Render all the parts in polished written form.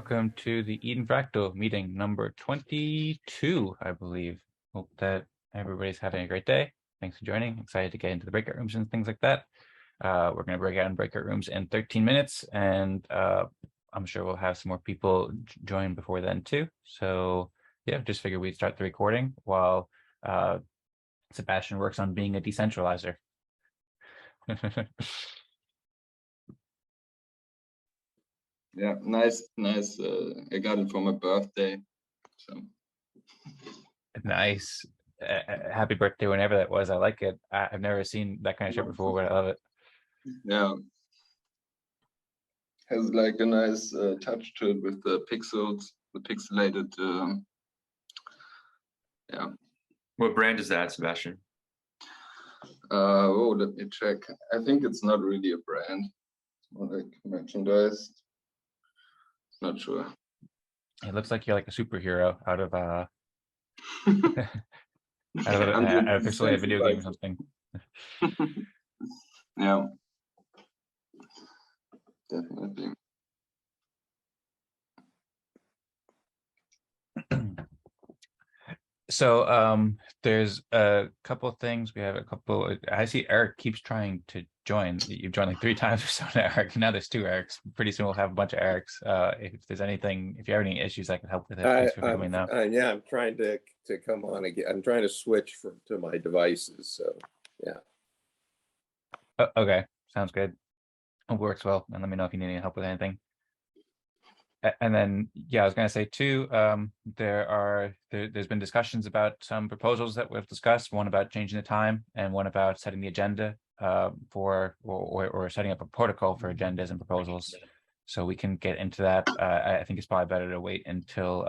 welcome to the Eden+Fractal meeting number 22, I believe. Hope that everybody's having a great day. Thanks for joining. Excited to get into the breakout rooms and things like that. We're going to break out in breakout rooms in 13 minutes, and I'm sure we'll have some more people join before then too. So yeah, just figured we'd start the recording while Sebastian works on being a decentralizer. Yeah, nice. I got it for my birthday. So nice. Happy birthday, whenever that was. I like it. I've never seen that kind of shit before, but I love it. Yeah, has like a nice touch to it with the pixels, the pixelated. Yeah. What brand is that, Sebastian? Oh, let me check. I think it's not really a brand. It's more like merchandise. Not sure. It looks like you're like a superhero out of a pixelated video game or something. Yeah, definitely. So there's a couple of things. We have a couple. I see Eric keeps trying to join. You've joined like 3 times or so now, Eric. Now there's 2 Erics. Pretty soon we'll have a bunch of Erics. If there's anything, if you have any issues I can help with it, please feel free to let me know. Yeah, I'm trying to come on again. I'm trying to switch to my devices. So yeah. Okay, sounds good. It works well. And let me know if you need any help with anything. And then, yeah, I was going to say too, there's been discussions about some proposals that we've discussed, one about changing the time and one about setting the agenda for or setting up a protocol for agendas and proposals. So we can get into that. I think it's probably better to wait until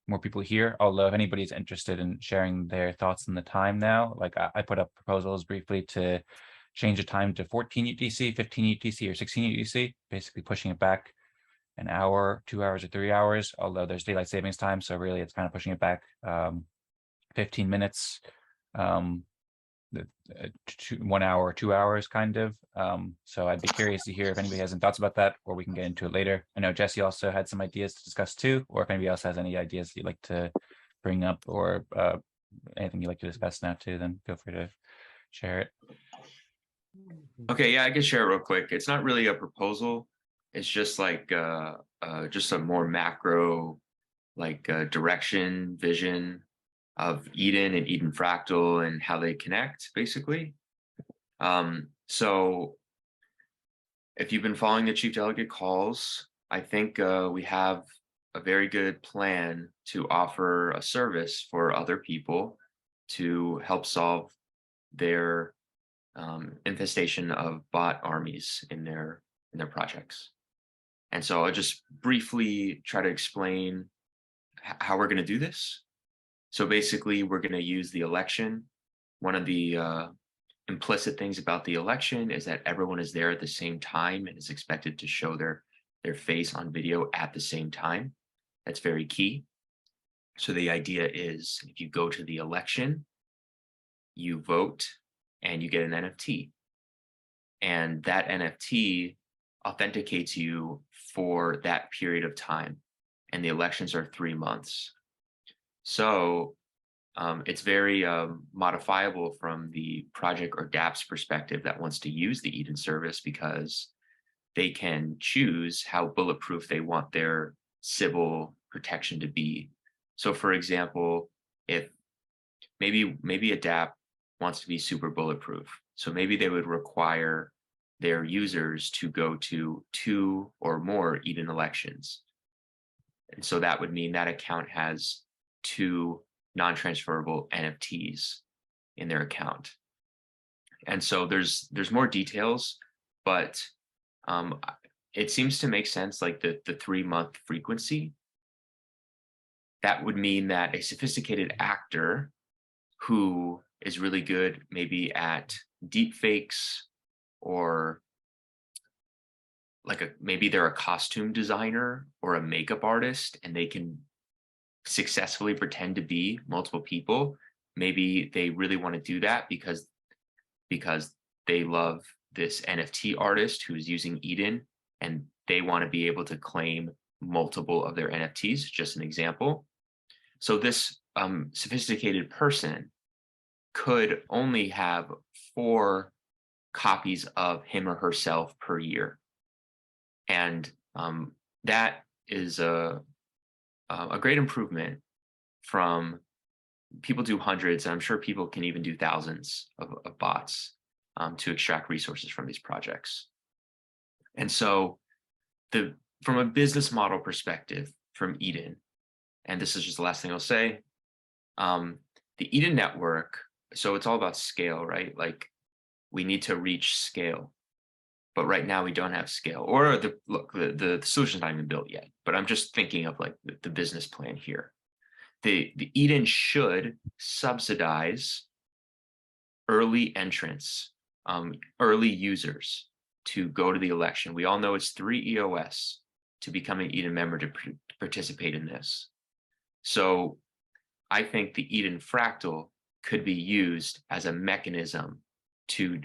more people here, although if anybody's interested in sharing their thoughts on the time now, like I put up proposals briefly to change the time to 14 UTC, 15 UTC, or 16 UTC, basically pushing it back an hour, 2 hours, or 3 hours, although there's daylight savings time. So really it's kind of pushing it back 15 minutes, 1 hour, 2 hours kind of. So I'd be curious to hear if anybody has any thoughts about that, or we can get into it later. I know Jesse also had some ideas to discuss too, or if anybody else has any ideas you'd like to bring up, or anything you'd like to discuss now too, then feel free to share it. Okay, yeah, I can share it real quick. It's not really a proposal. It's just like just a more macro, like direction, vision of Eden and Eden+Fractal and how they connect, basically. So if you've been following the Chief Delegate calls, I think we have a very good plan to offer a service for other people to help solve their infestation of bot armies in their projects. And so I'll just briefly try to explain how we're going to do this. So basically, we're going to use the election. One of the implicit things about the election is that everyone is there at the same time and is expected to show their face on video at the same time. That's very key. So the idea is if you go to the election, you vote and you get an NFT. And that NFT authenticates you for that period of time. And the elections are 3 months. So it's very modifiable from the project or dApp's perspective that wants to use the Eden service, because they can choose how bulletproof they want their civil protection to be. So for example, if maybe a dApp wants to be super bulletproof, so maybe they would require their users to go to 2 or more Eden elections. And so that would mean that account has 2 non-transferable NFTs in their account. And so there's more details, but it seems to make sense, like the 3-month frequency. That would mean that a sophisticated actor who is really good maybe at deep fakes, or like maybe they're a costume designer or a makeup artist and they can successfully pretend to be multiple people. Maybe they really want to do that because they love this NFT artist who's using Eden, and they want to be able to claim multiple of their NFTs, just an example. So this sophisticated person could only have 4 copies of him or herself per year. And that is a great improvement from people do hundreds, and I'm sure people can even do thousands of bots to extract resources from these projects. And so from a business model perspective from Eden, and this is just the last thing I'll say, the Eden network, so it's all about scale, right? Like we need to reach scale, but right now we don't have scale, or the solution's not even built yet, but I'm just thinking of like the business plan here. The Eden should subsidize early entrants, early users to go to the election. We all know it's 3 EOS to become an Eden member to participate in this. So I think the Eden+Fractal could be used as a mechanism to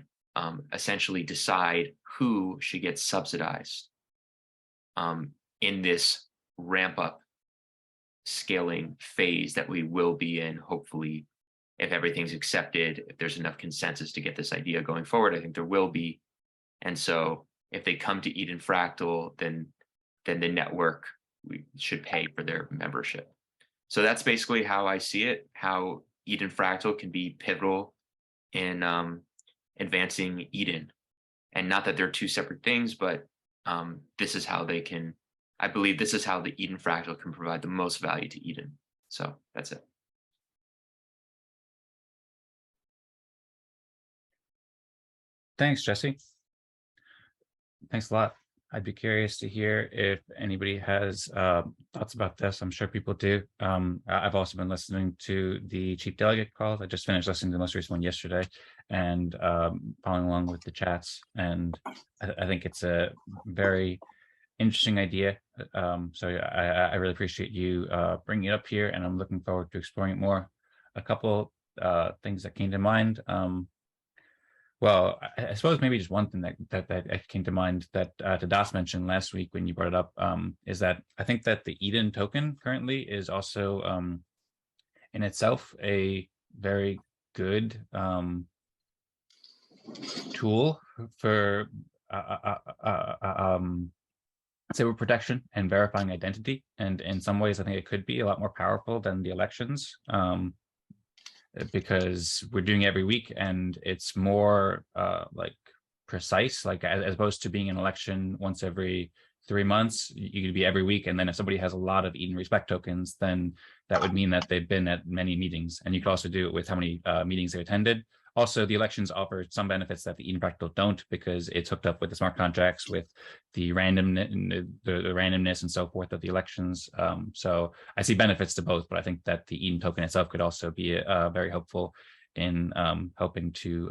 essentially decide who should get subsidized in this ramp up scaling phase that we will be in, hopefully, if everything's accepted, if there's enough consensus to get this idea going forward. I think there will be. And so if they come to Eden+Fractal, then the network should pay for their membership. So that's basically how I see it, how Eden+Fractal can be pivotal in advancing Eden. And not that they're 2 separate things, but this is how they can, I believe this is how the Eden+Fractal can provide the most value to Eden. So that's it. Thanks, Jesse. Thanks a lot. I'd be curious to hear if anybody has thoughts about this. I'm sure people do. I've also been listening to the chief delegate calls. I just finished listening to the most recent one yesterday and following along with the chats. And I think it's a very interesting idea. So I really appreciate you bringing it up here, and I'm looking forward to exploring it more. A couple things that came to mind. Well, I suppose maybe just one thing that came to mind that Tadas mentioned last week when you brought it up is that I think that the Eden token currently is also in itself a very good tool for cyber protection and verifying identity. And in some ways, I think it could be a lot more powerful than the elections. Because we're doing it every week and it's more like precise, like as opposed to being an election once every 3 months, you could be every week. And then if somebody has a lot of Eden Respect tokens, then that would mean that they've been at many meetings. And you could also do it with how many meetings they attended. Also, the elections offer some benefits that the Eden+Fractal don't, because it's hooked up with the smart contracts, with the randomness and so forth of the elections. So I see benefits to both, but I think that the Eden token itself could also be very helpful in helping to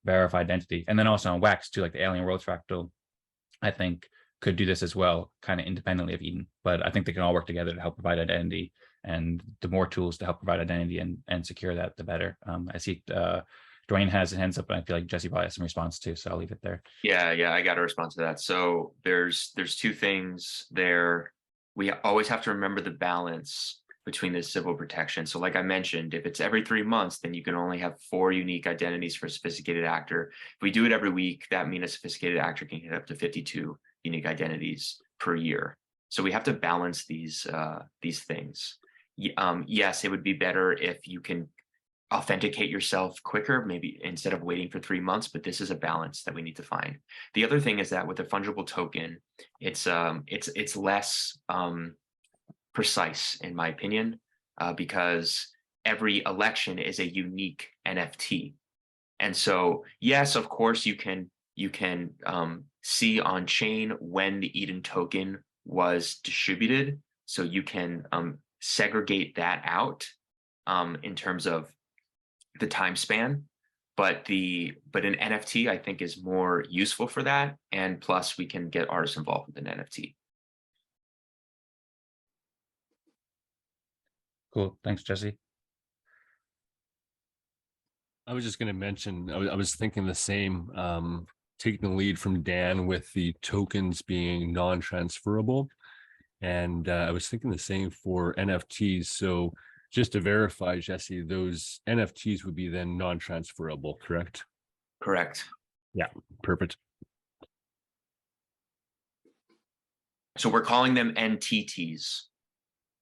verify identity. And then also on Wax too, like the Alien Worlds Fractal, I think could do this as well, kind of independently of Eden. But I think they can all work together to help provide identity, and the more tools to help provide identity and secure that, the better. I see Dwayne has his hands up, and I feel like Jesse probably has some response too, so I'll leave it there. Yeah, I got to respond to that. So there's 2 things there. We always have to remember the balance between the civil protection. So like I mentioned, if it's every 3 months, then you can only have 4 unique identities for a sophisticated actor. If we do it every week, that means a sophisticated actor can get up to 52 unique identities per year. So we have to balance these things. Yes, it would be better if you can authenticate yourself quicker, maybe instead of waiting for 3 months, but this is a balance that we need to find. The other thing is that with a fungible token, it's less precise, in my opinion, because every election is a unique NFT. And so, yes, of course, you can see on chain when the Eden token was distributed, so you can segregate that out in terms of the time span. But an NFT, I think, is more useful for that, and plus we can get artists involved with an NFT. Cool, thanks, Jesse. I was just going to mention, I was thinking the same, taking the lead from Dan with the tokens being non-transferable. And I was thinking the same for NFTs. So just to verify, Jesse, those NFTs would be then non-transferable, correct? Correct. Perfect. So we're calling them NTTs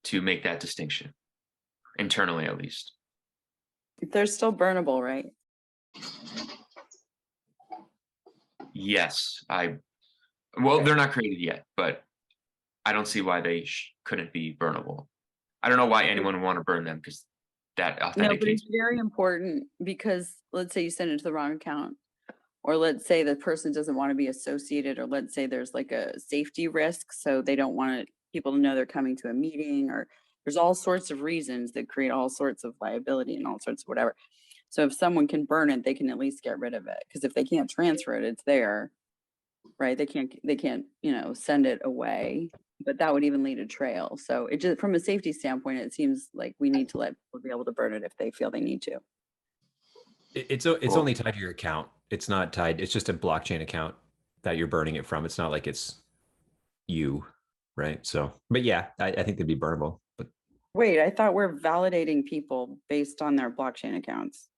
to make that distinction, internally at least. They're still burnable, right? Yes, well, they're not created yet, but I don't see why they couldn't be burnable. I don't know why anyone would want to burn them because that No, but authenticates. it's very important because let's say you send it to the wrong account, or let's say the person doesn't want to be associated, or let's say there's like a safety risk, so they don't want people to know they're coming to a meeting, or there's all sorts of reasons that create all sorts of liability and all sorts of whatever. So if someone can burn it, they can at least get rid of it, because if they can't transfer it, it's there, right? They can't, send it away, but that would even lead a trail. So it just, from a safety standpoint, it seems like we need to let people be able to burn it if they feel they need to. It's Cool. only tied to your account. It's not tied. It's just a blockchain account that you're burning it from. It's not like it's you, right? So, but yeah, I think they'd be burnable. But Wait, I thought we're validating people based on their blockchain accounts.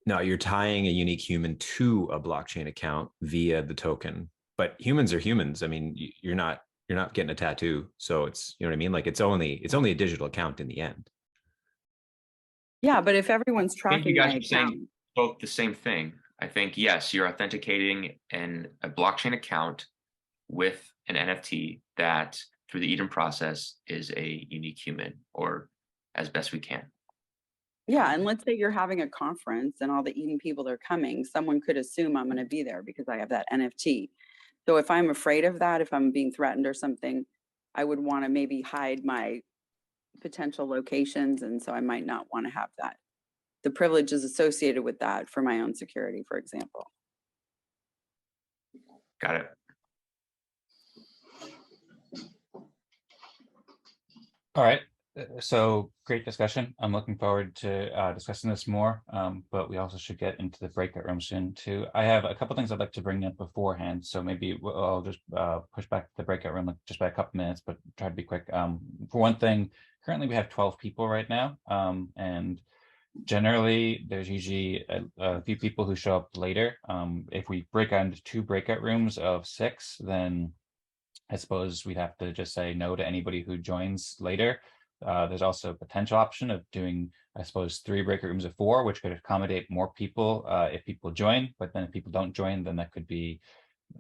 no, you're tying a unique human to a blockchain account via the token. But humans are humans. I mean, you're not getting a tattoo. So it's, you know what I mean? Like it's only a digital account in the end. Yeah, but if everyone's I think you tracking guys my are account, saying both the same thing. I think, yes, you're authenticating a blockchain account with an NFT that through the Eden process is a unique human, or as best we can. yeah, and let's say you're having a conference and all the Eden people are coming, someone could assume I'm going to be there because I have that NFT. So if I'm afraid of that, if I'm being threatened or something, I would want to maybe hide my potential locations, and so I might not want to have that. The privileges associated with that for my own security, for example. Got it. All right, so great discussion. I'm looking forward to discussing this more, but we also should get into the breakout room soon too. I have a couple things I'd like to bring up beforehand, so maybe I'll just push back the breakout room just by a couple minutes, but try to be quick. For one thing, currently we have 12 people right now, and generally there's usually a few people who show up later. If we break out into 2 breakout rooms of 6, then I suppose we'd have to just say no to anybody who joins later. There's also a potential option of doing, I suppose, 3 breakout rooms of 4, which could accommodate more people if people join. But then if people don't join, then that could be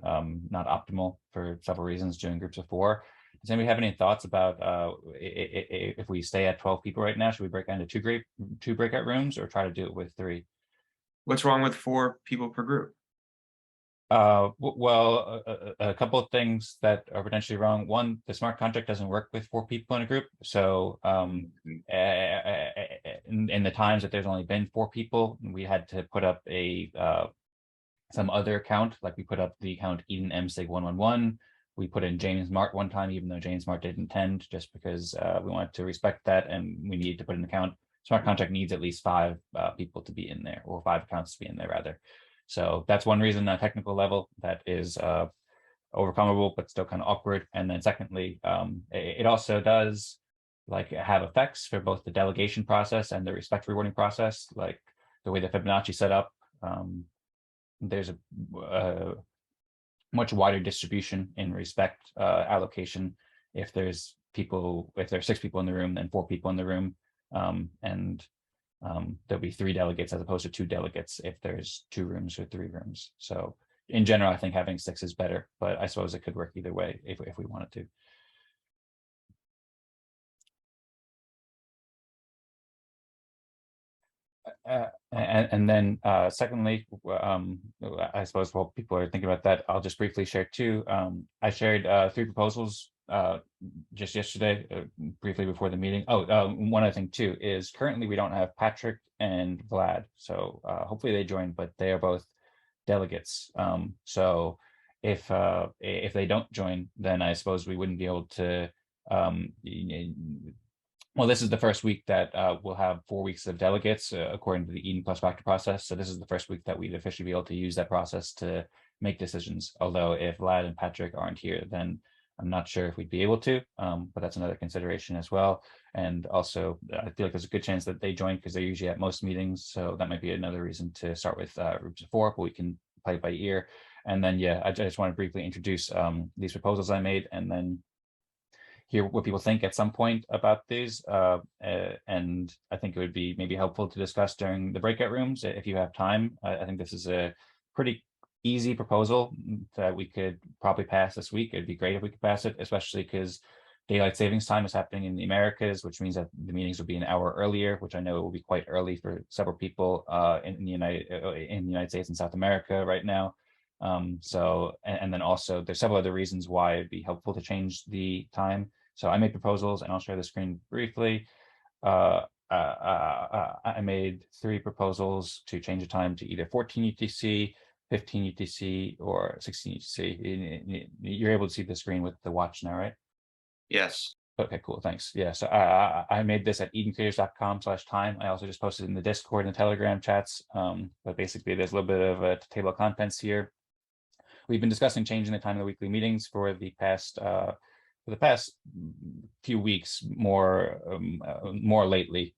not optimal for several reasons, doing groups of 4. Does anybody have any thoughts about if we stay at 12 people right now, should we break down into 2 breakout rooms, or try to do it with 3? What's wrong with 4 people per group? Well, a couple of things that are potentially wrong. One, the smart contract doesn't work with 4 people in a group. So in the times that there's only been 4 people, we had to put up some other account, like we put up the account Eden MSig111. We put in James Mart one time, even though James Mart didn't attend, just because we wanted to respect that and we needed to put an account. Smart contract needs at least 5 people to be in there, or 5 accounts to be in there rather. So that's one reason on a technical level that is overcomable, but still kind of awkward. And then secondly, it also does like have effects for both the delegation process and the respect rewarding process, like the way the Fibonacci set up. There's a much wider distribution in respect allocation if there's 6 people in the room than 4 people in the room, and there'll be 3 delegates as opposed to 2 delegates if there's 2 rooms or 3 rooms. So in general, I think having 6 is better, but I suppose it could work either way if we wanted to. And then secondly, I suppose while people are thinking about that, I'll just briefly share 2. I shared 3 proposals just yesterday, briefly before the meeting. One other thing too is currently we don't have Patrick and Vlad, so hopefully they join, but they are both delegates. So if they don't join, then I suppose we wouldn't be able to. Well, this is the first week that we'll have 4 weeks of delegates according to the Eden+Fractal process. So this is the first week that we'd officially be able to use that process to make decisions. Although if Vlad and Patrick aren't here, then I'm not sure if we'd be able to, but that's another consideration as well. And also, I feel like there's a good chance that they join because they're usually at most meetings. So that might be another reason to start with groups of 4, but we can play it by ear. And then, yeah, I just want to briefly introduce these proposals I made and then hear what people think at some point about these. And I think it would be maybe helpful to discuss during the breakout rooms if you have time. I think this is a pretty easy proposal that we could probably pass this week. It'd be great if we could pass it, especially because daylight savings time is happening in the Americas, which means that the meetings will be an hour earlier, which I know will be quite early for several people in the United States and South America right now. And then also there's several other reasons why it'd be helpful to change the time. So I made proposals, and I'll share the screen briefly. I made 3 proposals to change the time to either 14 UTC, 15 UTC, or 16 UTC. You're able to see the screen with the watch now, right? Yes. Okay, cool, thanks. Yeah, so I made this at edencreators.com/time. I also just posted in the Discord and the Telegram chats. But basically, there's a little bit of a table of contents here. We've been discussing changing the time of the weekly meetings for the past few weeks, more lately.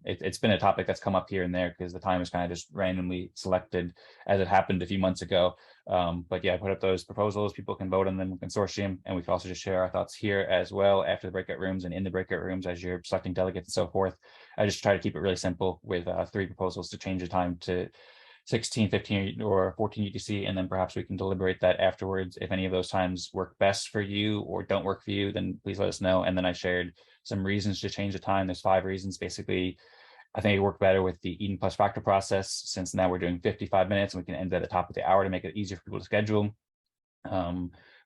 It's been a topic that's come up here and there because the time is kind of just randomly selected as it happened a few months ago. But yeah, I put up those proposals. People can vote on them in Consortium, and we can also just share our thoughts here as well after the breakout rooms and in the breakout rooms as you're selecting delegates and so forth. I just try to keep it really simple with 3 proposals to change the time to 16, 15, or 14 UTC, and then perhaps we can deliberate that afterwards. If any of those times work best for you or don't work for you, then please let us know. And then I shared some reasons to change the time. There's 5 reasons. Basically, I think it worked better with the Eden+Fractal process, since now we're doing 55 minutes and we can end at the top of the hour to make it easier for people to schedule.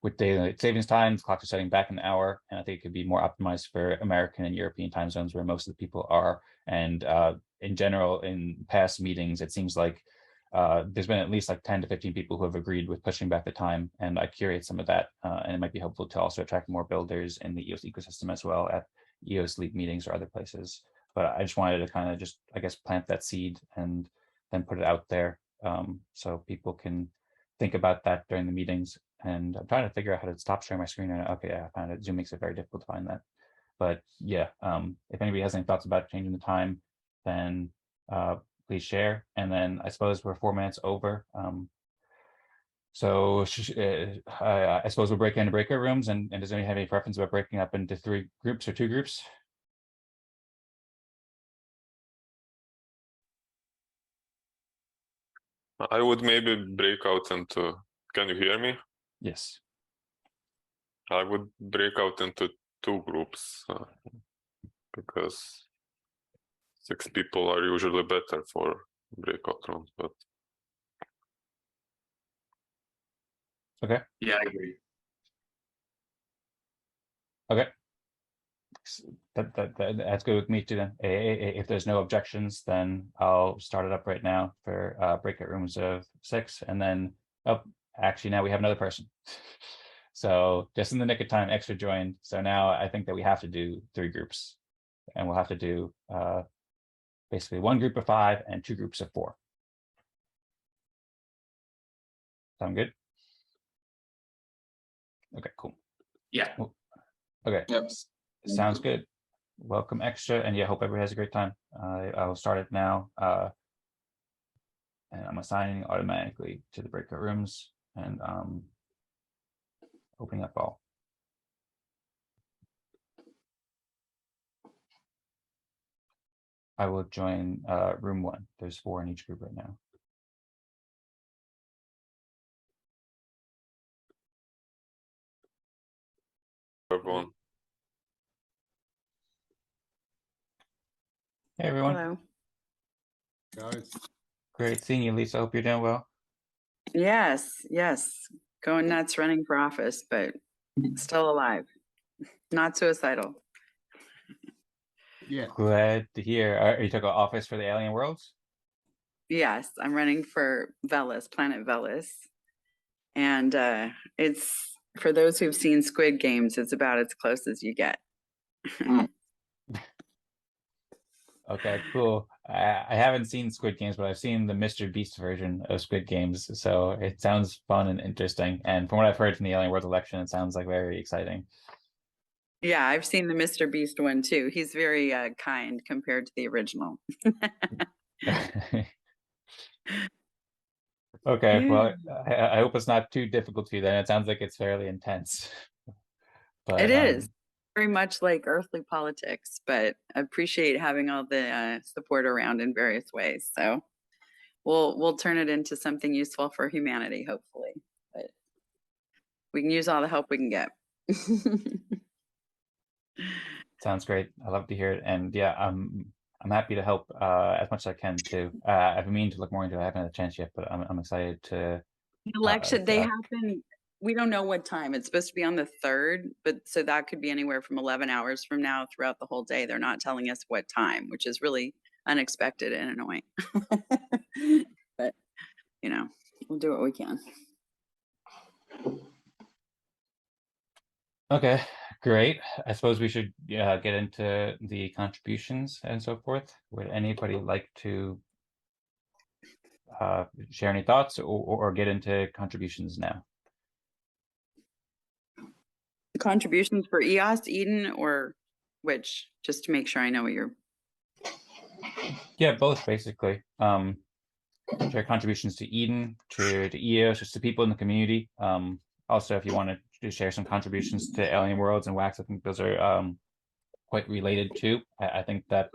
With daylight savings times, clocks are setting back an hour, and I think it could be more optimized for American and European time zones where most of the people are. And in general, in past meetings, it seems like there's been at least like 10 to 15 people who have agreed with pushing back the time, and I curate some of that, and it might be helpful to also attract more builders in the EOS ecosystem as well at EOS League meetings or other places. But I just wanted to kind of just, I guess, plant that seed and then put it out there, so people can think about that during the meetings. And I'm trying to figure out how to stop sharing my screen. Okay, yeah, I found it. Zoom makes it very difficult to find that. But yeah, if anybody has any thoughts about changing the time, then please share. And then I suppose we're 4 minutes over. So I suppose we'll break into breakout rooms. And does anybody have any preference about breaking up into 3 groups or 2 groups? I would maybe break out into, can you hear me? Yes. I would break out into 2 groups because 6 people are usually better for breakout rooms, but Okay. Yeah, I agree. Okay. That's good with me too then. If there's no objections, then I'll start it up right now for breakout rooms of 6. And then, oh, actually now we have another person. So just in the nick of time, extra joined. So now I think that we have to do 3 groups, and we'll have to do basically 1 group of 5 and 2 groups of 4. Sound good? Okay, cool. Yeah. Okay. Yep. Sounds good. Welcome extra, and yeah, hope everybody has a great time. I will start it now, and I'm assigning automatically to the breakout rooms, and opening up all. I will join room 1. There's 4 in each group right now. everyone. Hey everyone. Hello. Guys, Great seeing you, Lisa. Hope you're doing well. Yes, going nuts running for office, but still alive, not suicidal. yeah, Glad to hear. Are you talking about Office for the Alien Worlds? Yes, I'm running for Velis, Planet Velis. And it's, for those who've seen Squid Games, it's about as close as you get. Okay, cool. I haven't seen Squid Games, but I've seen the Mr. Beast version of Squid Games, so it sounds fun and interesting. And from what I've heard from the Alien World election, it sounds like very exciting. Yeah, I've seen the Mr. Beast one too. He's very kind compared to the original. Okay, Yeah. well, I hope it's not too difficult for you then. It sounds like it's fairly intense. But It is very much like earthly politics, but I appreciate having all the support around in various ways. So we'll turn it into something useful for humanity, hopefully. But we can use all the help we can get. sounds great. I love to hear it. And yeah, I'm happy to help as much as I can too. I've been meaning to look more into it. I haven't had a chance yet, but I'm excited to The election, they happen, we don't know what time. It's supposed to be on the 3rd, but so that could be anywhere from 11 hours from now throughout the whole day. They're not telling us what time, which is really unexpected and annoying. But, you know, we'll do what we can. Okay, great. I suppose we should get into the contributions and so forth. Would anybody like to share any thoughts or get into contributions now? Contributions for EOS, Eden, or which? Just to make sure I know what you're. Yeah, both basically. Share contributions to Eden, to EOS, just to people in the community. Also, if you want to share some contributions to Alien Worlds and Wax, I think those are quite related too. I think that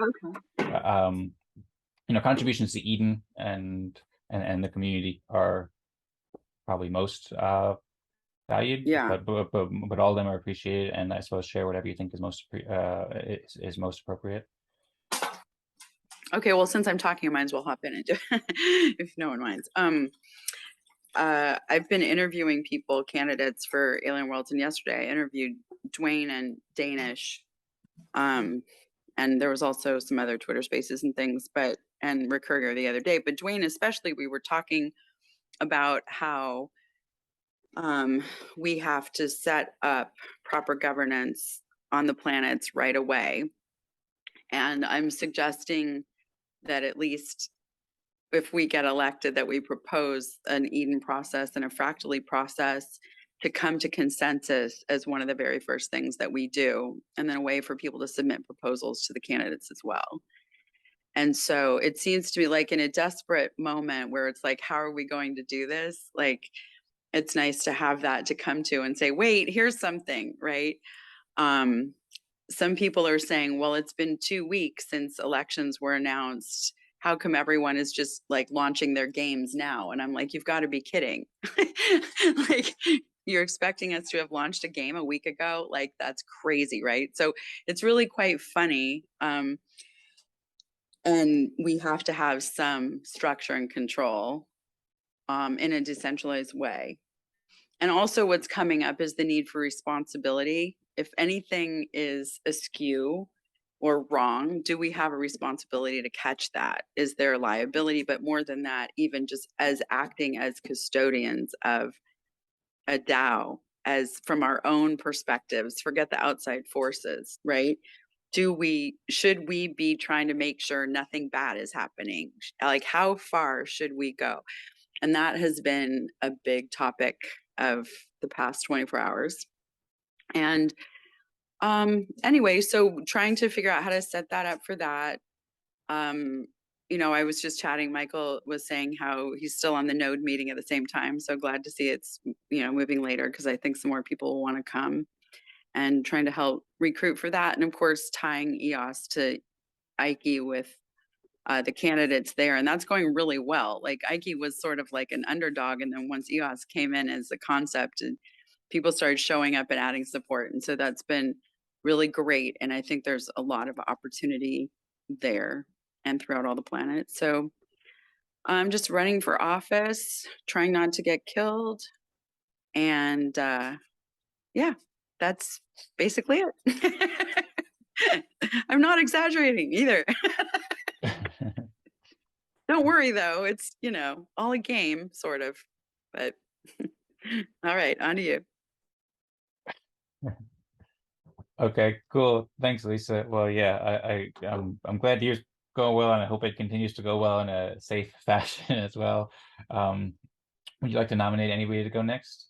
contributions to Eden and the community are probably most valued. Yeah. But all of them are appreciated, and I suppose share whatever you think is most most appropriate. Okay, well, since I'm talking, I might as well hop in and do it, if no one minds. I've been interviewing candidates for Alien Worlds, and yesterday I interviewed Dwayne and Danish. And there was also some other Twitter spaces and things, and Rick Herger the other day. But Dwayne especially, we were talking about how we have to set up proper governance on the planets right away. And I'm suggesting that at least if we get elected, that we propose an Eden process and a fractally process to come to consensus as one of the very first things that we do, and then a way for people to submit proposals to the candidates as well. And so it seems to be like in a desperate moment where it's like, how are we going to do this? Like, it's nice to have that to come to and say, wait, here's something, right? Some people are saying, well, it's been 2 weeks since elections were announced. How come everyone is just like launching their games now? And I'm like, you've got to be kidding. Like, you're expecting us to have launched a game a week ago? Like, that's crazy, right? So it's really quite funny. And we have to have some structure and control in a decentralized way. And also what's coming up is the need for responsibility. If anything is askew or wrong, do we have a responsibility to catch that? Is there a liability? But more than that, even just as acting as custodians of a DAO, as from our own perspectives, forget the outside forces, right? Should we be trying to make sure nothing bad is happening? Like, how far should we go? And that has been a big topic of the past 24 hours. And anyway, so trying to figure out how to set that up for that. I was just chatting, Michael was saying how he's still on the node meeting at the same time. So glad to see it's, moving later, because I think some more people will want to come, and trying to help recruit for that. And of course, tying EOS to IKE with the candidates there. And that's going really well. Like, IKE was sort of like an underdog. And then once EOS came in as a concept, and people started showing up and adding support. And so that's been really great. And I think there's a lot of opportunity there and throughout all the planets. So I'm just running for office, trying not to get killed. And yeah, that's basically it. I'm not exaggerating either. Don't worry though, it's, all a game, sort of. But all right, on to you. Okay, cool. Thanks, Lisa. Well, yeah, I'm glad to hear going well, and I hope it continues to go well in a safe fashion as well. Would you like to nominate anybody to go next?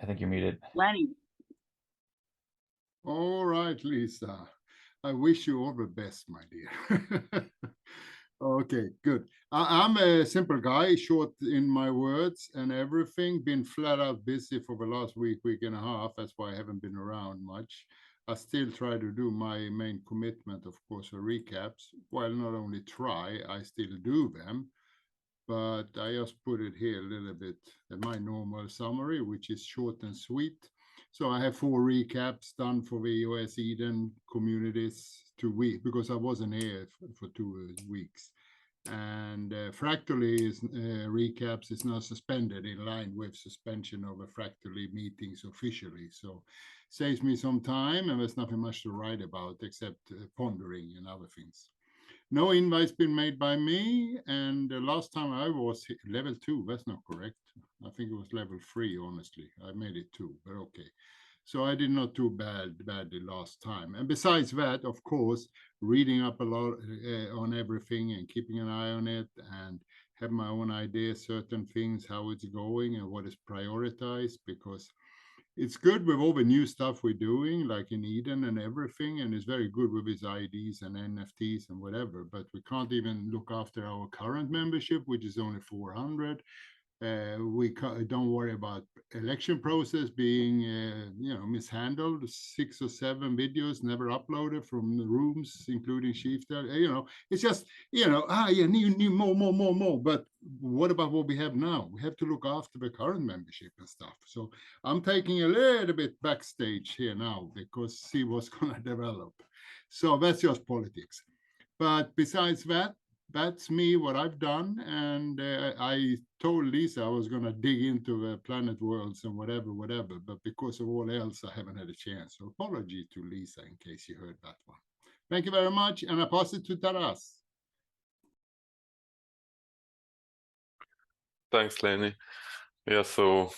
I think you're muted. Lennie. All right, Lisa. I wish you all the best, my dear. Okay, good. I'm a simple guy, short in my words and everything. Been flat out busy for the last week and a half. That's why I haven't been around much. I still try to do my main commitment, of course, for recaps. Well, not only try, I still do them. But I just put it here a little bit at my normal summary, which is short and sweet. So I have 4 recaps done for the EOS Eden communities 2 weeks, because I wasn't here for 2 weeks. And fractally is recaps is now suspended in line with suspension of a fractally meetings officially. So saves me some time, and there's nothing much to write about except pondering and other things. No invites been made by me, and the last time I was level 2, that's not correct. I think it was level 3, honestly. I made it 2, but okay. So I did not do badly last time. And besides that, of course, reading up a lot on everything and keeping an eye on it, and have my own ideas, certain things, how it's going and what is prioritized, because it's good with all the new stuff we're doing, like in Eden and everything, and it's very good with its IDs and NFTs and whatever, but we can't even look after our current membership, which is only 400. We don't worry about election process being, mishandled. 6 or 7 videos never uploaded from the rooms, including Chieftain. It's just, need more. But what about what we have now? We have to look after the current membership and stuff. So I'm taking a little bit backstage here now, because see what's going to develop. So that's just politics. But besides that, that's me, what I've done. And I told Lisa I was going to dig into the planet worlds and whatever, but because of all else, I haven't had a chance. So apology to Lisa in case you heard that one. Thank you very much. And I pass it to Tadas. Thanks, Lennie. Yeah, so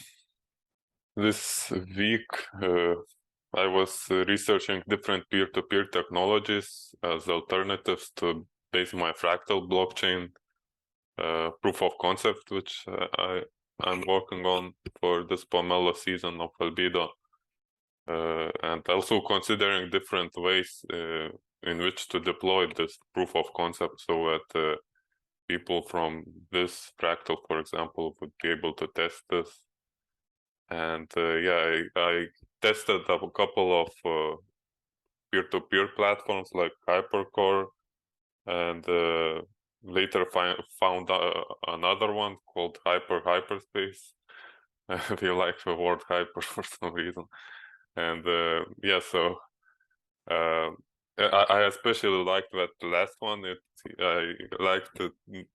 this week I was researching different peer-to-peer technologies as alternatives to base my fractal blockchain proof of concept, which I'm working on for this Pomelo season of Albedo, and also considering different ways in which to deploy this proof of concept, so that people from this fractal, for example, would be able to test this. And I tested a couple of peer-to-peer platforms like Hypercore, and later found another one called Hyperspace. I feel like the word hyper for some reason. And so I especially liked that last one. I liked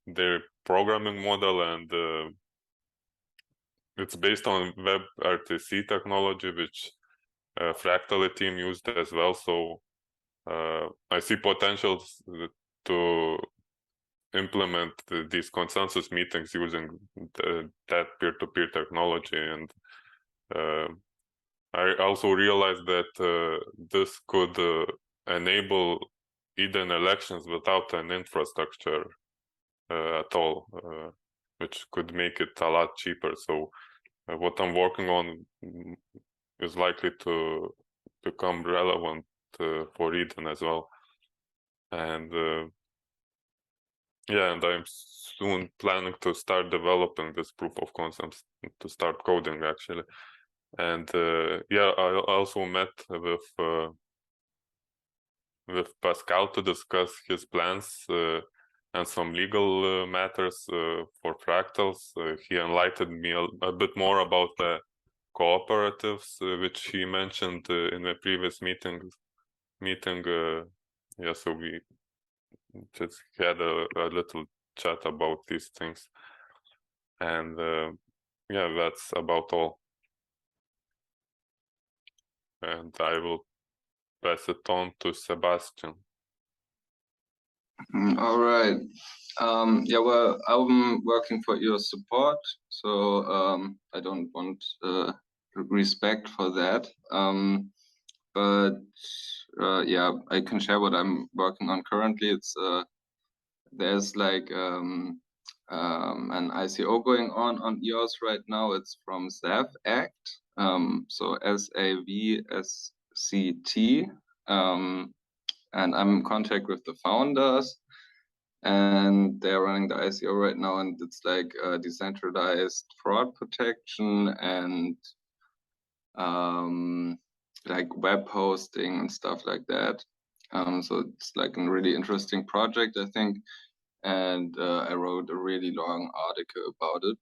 their programming model, and it's based on WebRTC technology, which Fractally team used as well. So I see potentials to implement these consensus meetings using that peer-to-peer technology. And I also realized that this could enable Eden elections without an infrastructure at all, which could make it a lot cheaper. So what I'm working on is likely to become relevant for Eden as well. And and I'm soon planning to start developing this proof of concepts, to start coding actually. And I also met with Pascal to discuss his plans and some legal matters for fractals. He enlightened me a bit more about the cooperatives, which he mentioned in the previous meeting. So we just had a little chat about these things. And that's about all. And I will pass it on to Sebastian. All right. Well, I'm working for EOS Support, so I don't want respect for that. but yeah, I can share what I'm working on currently. It's there's like an ICO going on EOS right now. It's from SAV Act, so SAVSCT, and I'm in contact with the founders, and they're running the ICO right now, and it's like decentralized fraud protection and like web hosting and stuff like that. So it's like a really interesting project, I think. And I wrote a really long article about it,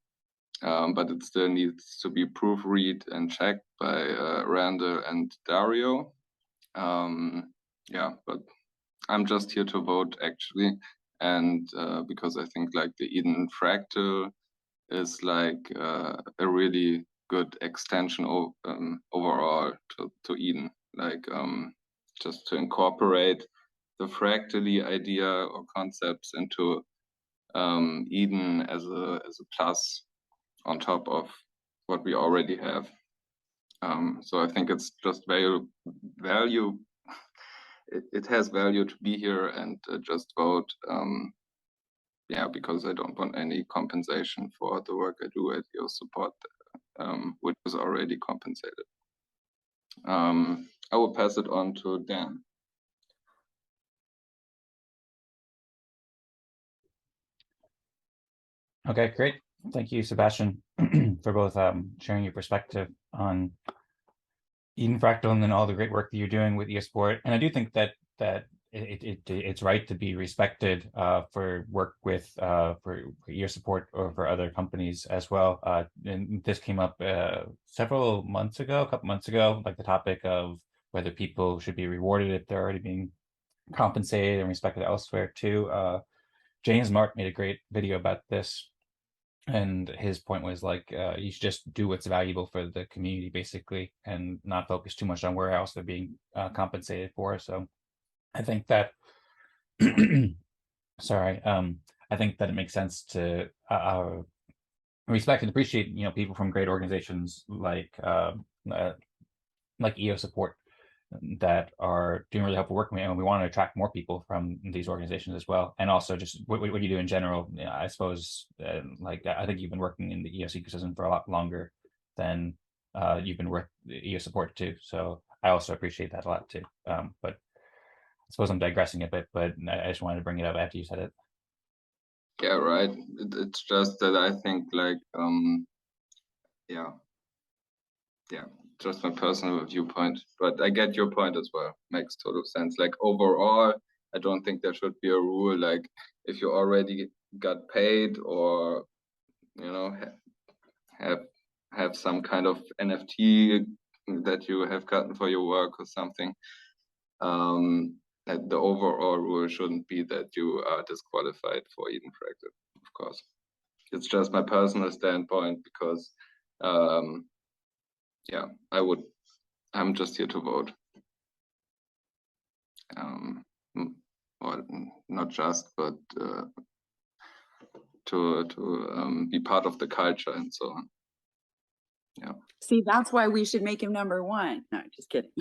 but it still needs to be proofread and checked by Randall and Dario. Yeah, but I'm just here to vote actually, and because I think like the Eden+Fractal is like a really good extension overall to Eden, like just to incorporate the fractally idea or concepts into Eden as a plus on top of what we already have. So I think it's just value. It has value to be here and just vote. Yeah, because I don't want any compensation for the work I do at EOS Support, which is already compensated. I will pass it on to Dan. Okay, great. Thank you, Sebastian, for both sharing your perspective on Eden+Fractal and then all the great work that you're doing with EOS Support. And I do think that it's right to be respected for work with for EOS Support or for other companies as well. And this came up several months ago, a couple months ago, like the topic of whether people should be rewarded if they're already being compensated and respected elsewhere too. James Mart made a great video about this, and his point was like you should just do what's valuable for the community basically, and not focus too much on where else they're being compensated for. So I think that sorry, I think that it makes sense to respect and appreciate people from great organizations like EOS Support that are doing really helpful work, and we want to attract more people from these organizations as well. And also just what you do in general. I suppose like I think you've been working in the EOS ecosystem for a lot longer than you've been with EOS Support too. So I also appreciate that a lot too. But I suppose I'm digressing a bit, but I just wanted to bring it up after you said it. Yeah, right. It's just that I think like yeah, just my personal viewpoint, but I get your point as well. Makes total sense. Like overall, I don't think there should be a rule like if you already got paid or have some kind of NFT that you have gotten for your work or something. That the overall rule shouldn't be that you are disqualified for Eden+Fractal, of course. It's just my personal standpoint because yeah, I'm just here to vote. Well, not just, but to be part of the culture and so on. Yeah. See, that's why we should make him number one. No, just kidding.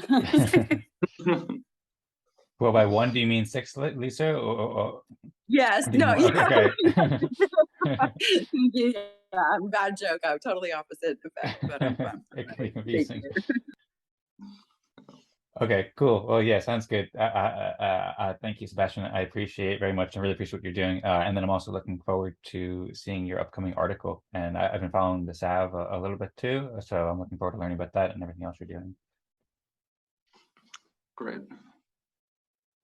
Well, by one, do you mean 6, Lisa? Or Yes. No. Yeah. Okay. Yeah, bad joke. I'm totally opposite effect, but it can be confusing. Okay, cool. Well, yeah, sounds good. Thank you, Sebastian. I appreciate it very much. I really appreciate what you're doing. And then I'm also looking forward to seeing your upcoming article. And I've been following the SAV a little bit too. So I'm looking forward to learning about that and everything else you're doing. Great.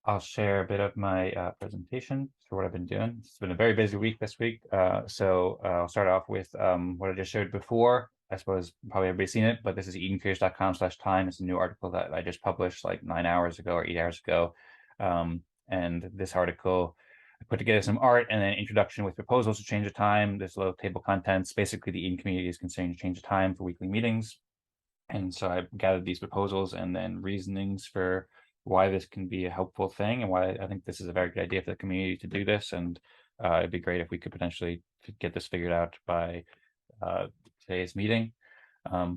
I'll share a bit of my presentation for what I've been doing. It's been a very busy week this week. So I'll start off with what I just showed before. I suppose probably everybody's seen it, but this is edencreators.com/time. It's a new article that I just published like 9 hours ago or 8 hours ago. And this article, I put together some art and an introduction with proposals to change the time. There's a little table contents. Basically, the Eden community is considering to change the time for weekly meetings. And so I gathered these proposals and then reasonings for why this can be a helpful thing and why I think this is a very good idea for the community to do this. And it'd be great if we could potentially get this figured out by today's meeting.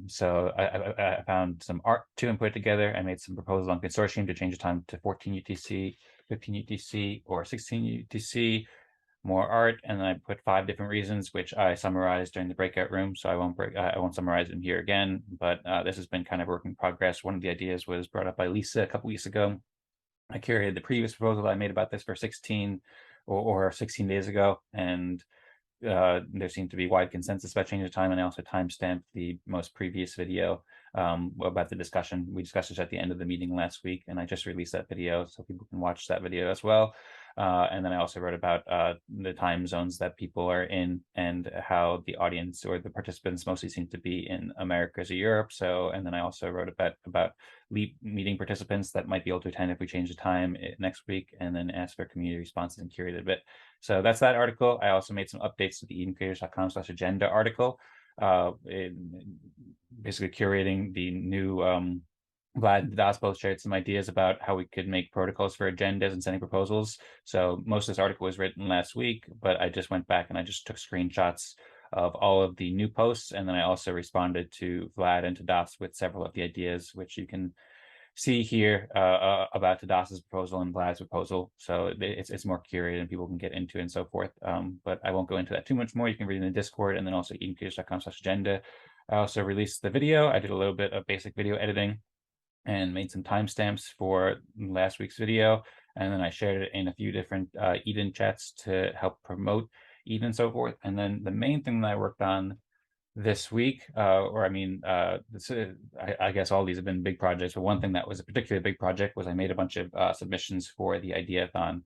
So I found some art too and put it together. I made some proposals on Consortium to change the time to 14 UTC, 15 UTC, or 16 UTC, more art, and then I put 5 different reasons, which I summarized during the breakout room. So I won't summarize them here again, but this has been kind of work in progress. One of the ideas was brought up by Lisa a couple weeks ago. I curated the previous proposal I made about this for 16 or 16 days ago, and there seemed to be wide consensus about change of time, and I also timestamped the most previous video about the discussion. We discussed this at the end of the meeting last week, and I just released that video so people can watch that video as well. And then I also wrote about the time zones that people are in and how the audience or the participants mostly seem to be in Americas or Europe. So, and then I also wrote about LEAP meeting participants that might be able to attend if we change the time next week, and then asked for community responses and curated a bit. So that's that article. I also made some updates to the edencreators.com/agenda article, basically curating the new Vlad and Tadas both shared some ideas about how we could make protocols for agendas and sending proposals. So most of this article was written last week, but I just went back and I just took screenshots of all of the new posts, and then I also responded to Vlad and Tadas with several of the ideas, which you can see here about Tadas's proposal and Vlad's proposal. So it's more curated and people can get into it and so forth. But I won't go into that too much more. You can read in the Discord, and then also edencreators.com/agenda. I also released the video. I did a little bit of basic video editing and made some timestamps for last week's video. And then I shared it in a few different Eden chats to help promote Eden and so forth. And then the main thing that I worked on this week, I guess all these have been big projects, but one thing that was a particularly big project was I made a bunch of submissions for the Ideathon.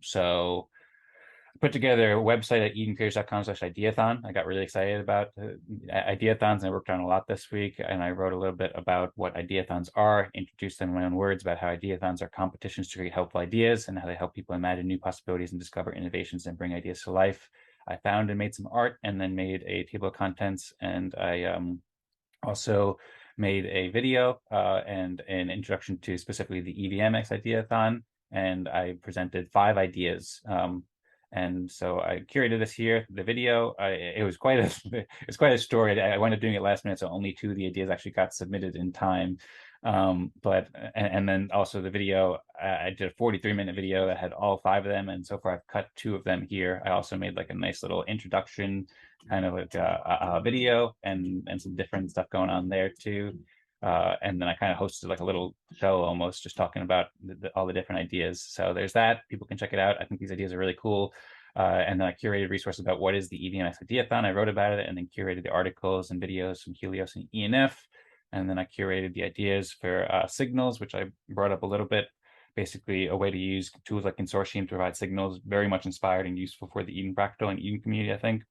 So I put together a website at edencreators.com/ideathon. I got really excited about Ideathons, and I worked on a lot this week, and I wrote a little bit about what Ideathons are, introduced them in my own words about how Ideathons are competitions to create helpful ideas and how they help people imagine new possibilities and discover innovations and bring ideas to life. I found and made some art, and then made a table of contents, and I also made a video and an introduction to specifically the EVMX Ideathon, and I presented 5 ideas. And so I curated this here. The video, it was quite a story. I wound up doing it last minute, so only 2 of the ideas actually got submitted in time. And then also the video, I did a 43-minute video that had all 5 of them, and so far I've cut 2 of them here. I also made like a nice little introduction, kind of like a video and some different stuff going on there too. And then I kind of hosted like a little show almost, just talking about all the different ideas. So there's that. People can check it out. I think these ideas are really cool. And then I curated resources about what is the EVMX Ideathon. I wrote about it, and then curated the articles and videos from Helios and ENF. And then I curated the ideas for signals, which I brought up a little bit. Basically, a way to use tools like Consortium to provide signals, very much inspired and useful for the Eden+Fractal and Eden community, I think.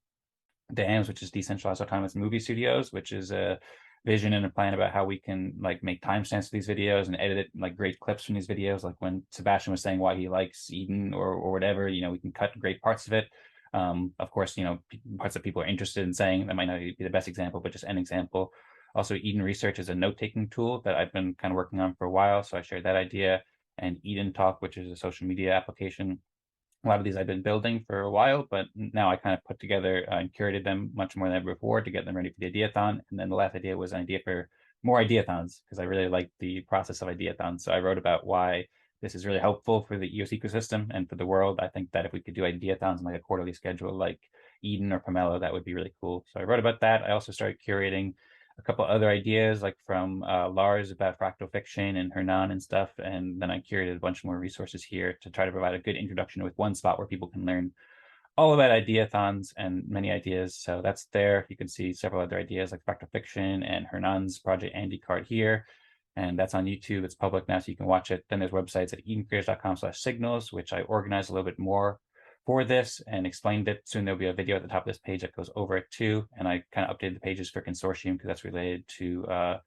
DAMS, which is Decentralized Autonomous Movie Studios, which is a vision and a plan about how we can like make timestamps for these videos and edit it, like great clips from these videos. Like when Sebastian was saying why he likes Eden or whatever, we can cut great parts of it. Of course, parts that people are interested in saying, that might not be the best example, but just an example. Also, Eden Research is a note-taking tool that I've been kind of working on for a while, so I shared that idea. And Eden Talk, which is a social media application. A lot of these I've been building for a while, but now I kind of put together and curated them much more than ever before to get them ready for the Ideathon. And then the last idea was an idea for more Ideathons, because I really like the process of Ideathons. So I wrote about why this is really helpful for the EOS ecosystem and for the world. I think that if we could do Ideathons on like a quarterly schedule like Eden or Pomelo, that would be really cool. So I wrote about that. I also started curating a couple other ideas, like from Lars about fractal fiction and Hernan and stuff. And then I curated a bunch more resources here to try to provide a good introduction with one spot where people can learn all about Ideathons and many ideas. So that's there. You can see several other ideas like fractal fiction and Hernan's project Andy card here. And that's on YouTube. It's public now, so you can watch it. Then there's websites at edencreators.com/signals, which I organized a little bit more for this and explained it. Soon there'll be a video at the top of this page that goes over it too. And I kind of updated the pages for Consortium because that's related to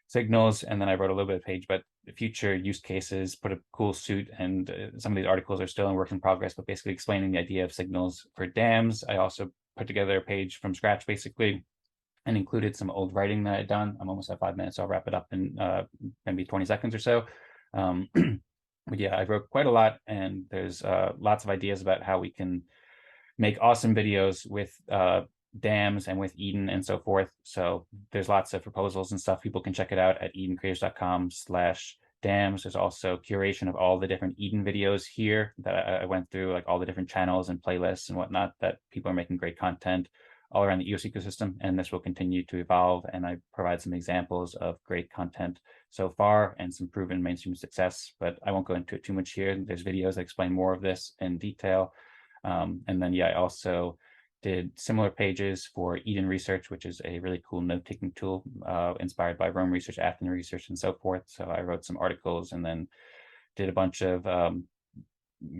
signals. And then I wrote a little bit of page about the future use cases, put a cool suit, and some of these articles are still in work in progress, but basically explaining the idea of signals for dams. I also put together a page from scratch basically and included some old writing that I'd done. I'm almost at 5 minutes, so I'll wrap it up in maybe 20 seconds or so. But yeah, I wrote quite a lot, and there's lots of ideas about how we can make awesome videos with dams and with Eden and so forth. So there's lots of proposals and stuff. People can check it out at edencreators.com/dams. There's also curation of all the different Eden videos here that I went through, like all the different channels and playlists and whatnot, that people are making great content all around the EOS ecosystem, and this will continue to evolve. And I provide some examples of great content so far and some proven mainstream success, but I won't go into it too much here. There's videos that explain more of this in detail. And then, yeah, I also did similar pages for Eden Research, which is a really cool note-taking tool inspired by Rome Research, Athens Research, and so forth. So I wrote some articles and then did a bunch of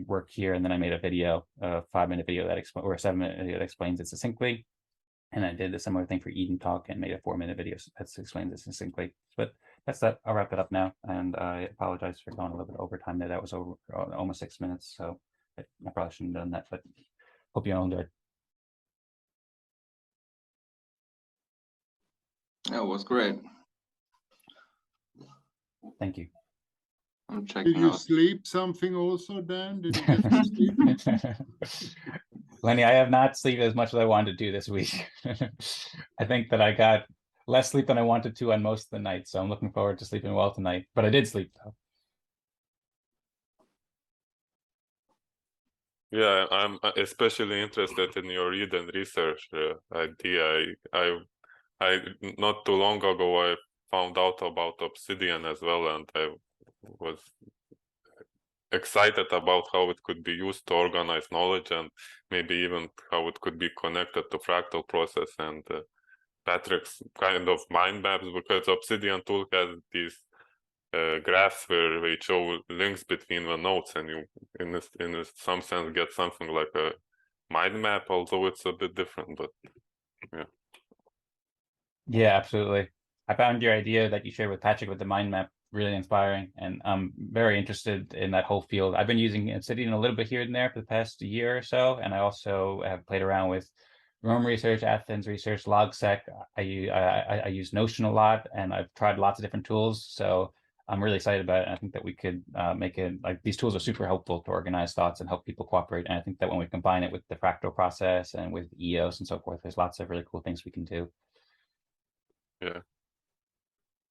work here, and then I made a video, a 5-minute video that or a 7-minute video that explains it succinctly. And I did a similar thing for Eden Talk and made a 4-minute video that explains it succinctly. But that's that. I'll wrap it up now. And I apologize for going a little bit over time there. That was over almost 6 minutes. So I probably shouldn't have done that, but hope you all enjoyed. Yeah, it was great. Thank you. I'm Did checking you out. sleep something also, Dan? Did you get some sleep? Lennie, I have not slept as much as I wanted to do this week. I think that I got less sleep than I wanted to on most of the night, so I'm looking forward to sleeping well tonight. But I did sleep though. Yeah, I'm especially interested in your Eden research idea. I not too long ago I found out about Obsidian as well, and I was excited about how it could be used to organize knowledge, and maybe even how it could be connected to fractal process and Patrick's kind of mind maps, because Obsidian tool has these graphs where they show links between the nodes, and you in some sense get something like a mind map, although it's a bit different. But yeah. Yeah, absolutely. I found your idea that you shared with Patrick with the mind map really inspiring, and I'm very interested in that whole field. I've been using Obsidian a little bit here and there for the past year or so, and I also have played around with Rome Research, Athens Research, LogSec. I use Notion a lot, and I've tried lots of different tools. So I'm really excited about it. And I think that we could make it, like, these tools are super helpful to organize thoughts and help people cooperate. And I think that when we combine it with the fractal process and with EOS and so forth, there's lots of really cool things we can do. Yeah.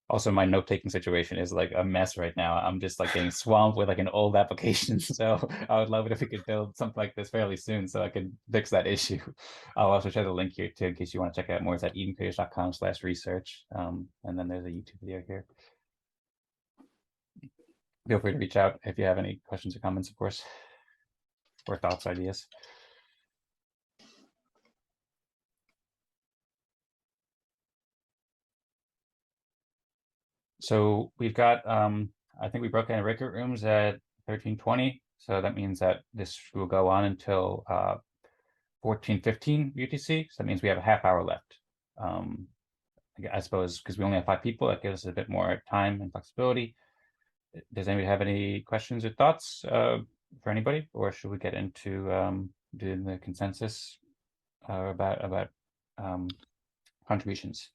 Also, my note-taking situation is like a mess right now. I'm just like getting swamped with like an old application. So I would love it if we could build something like this fairly soon so I could fix that issue. I'll also share the link here too in case you want to check out more. It's at edencreators.com/research. And then there's a YouTube video here. Feel free to reach out if you have any questions or comments, of course, or thoughts, ideas. So we've got, I think we broke into record rooms at 13:20. So that means that this will go on until 14:15 UTC. So that means we have a half hour left. I suppose because we only have 5 people, that gives us a bit more time and flexibility. Does anybody have any questions or thoughts for anybody, or should we get into doing the consensus about contributions?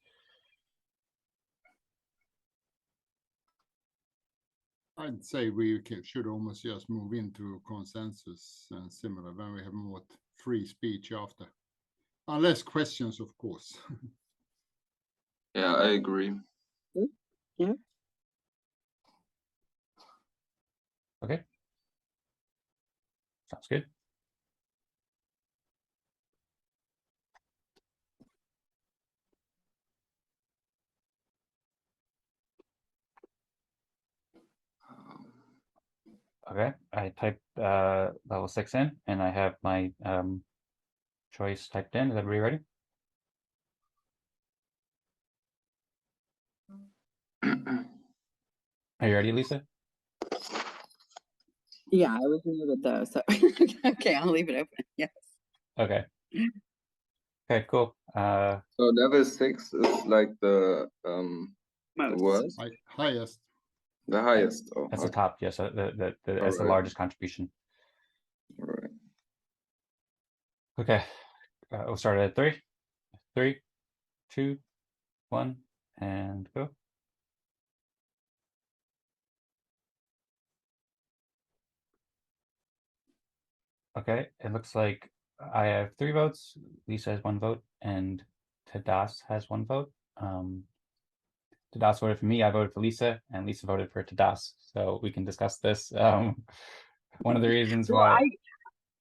I'd say we should almost just move into consensus and similar. Then we have more free speech after, unless questions, of course. Yeah, I agree. Yeah. Okay. Sounds good. Okay, I typed level 6 in, and I have my choice typed in. Is everybody ready? Are you ready, Lisa? Yeah, I was muted though, so okay, I'll leave it open. Yes. Okay. Okay, cool. So level 6 is like the Most. worst, Highest. the highest. Oh, That's the okay. top, yes. That's the Alright. largest contribution. All right. Okay, we'll start at 3. 3, 2, 1, and go. Okay, it looks like I have 3 votes. Lisa has 1 vote, and Tadas has 1 vote. Tadas voted for me. I voted for Lisa, and Lisa voted for Tadas. So we can discuss this. One of the reasons Well, why.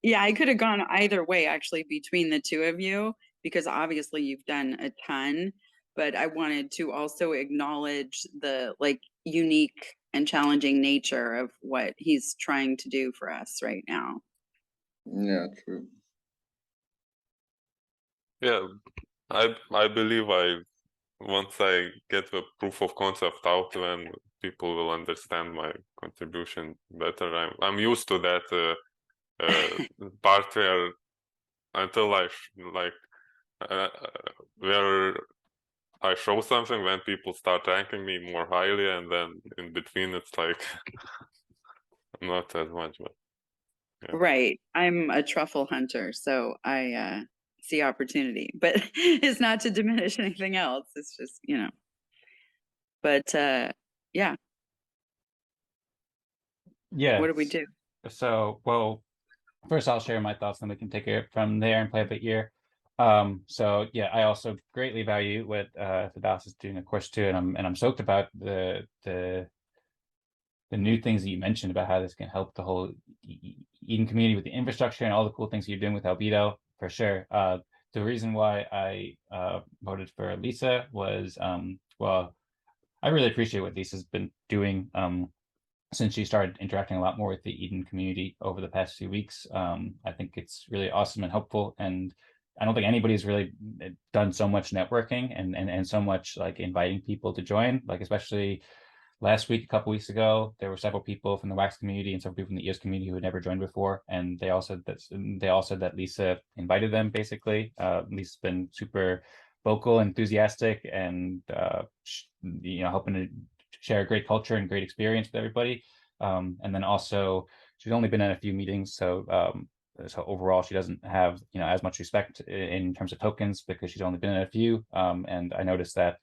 Yeah, I could have gone either way actually between the two of you, because obviously you've done a ton, but I wanted to also acknowledge the like unique and challenging nature of what he's trying to do for us right now. Yeah, true. Yeah, I believe once I get the proof of concept out, then people will understand my contribution better. I'm used to that part where until where I show something, when people start ranking me more highly, and then in between it's like not as much. But yeah. Right. I'm a truffle hunter, so I see opportunity, but it's not to diminish anything else. It's just, you know, but yeah. Yeah. What do we do? So, well, first I'll share my thoughts, then we can take it from there and play a bit here. So yeah, I also greatly value what Tadas is doing, of course, too, and I'm stoked about the new things that you mentioned about how this can help the whole Eden community with the infrastructure and all the cool things you're doing with Albedo, for sure. The reason why I voted for Lisa was, well, I really appreciate what Lisa's been doing since she started interacting a lot more with the Eden community over the past few weeks. I think it's really awesome and helpful, and I don't think anybody's really done so much networking and so much like inviting people to join, like especially last week, a couple weeks ago, there were several people from the Wax community and several people from the EOS community who had never joined before, and they all said that Lisa invited them. Basically, Lisa's been super vocal, enthusiastic, and helping to share a great culture and great experience with everybody. And then also, she's only been in a few meetings, so overall, she doesn't have as much respect in terms of tokens because she's only been in a few. And I noticed that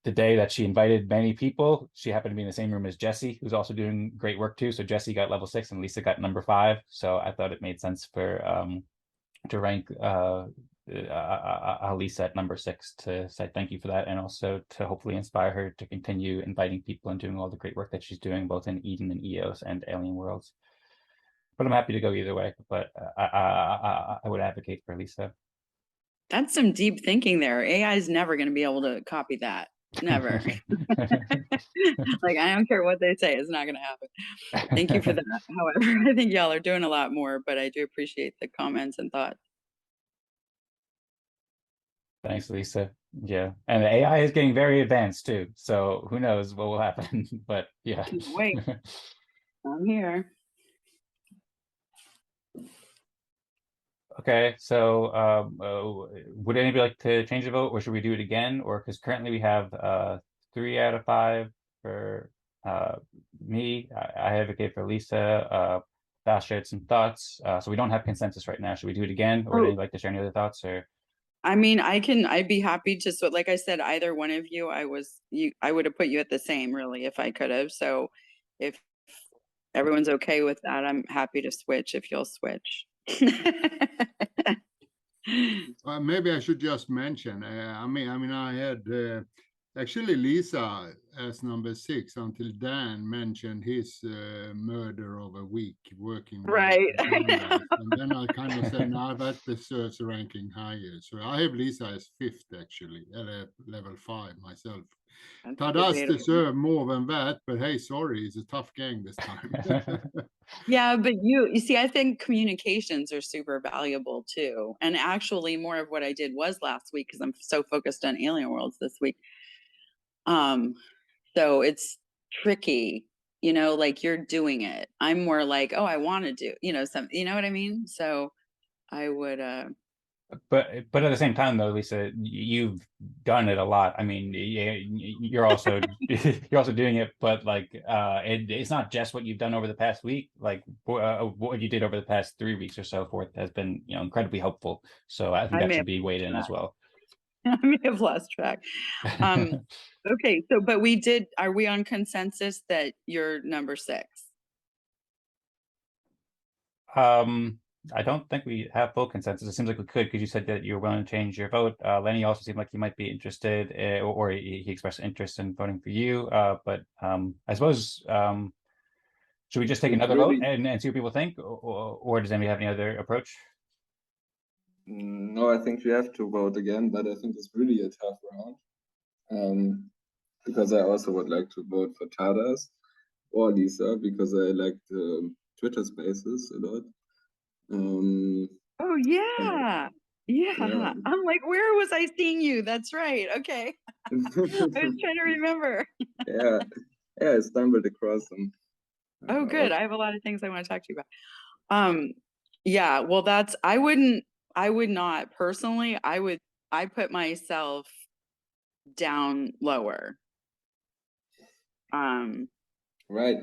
the day that she invited many people, she happened to be in the same room as Jesse, who's also doing great work too. So Jesse got level 6 and Lisa got number 5. So I thought it made sense for to rank Lisa at number 6 to say thank you for that, and also to hopefully inspire her to continue inviting people and doing all the great work that she's doing both in Eden and EOS and Alien Worlds. But I'm happy to go either way. But I would advocate for Lisa. That's some deep thinking there. AI is never going to be able to copy that. Never. Like, I don't care what they say, it's not going to happen. Thank you for that. However, I think y'all are doing a lot more, but I do appreciate the comments and thoughts. Thanks, Lisa. Yeah, and the AI is getting very advanced too, so who knows what will happen. But yeah. Wait, I'm here. Okay, so would anybody like to change the vote, or should we do it again? Or because currently we have 3 out of 5 for me. I advocate for Lisa. Dash shared some thoughts, so we don't have consensus right now. Should we do it again, or would anybody like to share any other thoughts? Or I mean, I'd be happy to. So, like I said, either one of you, I would have put you at the same, really, if I could have. So, if everyone's okay with that, I'm happy to switch if you'll switch. Maybe I should just mention. I had actually Lisa as number 6 until Dan mentioned his murder of a week working. Right. And then I kind of said, no, that deserves a ranking higher. So I have Lisa as 5th actually, at level 5 myself. Tadas deserve more than that, but hey, sorry, it's a tough gang this time. Yeah, but you see, I think communications are super valuable too. And actually, more of what I did was last week because I'm so focused on Alien Worlds this week. So it's tricky, like you're doing it. I'm more like, oh, I want to do, some, you know what I mean? So I would but at the same time though, Lisa, you've done it a lot. I mean, you're also you're also doing it, but like it's not just what you've done over the past week. Like what you did over the past 3 weeks or so forth has been incredibly helpful. So I think that should be weighed in as well. I may have lost track. Okay, so but are we on consensus that you're number 6? I don't think we have full consensus. It seems like we could, because you said that you were willing to change your vote. Lennie also seemed like he might be interested, or he expressed interest in voting for you. But I suppose, should we just take It's another really- vote and see what people think, or does anybody have any other approach? No, I think we have to vote again, but I think it's really a tough round. Because I also would like to vote for Tadas or Lisa, because I like the Twitter Spaces a lot. Oh yeah. Yeah. Yeah. I'm like, where was I seeing you? That's right. Okay. I was trying to remember. yeah, I stumbled across them. Oh, good. I have a lot of things I want to talk to you about. Yeah, well, I would not personally, I put myself down lower. Right.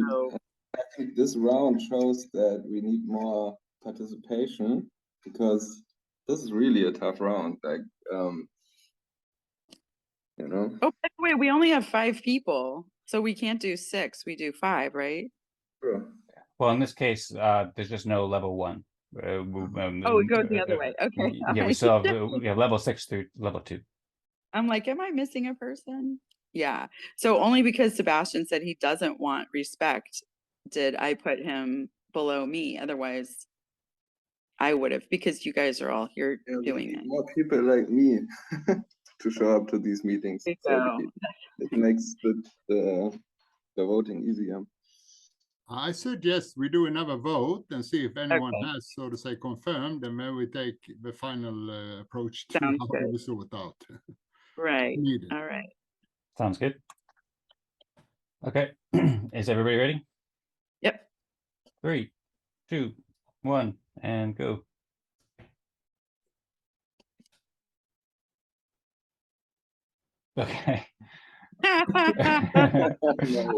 So- I think this round shows that we need more participation, because this is really a tough round. Like, you know. Oh, by the way, we only have 5 people, so we can't do 6. We do 5, right? Sure. Well, in this case, there's just no level 1. Oh, it goes the other way. Okay. Yeah, we still have we have level 6 through level 2. I'm like, am I missing a person? Yeah. So only because Sebastian said he doesn't want respect did I put him below me. Otherwise, I would have, because you guys are all here Yeah, we doing need it. more people like me to show up to these meetings. There you So go. it makes the voting easier. I suggest we do another vote and see if anyone Okay. has, so to say, confirmed, and then we take the final approach to Sounds how good. we sort out. Right. Needed. All right. Sounds good. Okay, is everybody ready? Yep. 3, 2, 1, and go. Okay.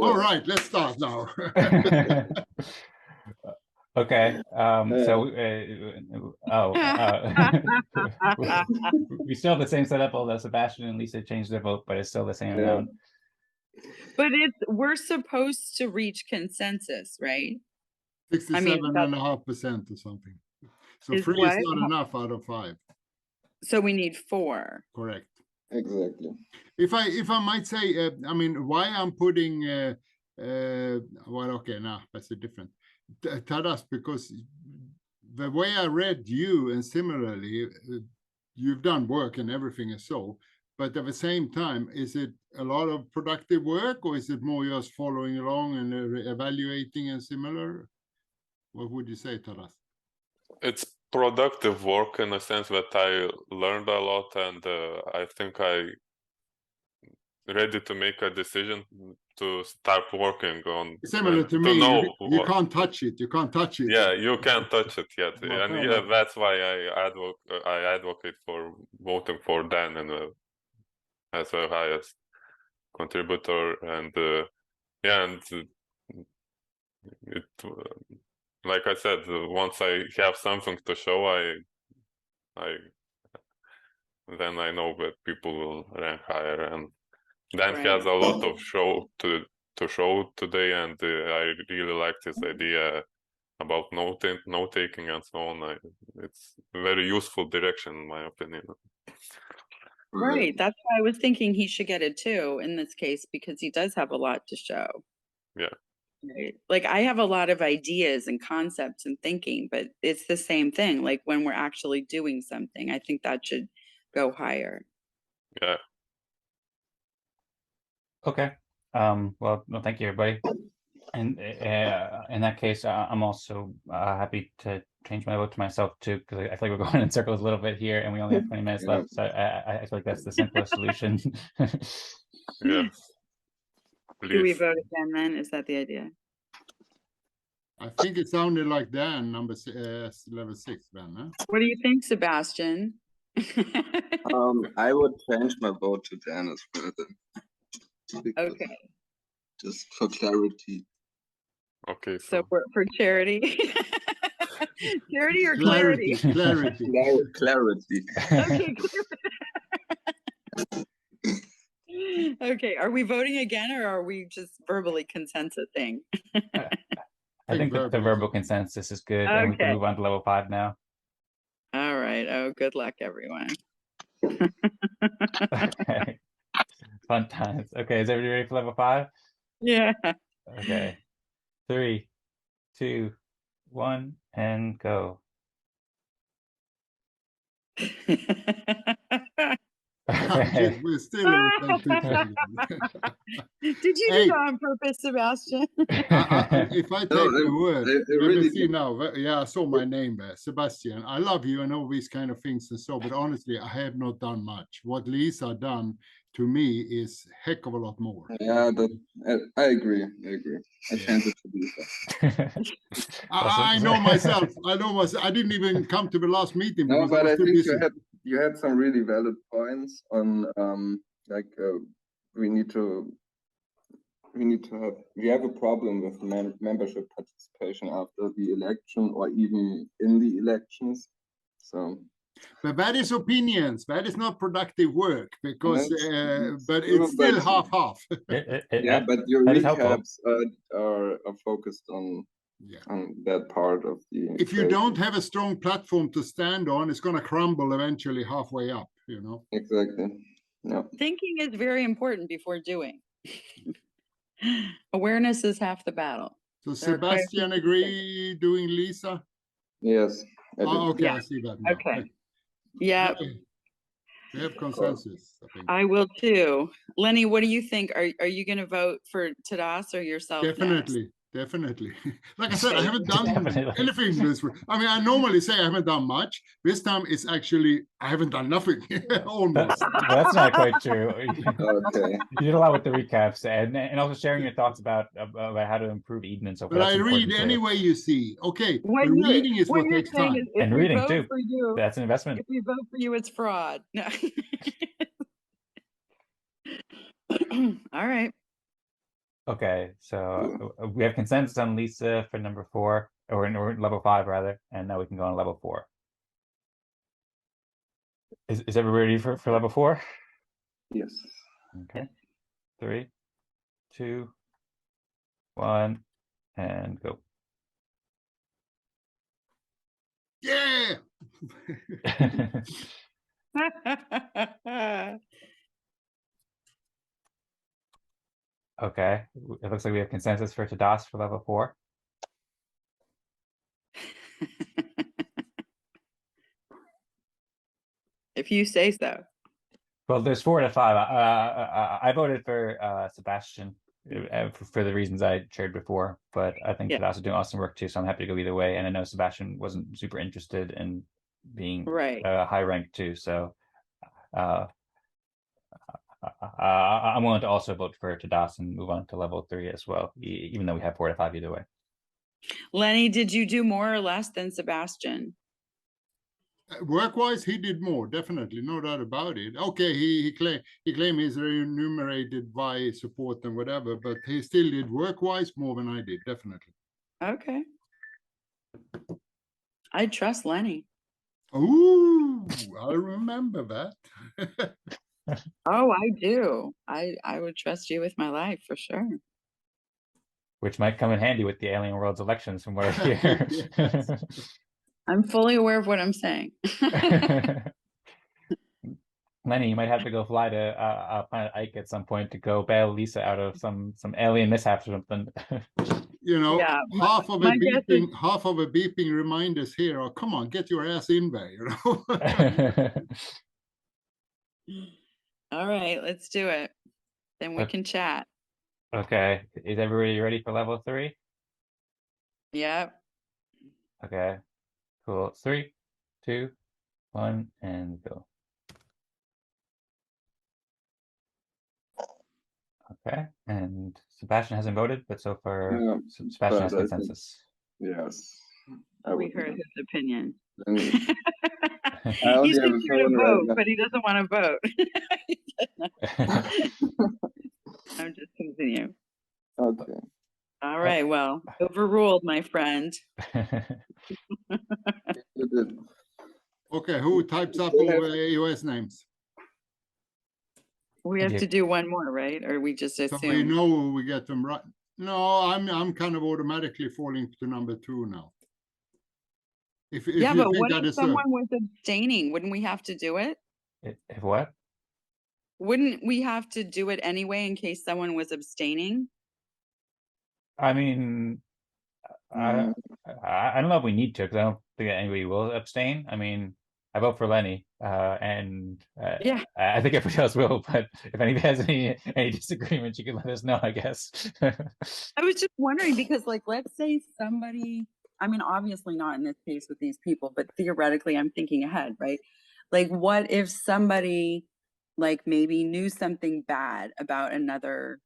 All right, let's start now. Okay, so we still have the same setup, although Sebastian and Lisa changed their vote, but it's still the same Yeah. amount. But we're supposed to reach consensus, right? 67.5% or something. So Is 3 what? is not enough out of 5. So we need 4. Correct. Exactly. If I might say, I mean, why I'm putting, well, okay, now that's a different. Tadas, because the way I read you, and similarly, you've done work and everything and so, but at the same time, is it a lot of productive work, or is it more just following along and evaluating and similar? What would you say, Tadas? It's productive work in a sense that I learned a lot, and I think I ready to make a decision to start working on. Similar to and me, know you what- can't touch it. You can't touch it. Yeah, you can't touch it yet, Well, and fair yeah, enough. that's why I advocate for voting for Dan and as the highest contributor, and yeah, and it like I said, once I have something to show, I then I know that people will rank higher, and Dan Right. has a lot of show to show today, and I really liked his idea about note taking and so on. It's a very useful direction in my opinion. Right. That's why I was thinking he should get it too in this case, because he does have a lot to show. Yeah. Right. Like I have a lot of ideas and concepts and thinking, but it's the same thing. Like when we're actually doing something, I think that should go higher. Yeah. Okay. Well, no, thank you, everybody. And in that case, I'm also happy to change my vote to myself too, because I feel like we're going in circles a little bit here, and we only have 20 minutes Yeah. left. So I feel like that's the simplest solution. Yeah. Do we Please. vote again then? Is that the idea? I think it sounded like Dan, level 6, Ben. Huh? What do you think, Sebastian? I would change my vote to Dan as well then. Because- Okay. Just for clarity. Okay, So for charity. Charity or clarity? Clarity. Clarity. Okay. Okay. Are we voting again, or are we just verbally consensusing? I think the verbally. verbal consensus is good, and we can Okay. move on to level 5 now. All right. Oh, good luck, everyone. Okay. Fun times. Okay, is everybody ready for level 5? Yeah. Okay. 3, 2, 1, and go. Jeez, we're still in the same picture. Did you Hey. do that on purpose, Sebastian? If I take the word, I let me really see did. now. Yeah, I saw my name there, Sebastian. I love you and all these kind of things and so, but honestly, I have not done much. What Lisa done to me is heck of a lot more. Yeah, I agree. I changed it to Lisa. I know myself. I know myself. I didn't even come to the last meeting No, because I but was I too think busy. you had some really valid points on we have a problem with membership participation after the election or even in the elections. So But that is opinions. That is not productive work because, That's but true, it's still but- half-half. yeah, but your that is helpful. recaps are focused on that part of the. If you don't have a strong platform to stand on, it's going to crumble eventually halfway up, you know. Exactly. Yeah. Thinking is very important before doing. Awareness is half the battle. So There are quite a few Sebastian agree doing Lisa? Yes. I did. Oh, okay, Yeah. I see that now. Okay. Yeah, We have consensus, I think. I will too. Lenny, what do you think? Are you going to vote for Tadas or yourself? Definitely. Like I said, I Okay. haven't done Definitely. anything this week. I mean, I normally say I haven't done much. This time it's actually, I haven't done nothing, almost. That's not quite true. Okay. You did a lot with the recaps and also sharing your thoughts about how to improve Eden and so forth. But I That's read important too. anyway, you see. Okay, What the you're- reading is what you're takes saying time. is if And we reading, vote too. For you, That's an investment. if we vote for you, it's fraud. No. All right. Okay, so we have consensus on Lisa for number 4, or level 5 rather, and now we can go on level 4. Is everybody ready for level 4? Yes. Okay. 3, 2, 1, and go. Yeah. Okay, it looks like we have consensus for Tadas for level 4. If you say so. Well, there's 4 to 5. I voted for Sebastian for the reasons I shared before, but I think Yeah. Tadas is doing awesome work too, so I'm happy to go either way. And I know Sebastian wasn't super interested in being Right. high ranked too, so I'm willing to also vote for Tadas and move on to level 3 as well, even though we have 4 to 5 either way. Lenny, did you do more or less than Sebastian? Work-wise, he did more, definitely, no doubt about it. Okay, he claimed he's remunerated by support and whatever, but he still did work-wise more than I did, definitely. Okay. I trust Lenny. Ooh, I remember that. Oh, I do. I would trust you with my life for sure. Which might come in handy with the Alien Worlds elections from what I hear. I'm fully aware of what I'm saying. Lenny, you might have to go fly to planet Ike at some point to go bail Lisa out of some alien mishap or something. You know, Yeah, half of my guess is- a beeping reminders here are, come on, get your ass in there, you know. All right, let's do it. Then we Okay. can chat. Okay, is everybody ready for level 3? Yep. Okay, cool. 3, 2, 1, and go. Okay, and Sebastian hasn't voted, but so far Yeah, Sebastian has but I think- consensus. Yes. We heard his opinion. only He's have a just here to phone right vote, now. but he doesn't want to vote. I'm just continue. Okay. All right, well, overruled, my friend. You did. Okay, who types up Still all have- the EOS names? We have Yeah. to do one more, right? Or we just So we assume? know we get them right. No, I'm kind of automatically falling to number 2 now. If Yeah, you but think what I if deserve. someone was abstaining? Wouldn't we have to do it? If what? Wouldn't we have to do it anyway in case someone was abstaining? I mean, I don't know if we need to, because I don't think that anybody will abstain. I mean, I vote for Lennie, and Yeah. I think everybody else will. But if anybody has any disagreements, you can let us know, I guess. I was just wondering because, like, let's say somebody, I mean, obviously not in this case with these people, but theoretically, I'm thinking ahead, right? Like, what if somebody, like, maybe knew something bad about another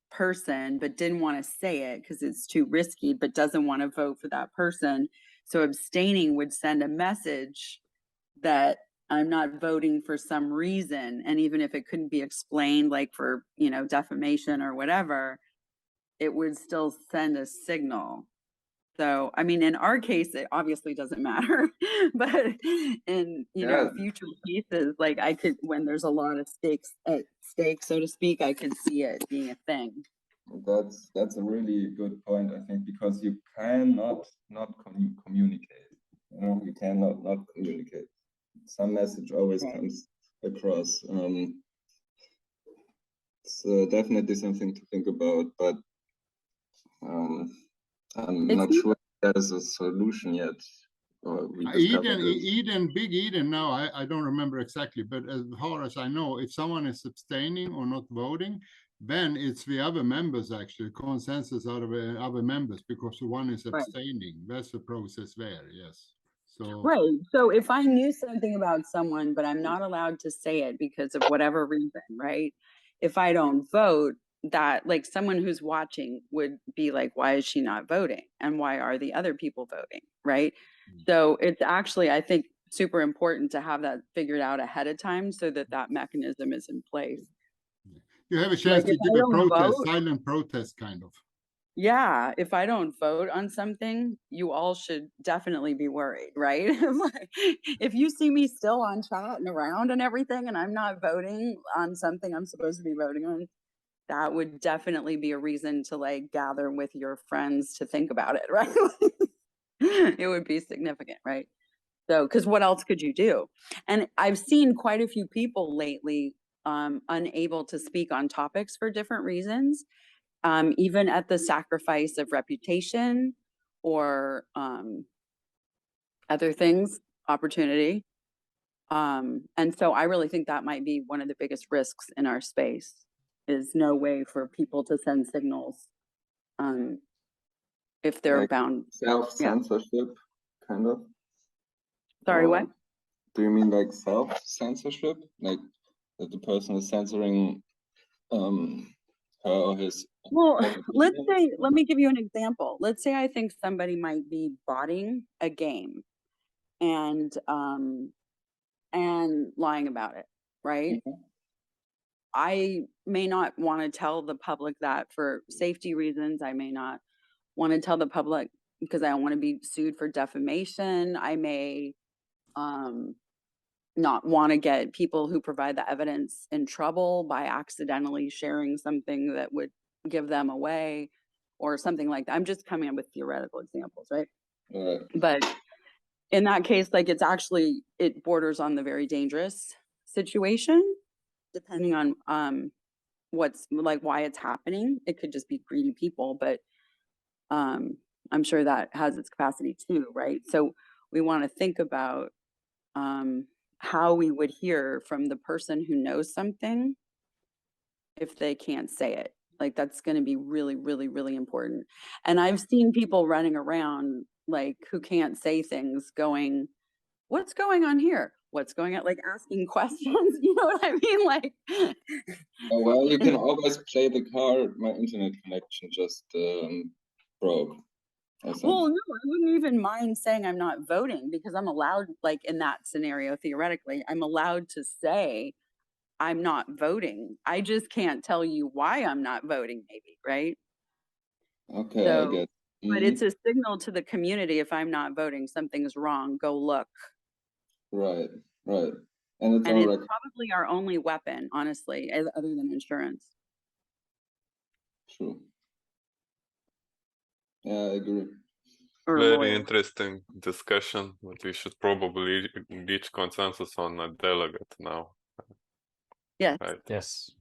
person, but didn't want to say it because it's too risky, but doesn't want to vote for that person? So abstaining would send a message that I'm not voting for some reason. And even if it couldn't be explained, like for, defamation or whatever, it would still send a signal. So, I mean, in our case, it obviously doesn't matter, but in, future cases, like I could, when there's a lot of stakes at stake, so to speak, I could see it being a thing. That's a really good point, I think, because you cannot not communicate. You cannot not communicate. Some message always comes across. It's definitely something to think about, but I'm not sure there's a solution yet. Big Eden now, I don't remember exactly, but as far as I know, if someone is abstaining or not voting, then it's the other members actually, consensus out of other members, because the one is abstaining. That's the process there, yes. So right. So if I knew something about someone, but I'm not allowed to say it because of whatever reason, right? If I don't vote, that like someone who's watching would be like, why is she not voting? And why are the other people voting? Right. So it's actually, I think, super important to have that figured out ahead of time so that that mechanism is in place. You have a chance to give a protest, silent protest kind of. Yeah, if I don't vote on something, you all should definitely be worried, right? If you see me still on chat and around and everything, and I'm not voting on something I'm supposed to be voting on, that would definitely be a reason to like gather with your friends to think about it, right? It would be significant, right? So, because what else could you do? And I've seen quite a few people lately unable to speak on topics for different reasons. Even at the sacrifice of reputation or other things, opportunity. And so I really think that might be one of the biggest risks in our space is no way for people to send signals if they're like bound. Self-censorship, kind of. Sorry, what? Do you mean like self-censorship? Like that the person is censoring her or his. Well, let's say, let me give you an example. Let's say I think somebody might be botting a game and lying about it, right? I may not want to tell the public that for safety reasons. I may not want to tell the public because I don't want to be sued for defamation. I may not want to get people who provide the evidence in trouble by accidentally sharing something that would give them away or something like that. I'm just coming up with theoretical examples, right? But in that case, like it's actually, it borders on the very dangerous situation, depending on what's like why it's happening. It could just be greedy people, but I'm sure that has its capacity too, right? So we want to think about how we would hear from the person who knows something if they can't say it. Like that's going to be really, really, really important. And I've seen people running around like who can't say things going, what's going on here? What's going on? Like asking questions, you know what I mean? Like, oh, well, you can always play the card. My internet connection just broke. Well, no, I wouldn't even mind saying I'm not voting because I'm allowed, like in that scenario, theoretically, I'm allowed to say I'm not voting. I just can't tell you why I'm not voting, maybe, right? Okay, so, I get. But it's a signal to the community if I'm not voting, something's wrong, go look. Right. And it's probably our only weapon, honestly, other than insurance. True. Yeah, I agree. Or Very lawyer. interesting discussion, but we should probably reach consensus on a delegate now, Yes, right? Yes.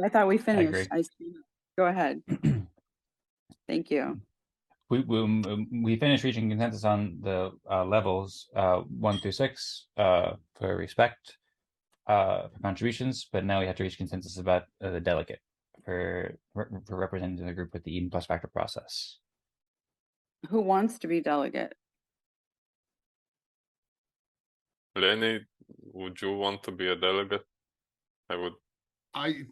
I thought we agree. finished. I see. Go ahead. Thank you. We finished reaching consensus on the levels 1 through 6 for respect for contributions, but now we have to reach consensus about the delegate for representing the group with the Eden+Fractal process. Who wants to be delegate? Lennie, would you want to be a delegate? I would.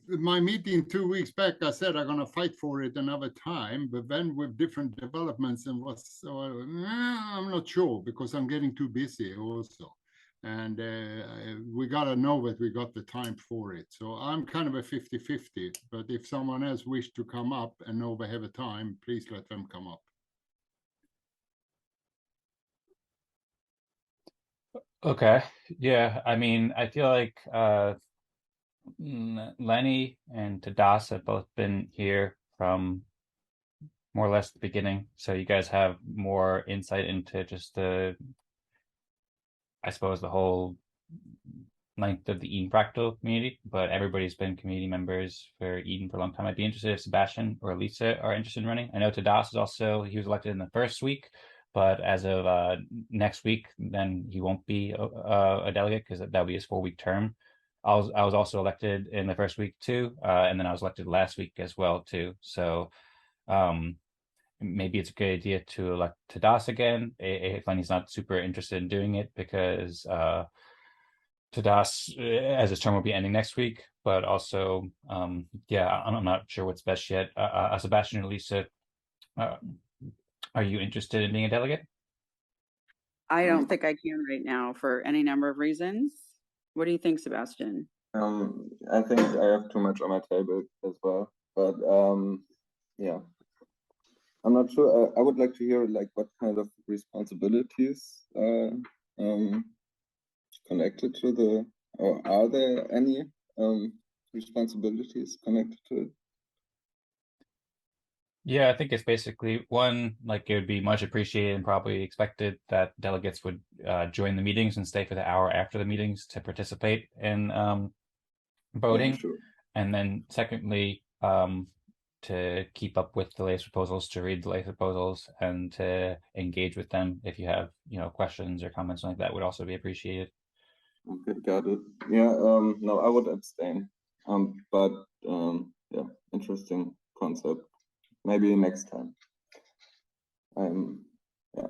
My meeting 2 weeks back, I said I'm gonna fight for it another time, but then with different developments and what's, so I'm not sure because I'm getting too busy also. And we gotta know that we got the time for it. So I'm kind of a 50-50, but if someone else wish to come up and know they have a time, please let them come up. Okay. Yeah. I mean, I feel like Lennie and Tadas have both been here from more or less the beginning. So you guys have more insight into just the, I suppose, the whole length of the Eden+Fractal community, but everybody's been community members for Eden for a long time. I'd be interested if Sebastian or Lisa are interested in running. I know Tadas is also, he was elected in the first week, but as of next week, then he won't be a delegate because that'll be his 4-week term. I was also elected in the first week too, and then I was elected last week as well too. So maybe it's a good idea to elect Tadas again if Lennie's not super interested in doing it, because Tadas, as his term will be ending next week, but also, yeah, I'm not sure what's best yet. Sebastian or Lisa, are you interested in being a delegate? I don't think I can right now for any number of reasons. What do you think, Sebastian? I think I have too much on my table as well, but yeah, I'm not sure. I would like to hear like what kind of responsibilities connected to the, or are there any responsibilities connected to it? Yeah, I think it's basically one, like it would be much appreciated and probably expected that delegates would join the meetings and stay for the hour after the meetings to participate in voting. Yeah, sure. And then secondly, to keep up with the latest proposals, to read the latest proposals and to engage with them if you have, questions or comments like that would also be appreciated. Okay, got it. Yeah, no, I would abstain. But yeah, interesting concept. Maybe next time. Yeah,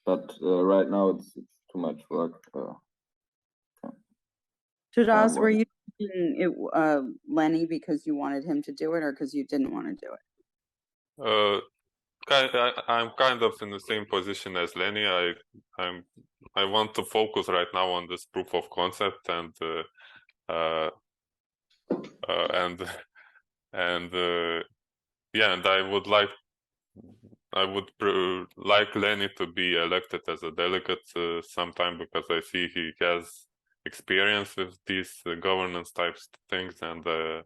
but right now it's too much work. Tadas, were you thinking it, Lennie because you wanted him to do it or because you didn't want to do it? I'm kind of in the same position as Lennie. I want to focus right now on this proof of concept and yeah, and I would like Lennie to be elected as a delegate sometime, because I see he has experience with these governance types things, and yeah,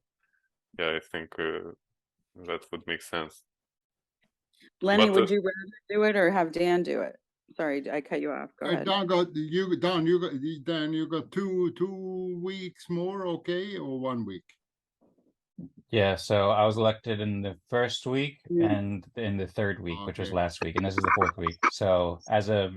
I think that would make sense. Lennie, would you rather do it or have Dan do it? Sorry, I cut you off. Go ahead. Dan, you got 2 weeks more, okay, or 1 week? Yeah, so I was elected in the first week and in the third week, which was last week, and this is the 4th week. So as of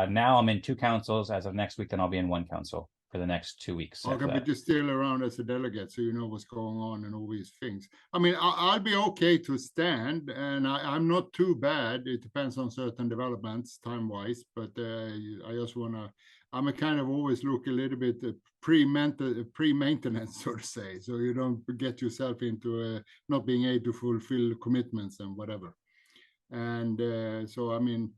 now, I'm in 2 councils. As of next week, then I'll be in 1 council for the next 2 weeks. Okay, but you're still around as a delegate, so you know what's going on and all these things. I mean, I'll be okay to stand, and I'm not too bad. It depends on certain developments time-wise, but I just want to, I'm a kind of always look a little bit pre-maintenance, so to say, so you don't get yourself into not being able to fulfill commitments and whatever. And so, I mean,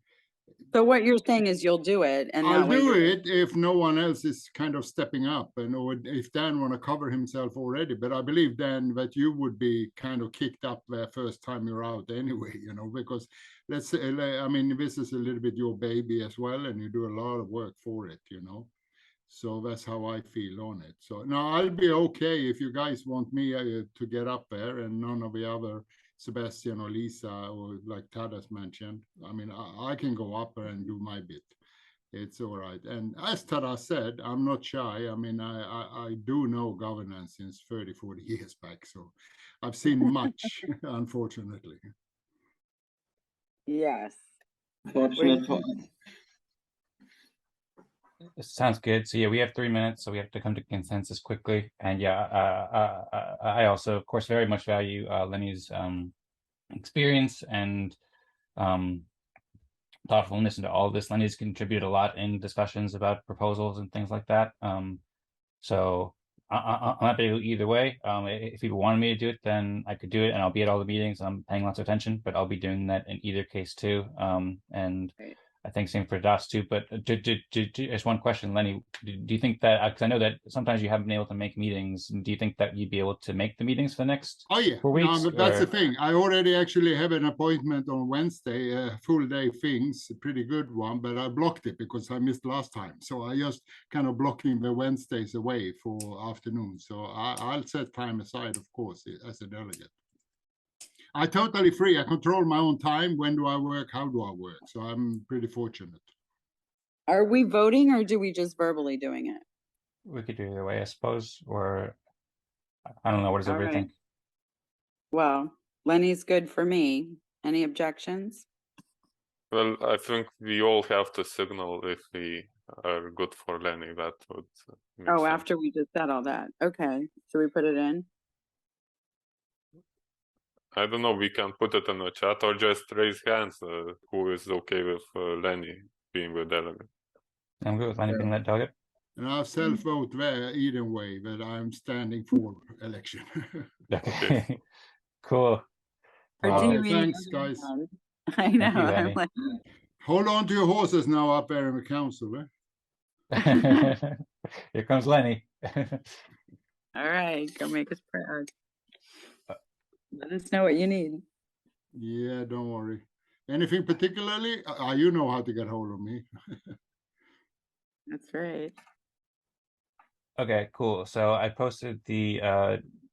so what you're saying is you'll do it, and I'll do it if no one else is kind of stepping up, and or if Dan want to cover himself already. But I believe, Dan, that you would be kind of kicked up the first time you're out anyway, because let's say, I mean, this is a little bit your baby as well, and you do a lot of work for it, So that's how I feel on it. So now I'll be okay if you guys want me to get up there, and none of the other Sebastian or Lisa or like Tadas mentioned. I mean, I can go up there and do my bit. It's all right. And as Tadas said, I'm not shy. I mean, I do know governance since 30, 40 years back. So I've seen much, unfortunately. Yes. Fortunate for us. Sounds good. So yeah, we have 3 minutes, so we have to come to consensus quickly. And yeah, I also, of course, very much value Lennie's experience and thoughtfulness into all of this. Lennie's contributed a lot in discussions about proposals and things like that. So I'm happy to go either way. If people wanted me to do it, then I could do it, and I'll be at all the meetings. I'm paying lots of attention, but I'll be doing that in either case too. And Right. I think same for Das too. But just one question, Lennie, do you think that, because I know that sometimes you haven't been able to make meetings, do you think that you'd be able to make the meetings for the next Oh yeah, 4 weeks? no, but that's the or- thing. I already actually have an appointment on Wednesday, a full day things, a pretty good one, but I blocked it because I missed last time. So I just kind of blocking the Wednesdays away for afternoon. So I'll set time aside, of course, as a delegate. I totally free. I control my own time. When do I work? How do I work? So I'm pretty fortunate. Are we voting or do we just verbally doing it? We could do either way, I suppose, or I don't know. What does All everybody right. think? Well, Lennie's good for me. Any objections? Well, I think we all have to signal if we are good for Lennie. That would make Oh, sense. after we just said all that. Okay. Should we put it in? I don't know. We can put it in the chat or just raise hands. Who is okay with Lennie being the delegate? I'm good with Lennie being that delegate. And I'll self-vote there either way, but I'm standing for election. Okay, cool. Or do Well, you Okay, mean thanks, the other guys. one? I know. you, I'm Lennie. like, Hold on to your horses now up there in the council. Eh? Here comes Lennie. all right, go make us proud. Let us know what you need. Yeah, don't worry. Anything particularly? You know how to get hold of me. That's right. Okay, cool. So I posted the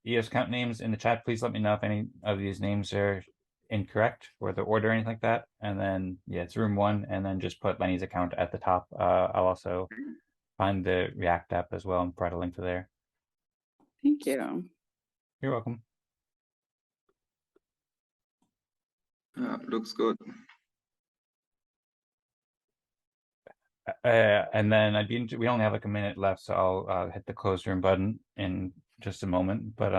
EOS account names in the chat. Please let me know if any of these names are incorrect or the order or anything like that. And then yeah, it's room 1, and then just put Lennie's account at the top. I'll also find the React app as well and provide a link to there. Thank you. You're welcome. Looks good. And then we only have like a minute left, so I'll hit the close room button in just a moment. But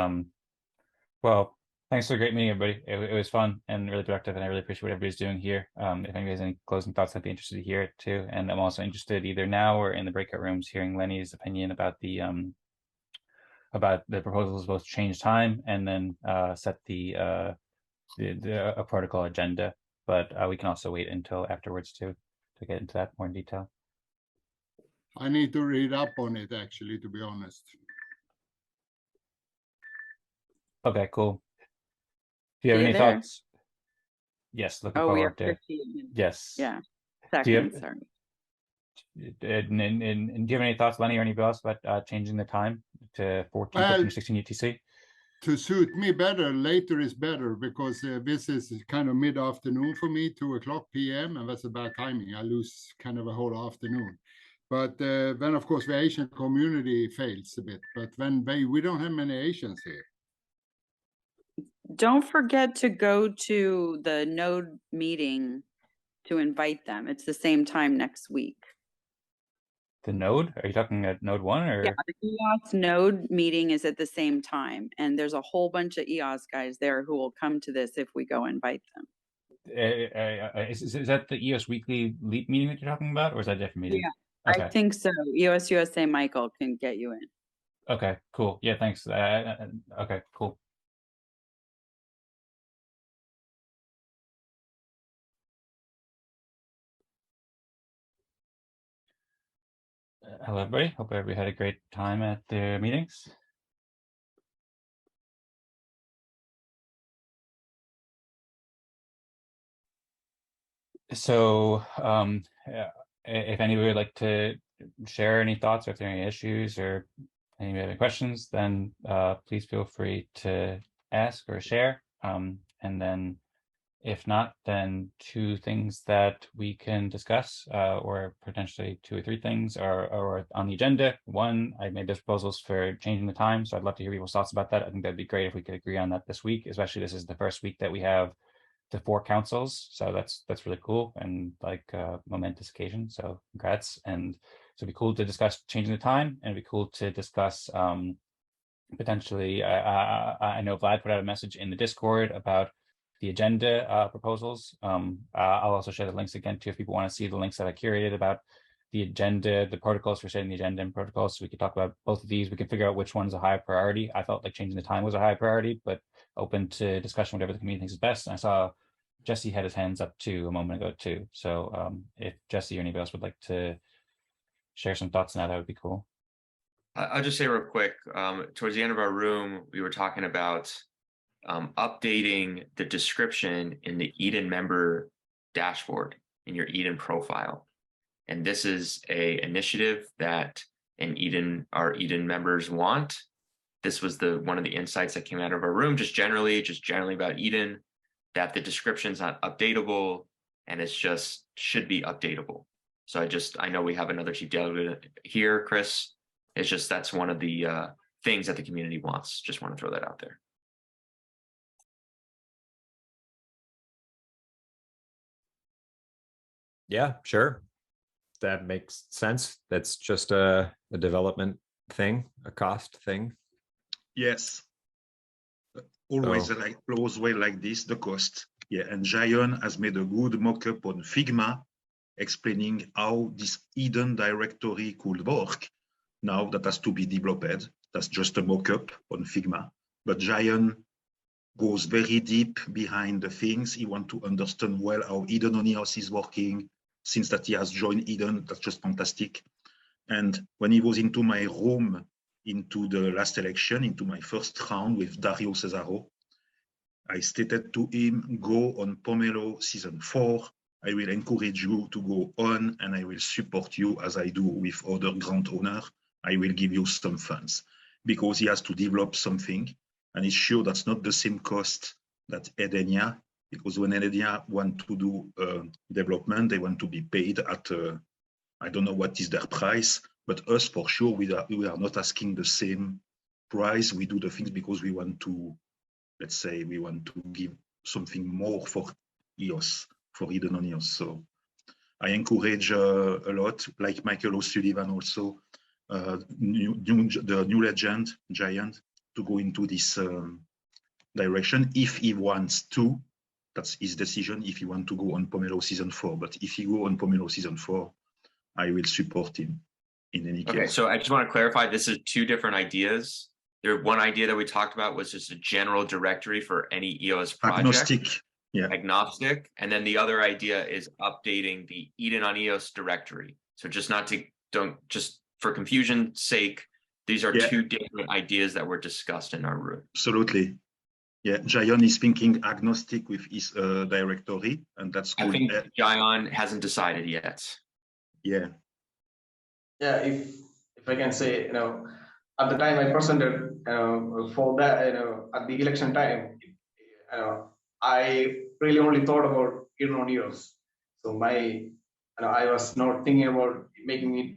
well, thanks for a great meeting, everybody. It was fun and really productive, and I really appreciate what everybody's doing here. If anybody has any closing thoughts, I'd be interested to hear it too. And I'm also interested either now or in the breakout rooms hearing Lennie's opinion about the proposals, both change time and then set a protocol agenda. But we can also wait until afterwards to get into that more in detail. I need to read up on it, actually, to be honest. Okay, cool. Do you have See you any there. thoughts? Yes, looking Oh, we are forward to. 15. Yes. Yeah. Do you have- Second, sorry. And do you have any thoughts, Lennie, or anybody else about changing the time to 14, 15, 16 UTC? To suit me better, later is better, because this is kind of mid-afternoon for me, 2:00 p.m., and that's a bad timing. I lose kind of a whole afternoon. But then, of course, the Asian community fails a bit. But then we don't have many Asians here. Don't forget to go to the node meeting to invite them. It's the same time next week. The node? Are you talking at node 1 or? Yeah, the EOS node meeting is at the same time, and there's a whole bunch of EOS guys there who will come to this if we go invite them. Is that the EOS weekly leap meeting that you're talking about, or is that a different meeting? Yeah, Okay. I think so. EOS USA Michael can get you in. Okay, cool. Yeah, thanks. Okay, cool. Hello, everybody. Hope everybody had a great time at the meetings. So, if anybody would like to share any thoughts, or if there are any issues or any questions, then please feel free to ask or share. And then if not, then 2 things that we can discuss, or potentially 2 or 3 things are on the agenda. 1, I made those proposals for changing the time, so I'd love to hear people's thoughts about that. I think that'd be great if we could agree on that this week, especially this is the first week that we have the 4 councils, so that's really cool and like a momentous occasion. So congrats. And so it'd be cool to discuss changing the time, and it'd be cool to discuss potentially. I know Vlad put out a message in the Discord about the agenda proposals. I'll also share the links again too if people want to see the links that I curated about the agenda, the protocols for setting the agenda and protocols. So we could talk about both of these. We can figure out which one's a high priority. I felt like changing the time was a high priority, but open to discussion, whatever the community thinks is best. And I saw Jesse had his hands up too a moment ago too. So if Jesse or anybody else would like to share some thoughts on that, that would be cool. I'll just say real quick, towards the end of our room, we were talking about updating the description in the Eden member dashboard in your Eden profile. And this is a initiative that our Eden members want. This was one of the insights that came out of our room, just generally about Eden, that the description's not updatable and it's just should be updatable. So I know we have another chief delegate here, Chris. It's just that's one of the things that the community wants. Just want to throw that out there. Yeah, sure. That makes sense. That's just a development thing, a cost thing. Yes. Always like this, the cost. Yeah, and Giant has made a good mock-up on Figma explaining how this Eden directory could work. Now that has to be developed. That's just a mock-up on Figma. But Giant goes very deep behind the things. He wants to understand well how Eden on EOS is working. Since that he has joined Eden, that's just fantastic. And when he was into my room, into the last election, into my first round with Dario Cesaro, I stated to him, go on Pomelo season 4. I will encourage you to go on and I will support you as I do with other grant owners. I will give you some funds because he has to develop something. And it's sure that's not the same cost that Edenia, because when Edenia want to do development, they want to be paid at, I don't know what is their price, but us for sure, we are not asking the same price. We do the things because we want to, let's say, we want to give something more for EOS, for Eden on EOS. So I encourage a lot, like Michael O'Sullivan also, the new legend, Giant, to go into this direction if he wants to. That's his decision if he wants to go on Pomelo season 4. But if he go on Pomelo season 4, I will support him in any case. Okay, so I just want to clarify, this is 2 different ideas. One idea that we talked about was just a general directory for any EOS project. Agnostic, yeah. Agnostic. And then the other idea is updating the Eden on EOS directory. So just just for confusion's sake, these are 2 different ideas that were discussed in our room. Absolutely. Yeah, Giant is thinking agnostic with his directory, and that's cool. I think Giant hasn't decided yet. Yeah. Yeah, if I can say, at the time I presented for that, at the election time, I really only thought about Eden on EOS. So I was not thinking about making it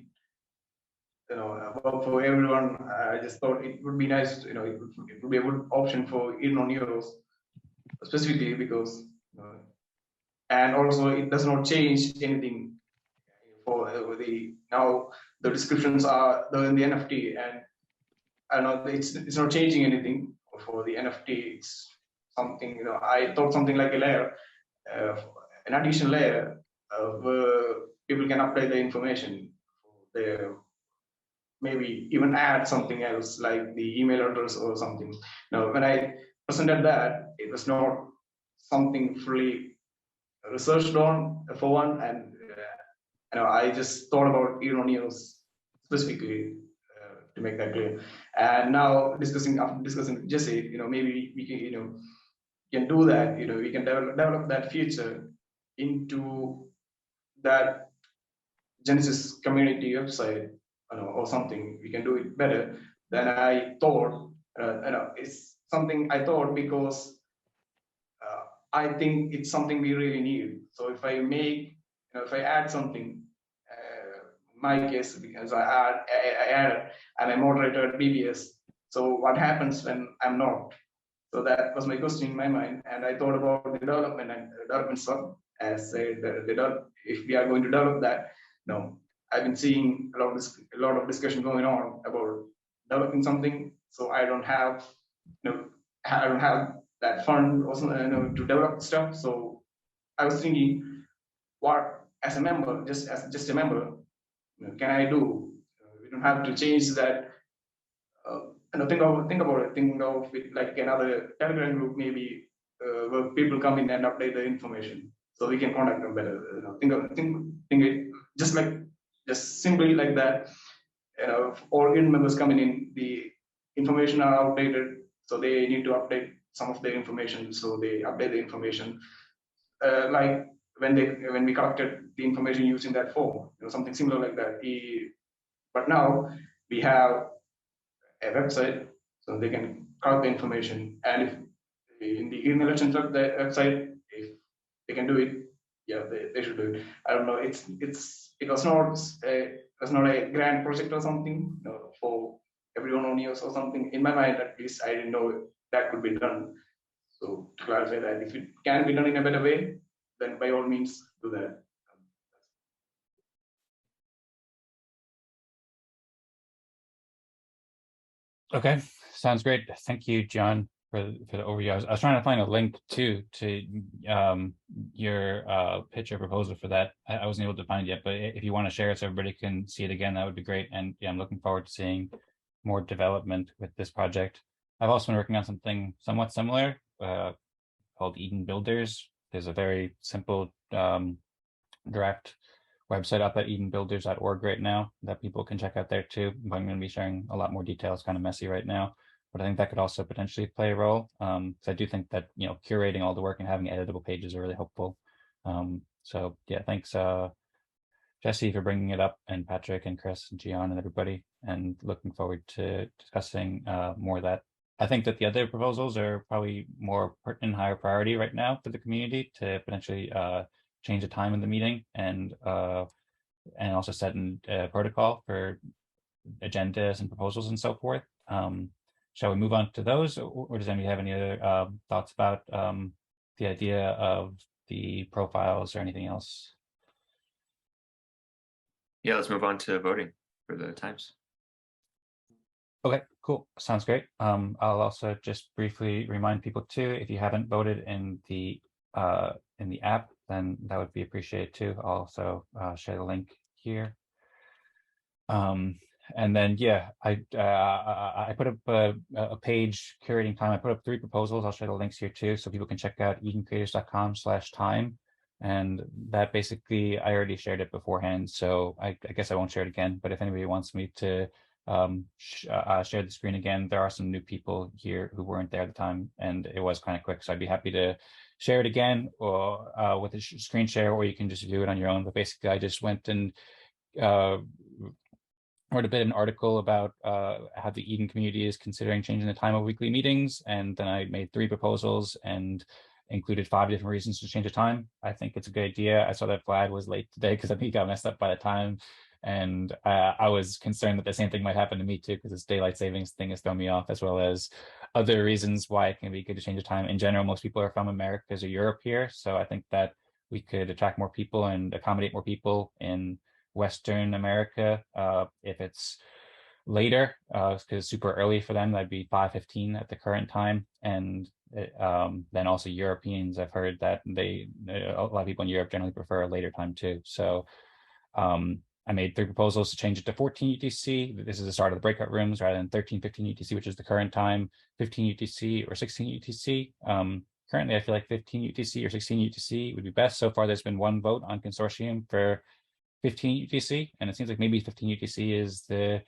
work for everyone. I just thought it would be nice, it would be a good option for Eden on EOS specifically because, and also it does not change anything for now the descriptions are in the NFT, and I know it's not changing anything for the NFT. It's something, I thought something like a layer, an additional layer where people can apply the information. Maybe even add something else like the email address or something. When I presented that, it was not something fully researched on for one, and I just thought about Eden on EOS specifically to make that clear. And now after discussing with Jesse, maybe we can, can do that. We can develop that feature into that Genesis community website, or something. We can do it better than I thought. It's something I thought because I think it's something we really need. So if I make, if I add something, in my case, because I'm a moderator at BBS. So what happens when I'm not? So that was my question in my mind, and I thought about the development and development stuff as if we are going to develop that. No, I've been seeing a lot of discussion going on about developing something. So I don't have, I don't have that fund also, to develop stuff. So I was thinking, what as a member, just a member, can I do? We don't have to change that. Think of it like another Telegram group, maybe where people come in and update the information, so we can contact them better. Think it just simply like that. All Eden members coming in, the information are outdated, so they need to update some of their information. So they update the information, like when we collected the information using that form, something similar like that. But now we have a website, so they can collect the information, and if in the Eden election website, if they can do it, yeah, they should do it. I don't know. It was not a grand project or something, for everyone on EOS or something. In my mind, at least, I didn't know that could be done. So to clarify that, if it can be done in a better way, then by all means do that. Okay, sounds great. Thank you, John, for the overview. I was trying to find a link to your pitch or proposal for that. I wasn't able to find it yet, but if you want to share it so everybody can see it again, that would be great. And yeah, I'm looking forward to seeing more development with this project. I've also been working on something somewhat similar called Eden Builders. There's a very simple draft website up at edenbuilders.org right now that people can check out there too. I'm going to be sharing a lot more details, kind of messy right now, but I think that could also potentially play a role. So I do think that, curating all the work and having editable pages are really helpful. So yeah, thanks Jesse for bringing it up, and Patrick and Chris and Gian and everybody, and looking forward to discussing more of that. I think that the other proposals are probably more pertinent, higher priority right now for the community to potentially change the time of the meeting, and also set a protocol for agendas and proposals and so forth. Shall we move on to those, or does anybody have any other thoughts about the idea of the profiles or anything else? Yeah, let's move on to voting for the times. Okay, cool. Sounds great. I'll also just briefly remind people too, if you haven't voted in the app, then that would be appreciated too. I'll also share the link here. And then yeah, I put up a page curating time. I put up 3 proposals. I'll share the links here too, so people can check out edencreators.com/time. And that basically, I already shared it beforehand, so I guess I won't share it again. But if anybody wants me to share the screen again, there are some new people here who weren't there at the time, and it was kind of quick, so I'd be happy to share it again, or with a screen share, or you can just view it on your own. But basically, I just went and wrote a bit of an article about how the Eden community is considering changing the time of weekly meetings, and then I made 3 proposals and included 5 different reasons to change the time. I think it's a good idea. I saw that Vlad was late today because I think he got messed up by the time, and I was concerned that the same thing might happen to me too, because this daylight savings thing has thrown me off, as well as other reasons why it can be good to change the time. In general, most people are from Americas or Europe here, so I think that we could attract more people and accommodate more people in Western America if it's later, because it's super early for them. That'd be 5:15 at the current time. And then also Europeans, I've heard that a lot of people in Europe generally prefer a later time too. So I made 3 proposals to change it to 14 UTC. This is the start of the breakout rooms, rather than 13:15 UTC, which is the current time, 15 UTC or 16 UTC. Currently, I feel like 15 UTC or 16 UTC would be best. So far, there's been 1 vote on Consortium for 15 UTC, and it seems like maybe 15 UTC is the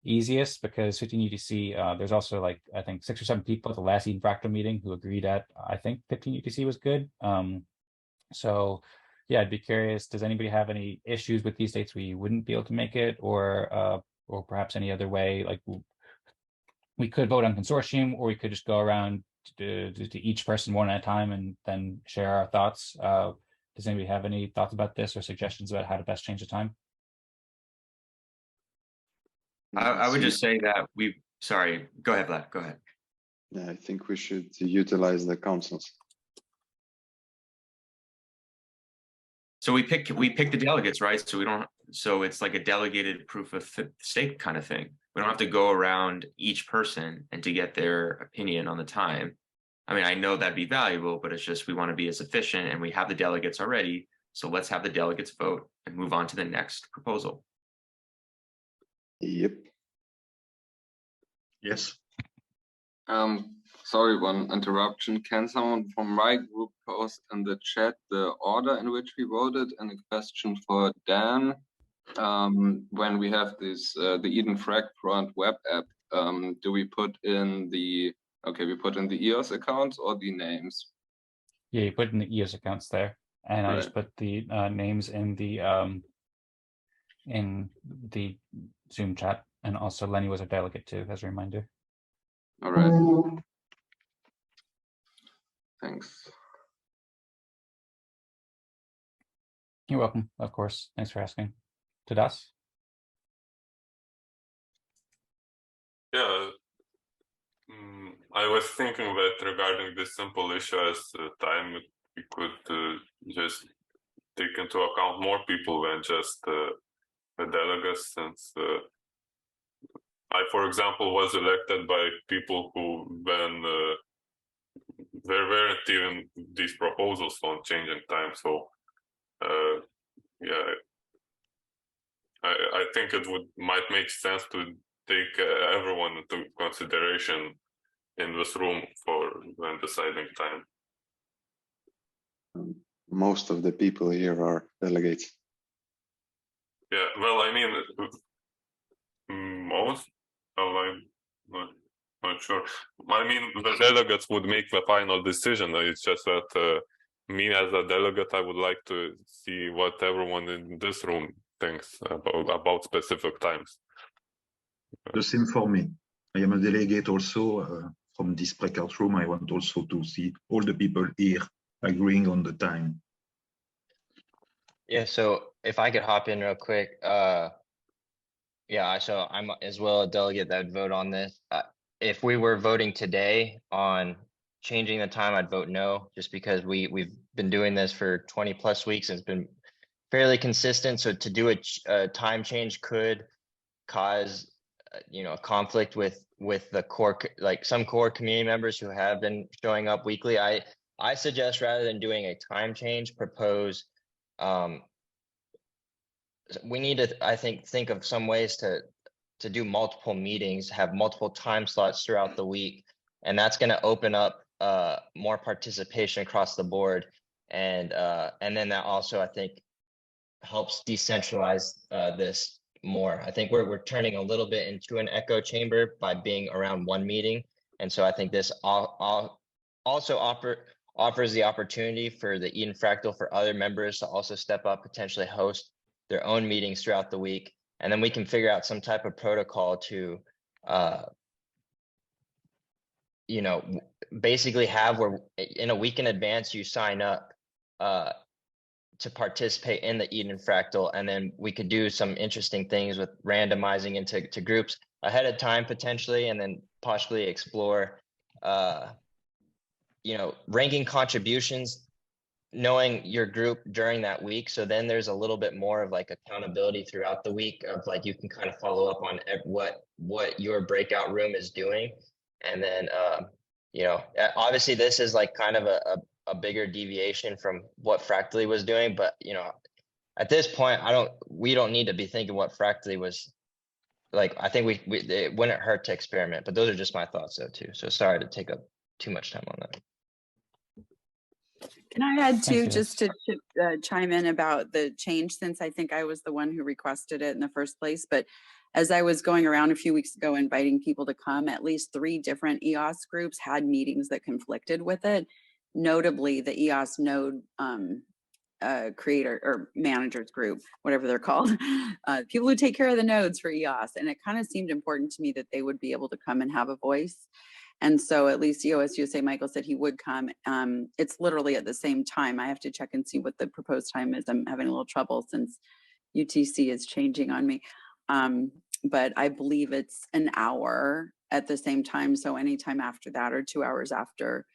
easiest, because 15 UTC, there's also like, I think 6 or 7 people at the last Eden+Fractal meeting who agreed at, I think 15 UTC was good. So yeah, I'd be curious, does anybody have any issues with these dates where you wouldn't be able to make it, or perhaps any other way? Like, we could vote on Consortium, or we could just go around to each person one at a time and then share our thoughts. Does anybody have any thoughts about this or suggestions about how to best change the time? I would just say that sorry, go ahead, Vlad, go ahead. Yeah, I think we should utilize the councils. So we pick the delegates, right? So it's like a delegated proof of stake kind of thing. We don't have to go around each person and to get their opinion on the time. I mean, I know that'd be valuable, but it's just we want to be as efficient and we have the delegates already. So let's have the delegates vote and move on to the next proposal. Yep. Yes. Sorry, one interruption. Can someone from my group post in the chat the order in which we voted? And a question for Dan. When we have this the Eden+Fractal web app, do we put in the we put in the EOS accounts or the names? Yeah, you put in the EOS accounts there, and I just Right. put the names in the Zoom chat, and also Lennie was a delegate too, as a reminder. All right. Thanks. You're welcome, of course. Thanks for asking. Tadas? Yeah, I was thinking that regarding this simple issue as time, we could just take into account more people than just the delegates, since I, for example, was elected by people who then there weren't even these proposals on changing time. So yeah, I think it might make sense to take everyone into consideration in this room for when deciding time. Most of the people here are delegates. Yeah, well, I mean, most, well, I'm not sure. I mean, the delegates would make the final decision. It's just that me as a delegate, I would like to see what everyone in this room thinks about specific times. The same for me. I am a delegate also from this breakout room. I want also to see all the people here agreeing on the time. Yeah, so if I could hop in real quick, yeah, so I'm as well a delegate that would vote on this. If we were voting today on changing the time, I'd vote no, just because we've been doing this for 20 plus weeks and it's been fairly consistent. So to do a time change could cause, a conflict with the core, like some core community members who have been showing up weekly. I suggest rather than doing a time change, propose we need to, I think of some ways to do multiple meetings, have multiple time slots throughout the week, and that's going to open up more participation across the board, and then that also I think helps decentralize this more. I think we're turning a little bit into an echo chamber by being around one meeting, and so I think this also offers the opportunity for the Eden+Fractal for other members to also step up, potentially host their own meetings throughout the week. And then we can figure out some type of protocol to, basically have where in a week in advance, you sign up to participate in the Eden+Fractal. And then we could do some interesting things with randomizing into groups ahead of time, potentially, and then possibly explore, ranking contributions, knowing your group during that week. So then there's a little bit more of like accountability throughout the week of like, you can kind of follow up on what your breakout room is doing. And then, obviously this is like kind of a bigger deviation from what Fractally was doing, but at this point, we don't need to be thinking what Fractally was like. I think it wouldn't hurt to experiment, but those are just my thoughts though too. So sorry to take up too much time on that. Can I add too, Thanks, just to chime in about the change, since I think I was the one who requested it in the first place, but as I was going around a few weeks ago inviting people to come, at least 3 different EOS groups had meetings that conflicted with it. Notably, the EOS node creator or managers group, whatever they're called, people who take care of the nodes for EOS. And it kind of seemed important to me that they would be able to come and have a voice. And so at least EOS USA, Michael said he would come. It's literally at the same time. I have to check and see what the proposed time is. I'm having a little trouble since UTC is changing on me. But I believe it's an hour at the same time. So anytime after that or 2 hours after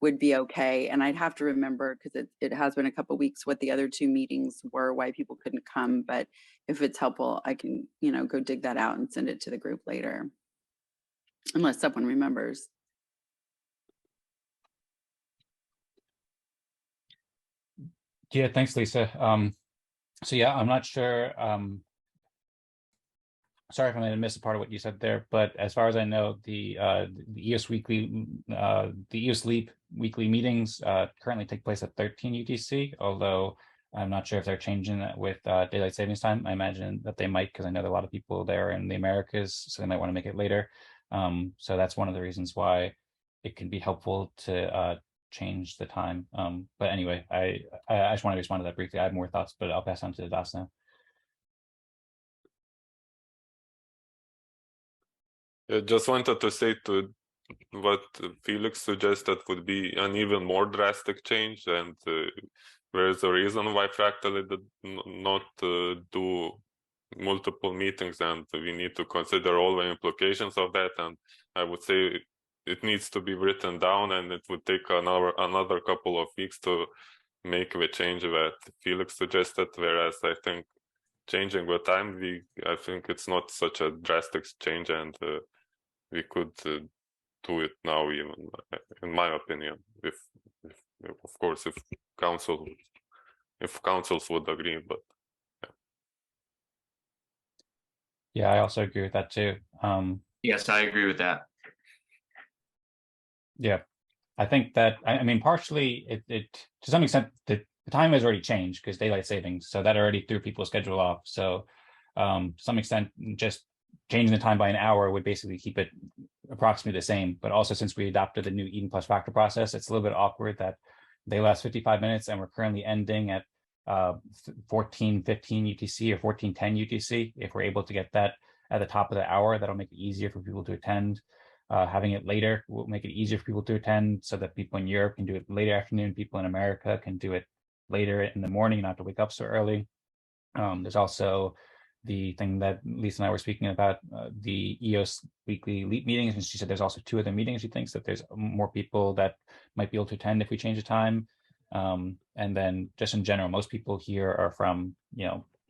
would be okay. And I'd have to remember, because it has been a couple of weeks, what the other two meetings were, why people couldn't come. But if it's helpful, I can, go dig that out and send it to the group later. Unless someone remembers. Yeah, thanks, Lisa. So yeah, I'm not sure. Sorry if I might have missed a part of what you said there, but as far as I know, the EOS weekly, the EOS Leap weekly meetings currently take place at 13 UTC, although I'm not sure if they're changing that with daylight savings time. I imagine that they might, because I know there are a lot of people there in the Americas, so they might want to make it later. So that's one of the reasons why it can be helpful to change the time. But anyway, I just want to respond to that briefly. I have more thoughts, but I'll pass on to Tadas now. I just wanted to say to what Felix suggested would be an even more drastic change, and there is a reason why Fractally did not do multiple meetings, and we need to consider all the implications of that. And I would say it needs to be written down, and it would take another couple of weeks to make the change that Felix suggested. Whereas I think changing the time, I think it's not such a drastic change, and we could do it now, even in my opinion. If of course, if councils would agree, but yeah, I also agree with that too. Yes, I agree with that. Yeah, I think that, I mean, partially it to some extent the time has already changed because daylight savings, so that already threw people's schedule off. So to some extent, just changing the time by an hour would basically keep it approximately the same. But also, since we adopted the new Eden+Fractal process, it's a little bit awkward that they last 55 minutes and we're currently ending at 14:15 UTC or 14:10 UTC. If we're able to get that at the top of the hour, that'll make it easier for people to attend. Having it later will make it easier for people to attend, so that people in Europe can do it later afternoon, people in America can do it later in the morning, not have to wake up so early. There's also the thing that Lisa and I were speaking about, the EOS weekly Leap meetings, and she said there's also 2 other meetings. She thinks that there's more people that might be able to attend if we change the time. And then just in general, most people here are from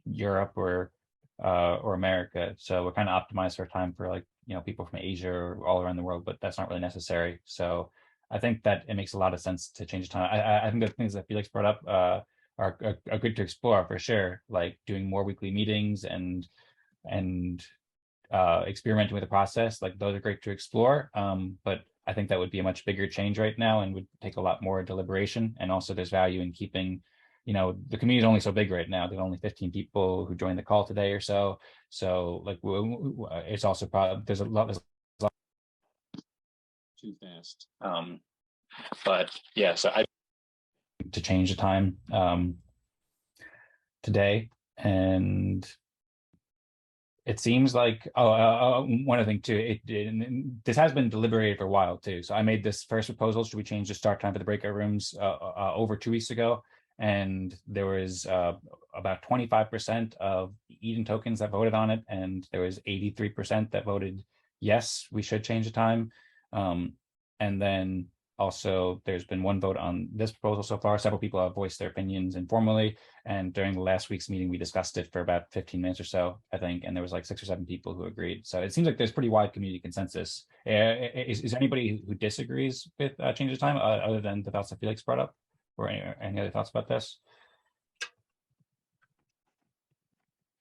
Europe or America, so we're kind of optimized our time for people from Asia or all around the world, but that's not really necessary. So I think that it makes a lot of sense to change the time. I think the things that Felix brought up are good to explore for sure, like doing more weekly meetings and experimenting with the process. Like those are great to explore, but I think that would be a much bigger change right now and would take a lot more deliberation. And also there's value in keeping, the community is only so big right now. There's only 15 people who joined the call today or so. So like it's also probably there's a lot too fast. But yeah, so I to change the time today, and it seems like one other thing too, this has been deliberated for a while too. So I made this first proposal, should we change the start time for the breakout rooms over 2 weeks ago, and there was about 25% of Eden tokens that voted on it, and there was 83% that voted yes, we should change the time. And then also, there's been 1 vote on this proposal so far. Several people have voiced their opinions informally. And during the last week's meeting, we discussed it for about 15 minutes or so, I think. And there was like 6 or 7 people who agreed. So it seems like there's pretty wide community consensus. Is there anybody who disagrees with change of time other than the thoughts that Felix brought up? Or any other thoughts about this?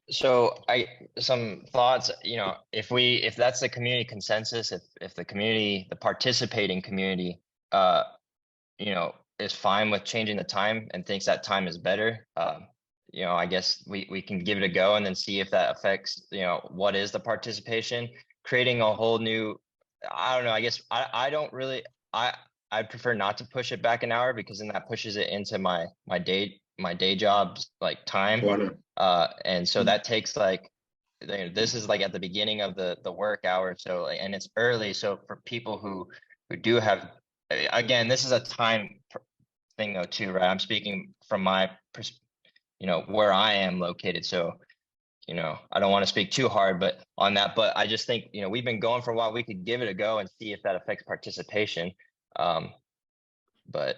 So some thoughts, if that's the community consensus, if the community, the participating community, is fine with changing the time and thinks that time is better, I guess we can give it a go and then see if that affects, what is the participation. Creating a whole new, I don't know, I guess I don't really, I prefer not to push it back an hour, because then that pushes it into my day job's like time. And so that takes this is like at the beginning of the work hour. So, and it's early. So for people who who do have, again, this is a time thing though too, right? I'm speaking from my where I am located. So, I don't want to speak too hard, but on that, but I just think, we've been going for a while. We could give it a go and see if that affects participation. But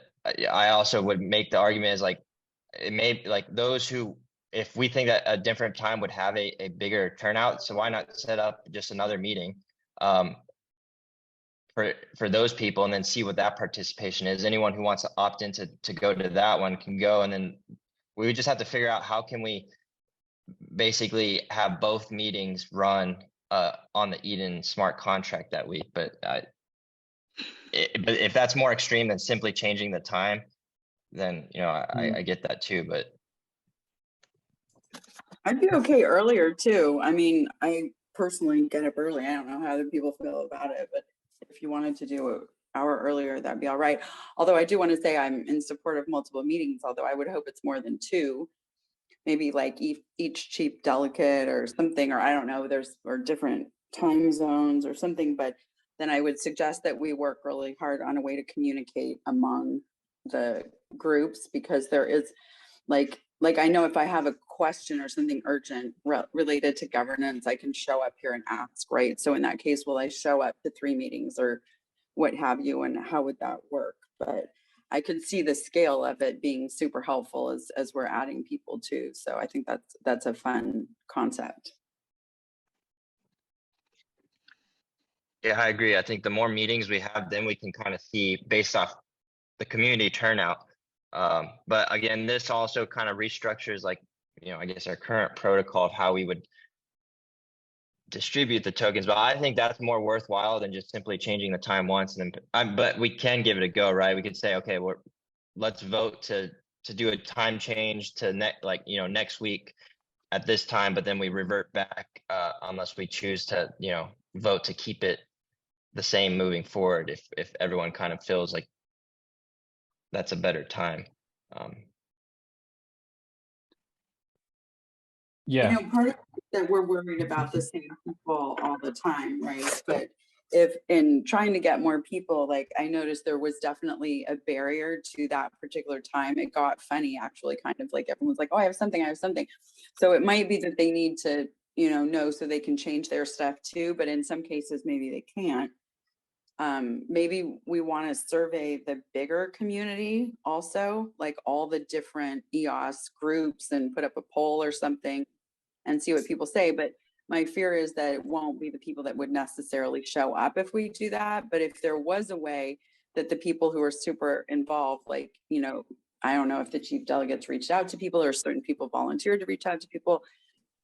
I also would make the argument is like, it may like those who, if we think that a different time would have a bigger turnout, so why not set up just another meeting for those people and then see what that participation is. Anyone who wants to opt in to go to that one can go, and then we would just have to figure out how can we basically have both meetings run on the Eden smart contract that week. But if that's more extreme than simply changing the time, then I get that too. But I'd be okay earlier too. I mean, I personally get up early. I don't know how other people feel about it, but if you wanted to do an hour earlier, that'd be all right. Although I do want to say I'm in support of multiple meetings, although I would hope it's more than two. Maybe like each chief delegate or something, or I don't know, or different time zones or something, but then I would suggest that we work really hard on a way to communicate among the groups, because there is like I know if I have a question or something urgent related to governance, I can show up here and ask, right? So in that case, will I show up to 3 meetings or what have you, and how would that work? But I could see the scale of it being super helpful as we're adding people too. So I think that's a fun concept. yeah, I agree. I think the more meetings we have, then we can kind of see based off the community turnout. But again, this also kind of restructures like, I guess our current protocol of how we would distribute the tokens. But I think that's more worthwhile than just simply changing the time once. And then, but we can give it a go, right? We could say, okay, let's vote to do a time change to next week at this time, but then we revert back unless we choose to, vote to keep it the same moving forward. If everyone kind of feels like that's a better time. Yeah. Part of that we're worried about the same people all the time, right? But if in trying to get more people, like I noticed there was definitely a barrier to that particular time. It got funny, actually, kind of like everyone's like, oh, I have something. So it might be that they need to, know so they can change their stuff too. But in some cases, maybe they can't. Maybe we want to survey the bigger community also, like all the different EOS groups, and put up a poll or something and see what people say. But my fear is that it won't be the people that would necessarily show up if we do that. But if there was a way that the people who are super involved, like, I don't know if the chief delegates reached out to people or certain people volunteered to reach out to people,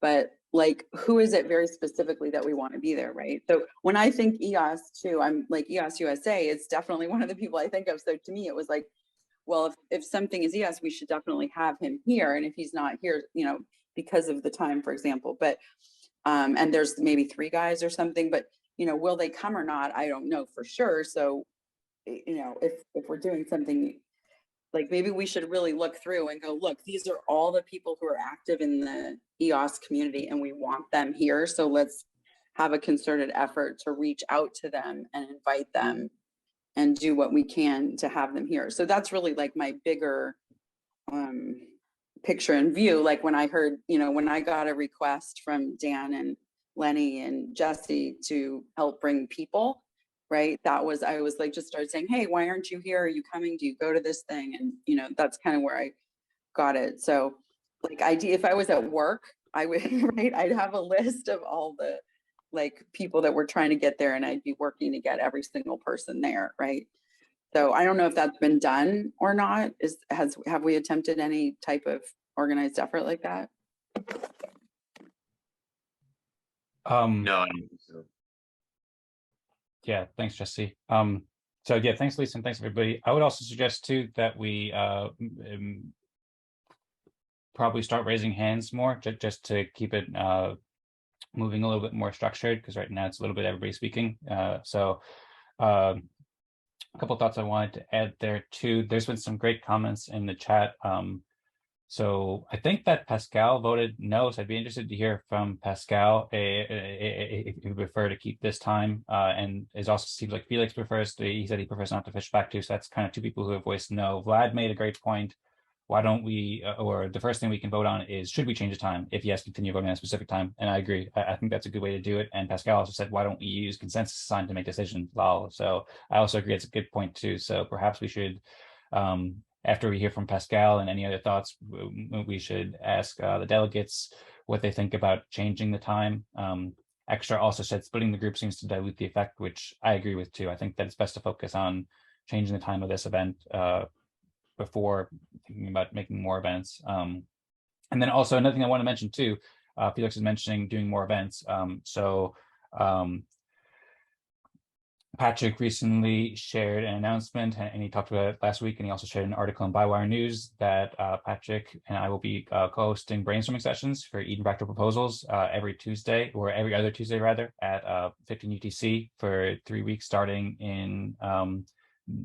but like, who is it very specifically that we want to be there, right? So when I think EOS too, I'm like EOS USA is definitely one of the people I think of. So to me, it was like, well, if something is EOS, we should definitely have him here. And if he's not here, because of the time, for example, but, and there's maybe 3 guys or something, but, will they come or not? I don't know for sure. So, if we're doing something, like maybe we should really look through and go, look, these are all the people who are active in the EOS community and we want them here. So let's have a concerted effort to reach out to them and invite them and do what we can to have them here. So that's really like my bigger picture and view. Like when I heard, when I got a request from Dan and Lennie and Jesse to help bring people, right? I was like, just started saying, hey, why aren't you here? Are you coming? Do you go to this thing? And, that's kind of where I got it. So like if I was at work, I would, right? I'd have a list of all the like people that we're trying to get there, and I'd be working to get every single person there, right? So I don't know if that's been done or not. Have we attempted any type of organized effort like that? No, I don't think so. Yeah, thanks, Jesse. So yeah, thanks, Lisa, and thanks everybody. I would also suggest too that we probably start raising hands more, just to keep it moving a little bit more structured, because right now it's a little bit everybody speaking. So a couple thoughts I wanted to add there too. There's been some great comments in the chat So I think that Pascal voted no, so I'd be interested to hear from Pascal if you prefer to keep this time, and it also seems like Felix prefers to, he said he prefers not to fish back to, so that's kind of two people who have voiced no. Vlad made a great point. Why don't we, or the first thing we can vote on is, should we change the time? If yes, continue voting on a specific time. And I agree. I think that's a good way to do it. And Pascal also said, why don't we use consensus sign to make decisions? Lol. So I also agree it's a good point too. So perhaps we should, after we hear from Pascal and any other thoughts, we should ask the delegates what they think about changing the time. Extra also said splitting the group seems to dilute the effect, which I agree with too. I think that it's best to focus on changing the time of this event before thinking about making more events. And then also another thing I want to mention too, Felix is mentioning doing more events. Patrick recently shared an announcement, and he talked about it last week, and he also shared an article in Bywire News that Patrick and I will be co-hosting brainstorming sessions for Eden+Fractal proposals every Tuesday, or every other Tuesday rather, at 15 UTC for 3 weeks starting in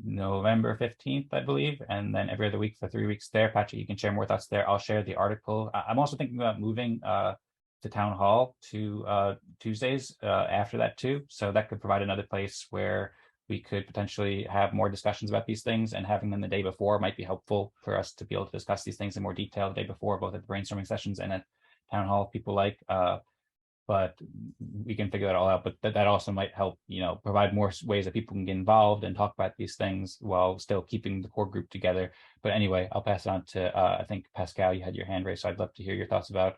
November 15th, I believe, and then every other week for 3 weeks there. Patrick, you can share more thoughts there. I'll share the article. I'm also thinking about moving the town hall to Tuesdays after that too. So that could provide another place where we could potentially have more discussions about these things, and having them the day before might be helpful for us to be able to discuss these things in more detail the day before, both at the brainstorming sessions and at town hall if people like. But we can figure that all out. But that also might help, provide more ways that people can get involved and talk about these things while still keeping the core group together. But anyway, I'll pass it on to, I think, Pascal, you had your hand raised, so I'd love to hear your thoughts about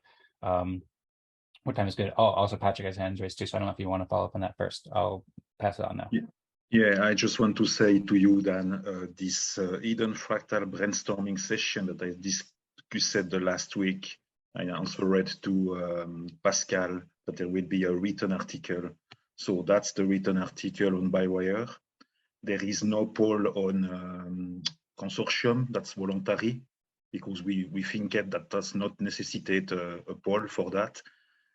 what time is good. Oh, also Patrick has hands raised too, so I don't know if you want to follow up on that first. I'll pass it on now. Yeah, I just want to say to you then this Eden+Fractal brainstorming session that I discussed the last week, I also read to Pascal that there will be a written article. So that's the written article on Bywire. There is no poll on Consortium, that's voluntary, because we think that does not necessitate a poll for that.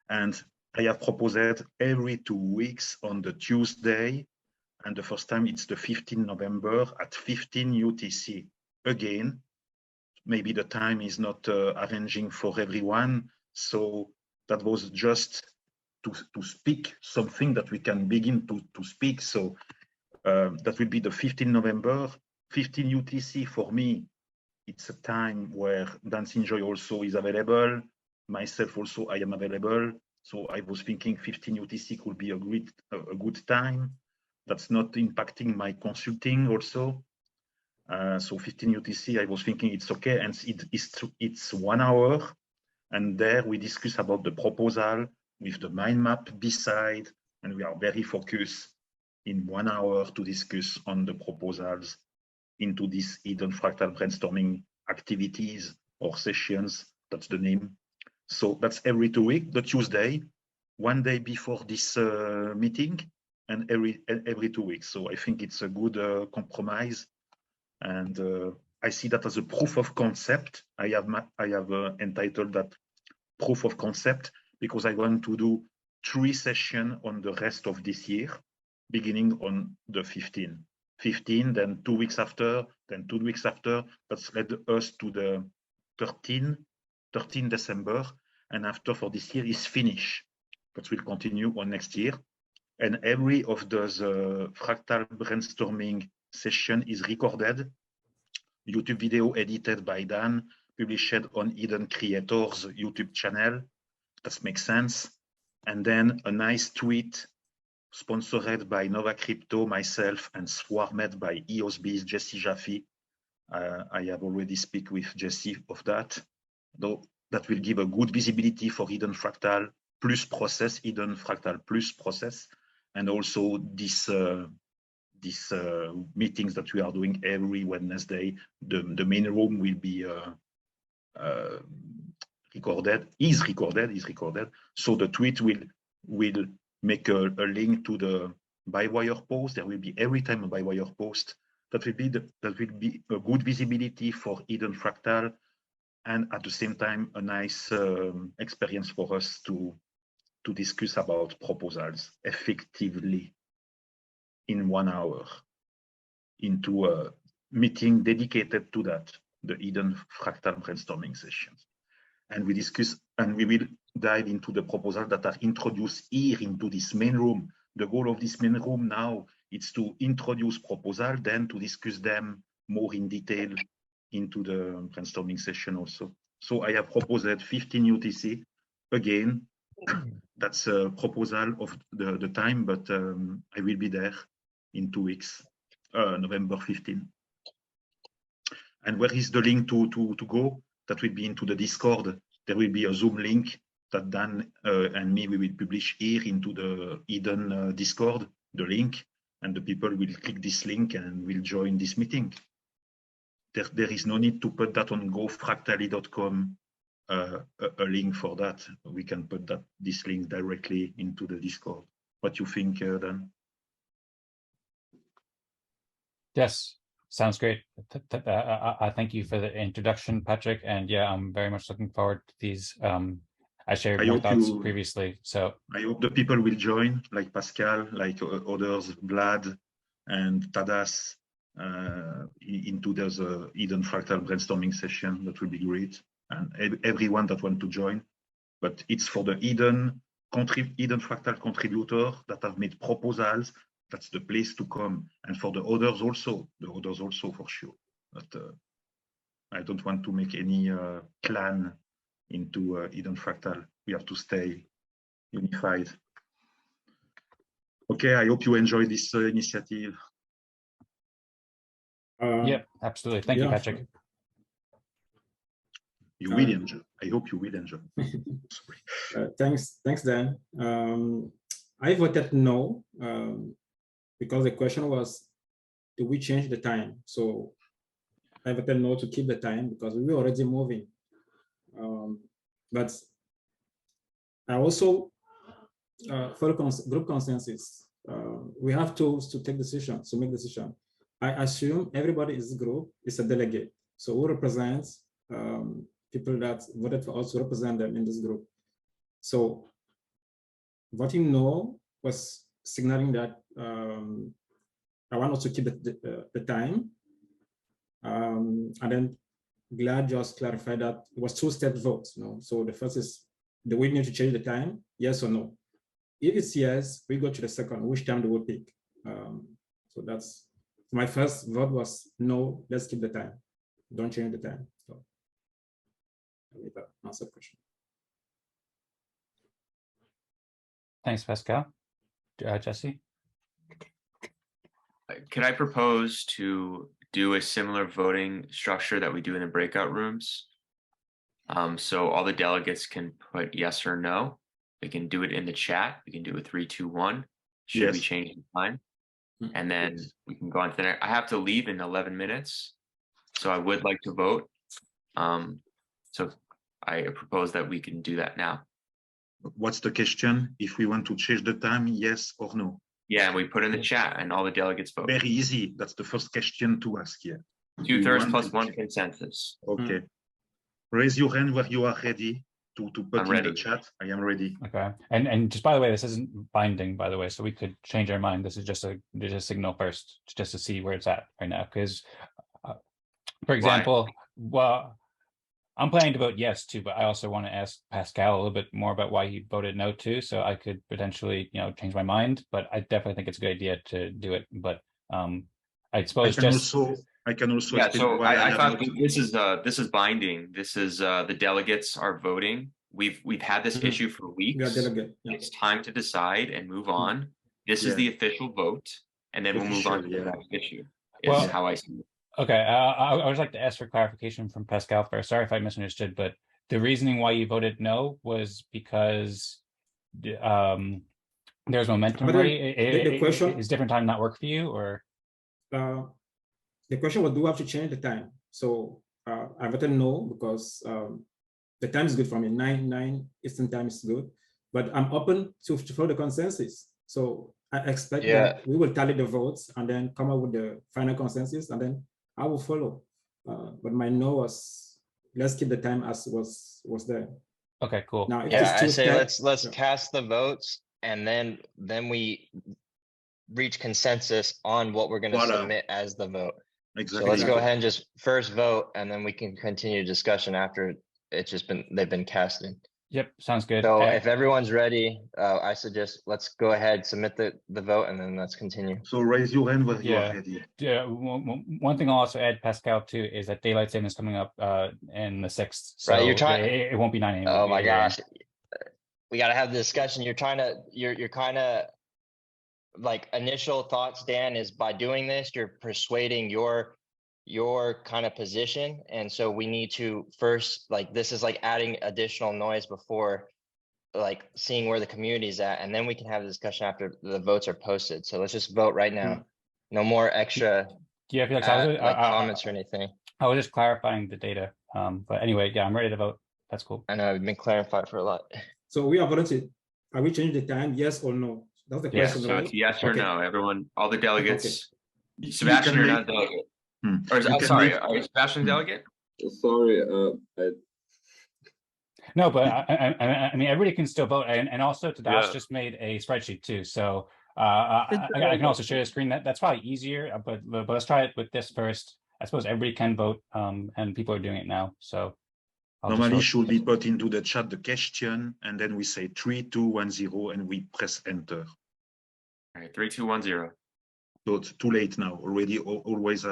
And I have proposed every 2 weeks on the Tuesday, and the first time it's the 15 November at 15 UTC. Again, maybe the time is not arranging for everyone, so that was just to speak something that we can begin to speak. So that will be the 15 November, 15 UTC. For me, it's a time where Dancing Joy also is available. Myself also, I am available. So I was thinking 15 UTC could be a good time. That's not impacting my consulting also. So 15 UTC, I was thinking it's okay, and it's 1 hour, and there we discuss about the proposal with the mind map beside, and we are very focused in 1 hour to discuss on the proposals into this Eden+Fractal brainstorming activities or sessions. That's the name. So that's every 2 weeks, the Tuesday, 1 day before this meeting, and every 2 weeks. So I think it's a good compromise. And I see that as a proof of concept. I have entitled that proof of concept because I want to do 3 sessions on the rest of this year, beginning on the 15, then 2 weeks after, then 2 weeks after. That's led us to the 13 December, and after for this year is finished. But we'll continue on next year. And every of those fractal brainstorming session is recorded, YouTube video edited by Dan, published on Eden Creators YouTube channel. That makes sense. And then a nice tweet sponsored by Nova Crypto, myself, and swarmed by EOSB's Jesse Jaffe. I have already speak with Jesse of that. Though that will give a good visibility for Eden+Fractal plus process, Eden+Fractal plus process, and also this meetings that we are doing every Wednesday. The main room will be recorded. So the tweet will make a link to the Bywire post. There will be every time a Bywire post. That will be a good visibility for Eden+Fractal, and at the same time a nice experience for us to discuss about proposals effectively in 1 hour into a meeting dedicated to that. the Eden+Fractal brainstorming sessions. And we discuss, and we will dive into the proposals that are introduced here into this main room. The goal of this main room now is to introduce proposals, then to discuss them more in detail into the brainstorming session also. So I have proposed 15 UTC. Again, that's a proposal of the time, but I will be there in 2 weeks, November 15. And where is the link to go? That will be into the Discord. There will be a Zoom link that Dan and me, we will publish here into the Eden Discord, the link, and the people will click this link and will join this meeting. There is no need to put that on gofractally.com, a link for that. We can put this link directly into the Discord. What you think, Dan? Yes, sounds great. I thank you for the introduction, Patrick. And yeah, I'm very much looking forward to these. I shared my thoughts previously, so I hope the people will join, like Pascal, like others, Vlad and Tadas, into this Eden+Fractal brainstorming session. That will be great, and everyone that want to join. But it's for the Eden+Fractal contributor that have made proposals. That's the place to come, and for the others also for sure. But I don't want to make any clan into Eden+Fractal. We have to stay unified. Okay, I hope you enjoy this initiative. yeah, absolutely. Thank you, Patrick. You will enjoy. I hope you will enjoy. Thanks, Dan. I voted no because the question was, do we change the time? So I voted no to keep the time because we were already moving. But I also follow group consensus. We have tools to take decisions, to make decisions. I assume everybody in this group is a delegate. So who represents people that voted for us to represent them in this group. So voting no was signaling that I want us to keep the time. And then Glad just clarified that it was two-step votes. So the first is, do we need to change the time? Yes or no? If it's yes, we go to the second, which time do we pick? So that's my first vote was no, let's keep the time. Don't change the time. So I'll leave that answer the question. Thanks, Pascal. Jesse? Can I propose to do a similar voting structure that we do in the breakout rooms? So all the delegates can put yes or no. They can do it in the chat. We can do a 3, 2, 1. Should we change the time? And then we can go on to the next. I have to leave in 11 minutes. So I would like to vote. So I propose that we can do that now. What's the question? If we want to change the time, yes or no? Yeah, and we put in the chat and all the delegates vote. Very easy. That's the first question to ask here. 2/3 plus 1 consensus. Okay. Raise your hand where you are ready to put in the chat. I am ready. Okay. And just by the way, this isn't binding, by the way, so we could change our mind. This is just a signal first, just to see where it's at right now. Because, for example, well, I'm planning to vote yes too, but I also want to ask Pascal a little bit more about why he voted no too, so I could potentially, change my mind. But I definitely think it's a good idea to do it. But I suppose I can also. Yeah. So I thought this is binding. This is the delegates are voting. We've had this issue for weeks. It's time to decide and move on. This is the official vote, and then we'll move on to the next issue. Is how I see it. Okay, I would like to ask for clarification from Pascal first. Sorry if I misunderstood, but the reasoning why you voted no was because there's momentum. The question is different time not work for you, or the question was, do we have to change the time? So I voted no because the time is good for me. 9 Eastern time is good, but I'm open to follow the consensus. So I expect that we will tally the votes and then come up with the final consensus, and then I will follow. But my no was, let's keep the time as was there. Okay, cool. Now, I say let's cast the votes, and then we reach consensus on what we're going to submit as the vote. So Exactly. let's go ahead and just first vote, and then we can continue discussion after they've been casted. Yep, sounds good. So if everyone's ready, I suggest let's go ahead, submit the vote, and then let's continue. So raise your hand when you are Yeah. ready. Yeah, one thing I'll also add, Pascal, too, is that daylight saving is coming up in the 6th. So Right, you're trying. it won't be 9 a.m. Oh my 8 a.m. gosh, we gotta have the discussion. You're kind of like initial thoughts, Dan, is by doing this, you're persuading your kind of position, and so we need to first, like, this is like adding additional noise before like seeing where the community is at, and then we can have a discussion after the votes are posted. So let's just vote right now. No more extra Yeah, Felix, comments or anything. I was just clarifying the data. But anyway, yeah, I'm ready to vote. That's cool. I know, it's been clarified for a lot. So we are voting. Are we changing the time? Yes or no? That's the Yes, question. so right? it's yes or Okay. no. Everyone, all the delegates. You Sebastian, can you're make- not a delegate. Hmm. Or is, You I'm can sorry, make- are you Sebastian delegate? Sorry, No, but I mean, everybody can still vote, and also Tadas Yeah. just made a spreadsheet too. So I can also share the screen. That's probably easier. But let's try it with this first. I suppose everybody can vote, and people are doing it now. So I'll just Normally vote. should be put into the chat the question, and then we say 3, 2, 1, 0, and we press enter. All right, 3, 2, 1, 0. So it's too late now. Already, always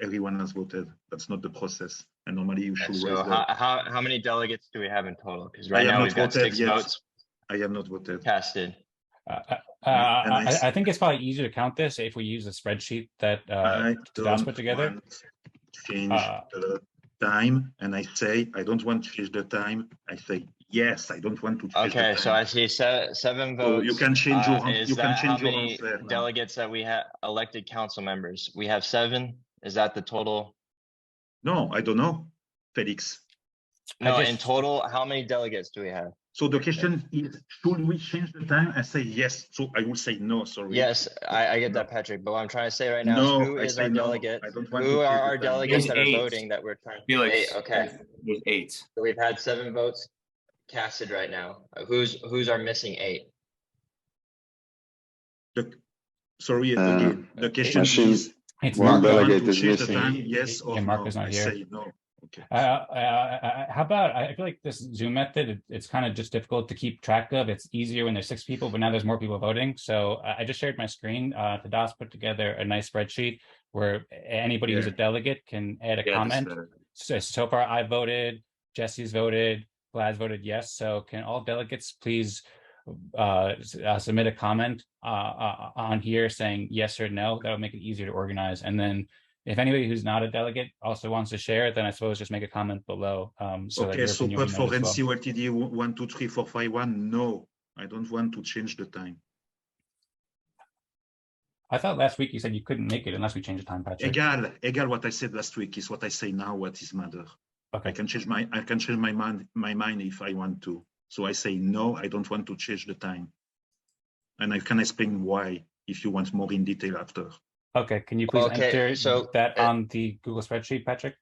everyone has voted. That's not the process. And normally you should So raise the. how many delegates do we have in total? Because I right have now not we've got voted 6 yet. votes I have not voted. casted. I think it's probably easier to count this if we use the spreadsheet that I Tadas put don't together. want to change the time, and I say I don't want to change the time. I say yes. I don't want to change the Okay, time. so I see 7 So votes. you can change your Is you can that how change your many answer now. delegates that we have elected council members? We have 7. Is that the total? No, I don't know, Felix. No, in total, how many delegates do we have? So the question is, should we change the time? I say yes. So I will say no. Sorry. Yes, I get that, Patrick. But what I'm trying to say right now is No, who I is say our no. delegate? I don't want Who to are change the our time. delegates There's that are 8. voting that we're trying? Felix, 8, okay. There's 8. So we've had 7 votes casted right now. Who's our missing 8? Sorry again. The question Machine. is, It's One Mark. delegate to is change the missing. time, yes Yeah, or Mark no? is not I here. say no. Okay. How about, I feel like this Zoom method, it's kind of just difficult to keep track of. It's easier when there's 6 people, but now there's more people voting. So I just shared my screen. Tadas put together a nice spreadsheet where anybody who's a delegate can add a Yeah, this is comment. better. So far I voted, Jesse's voted, Vlad's voted yes. So can all delegates please submit a comment on here saying yes or no? That'll make it easier to organize. And then if anybody who's not a delegate also wants to share, then I suppose just make a comment below. So that Okay, your so opinion but will be for noted as well. NCOLTD 1, 2, 3, 4, 5, 1, no, I don't want to change the time. I thought last week you said you couldn't make it unless we change the time, Patrick. Egal what I said last week is what I say now. What is matter? Okay. I can change my mind if I want to. So I say no, I don't want to change the time, and I can explain why if you want more in detail after. Okay, can you please Okay, enter so, that on the Google spreadsheet, Patrick?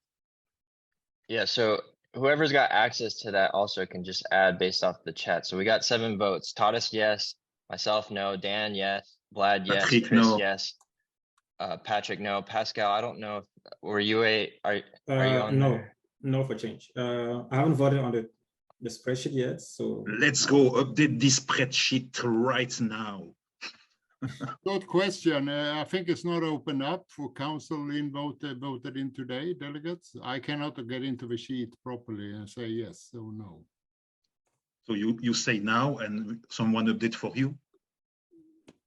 Yeah, so whoever's got access to that also can just add based off the chat. So we got 7 votes. Tadas, yes. Myself, no. Dan, yes. Vlad, yes. Patrick, Chris, no. yes. Patrick, no. Pascal, I don't know. Were you are you on No, there? no for change. I haven't voted on the spreadsheet yet, so Let's go update this spreadsheet right now. Good question. I think it's not open up for council voted in today, delegates. I cannot get into the sheet properly and say yes or no. So you say now, and someone update for you.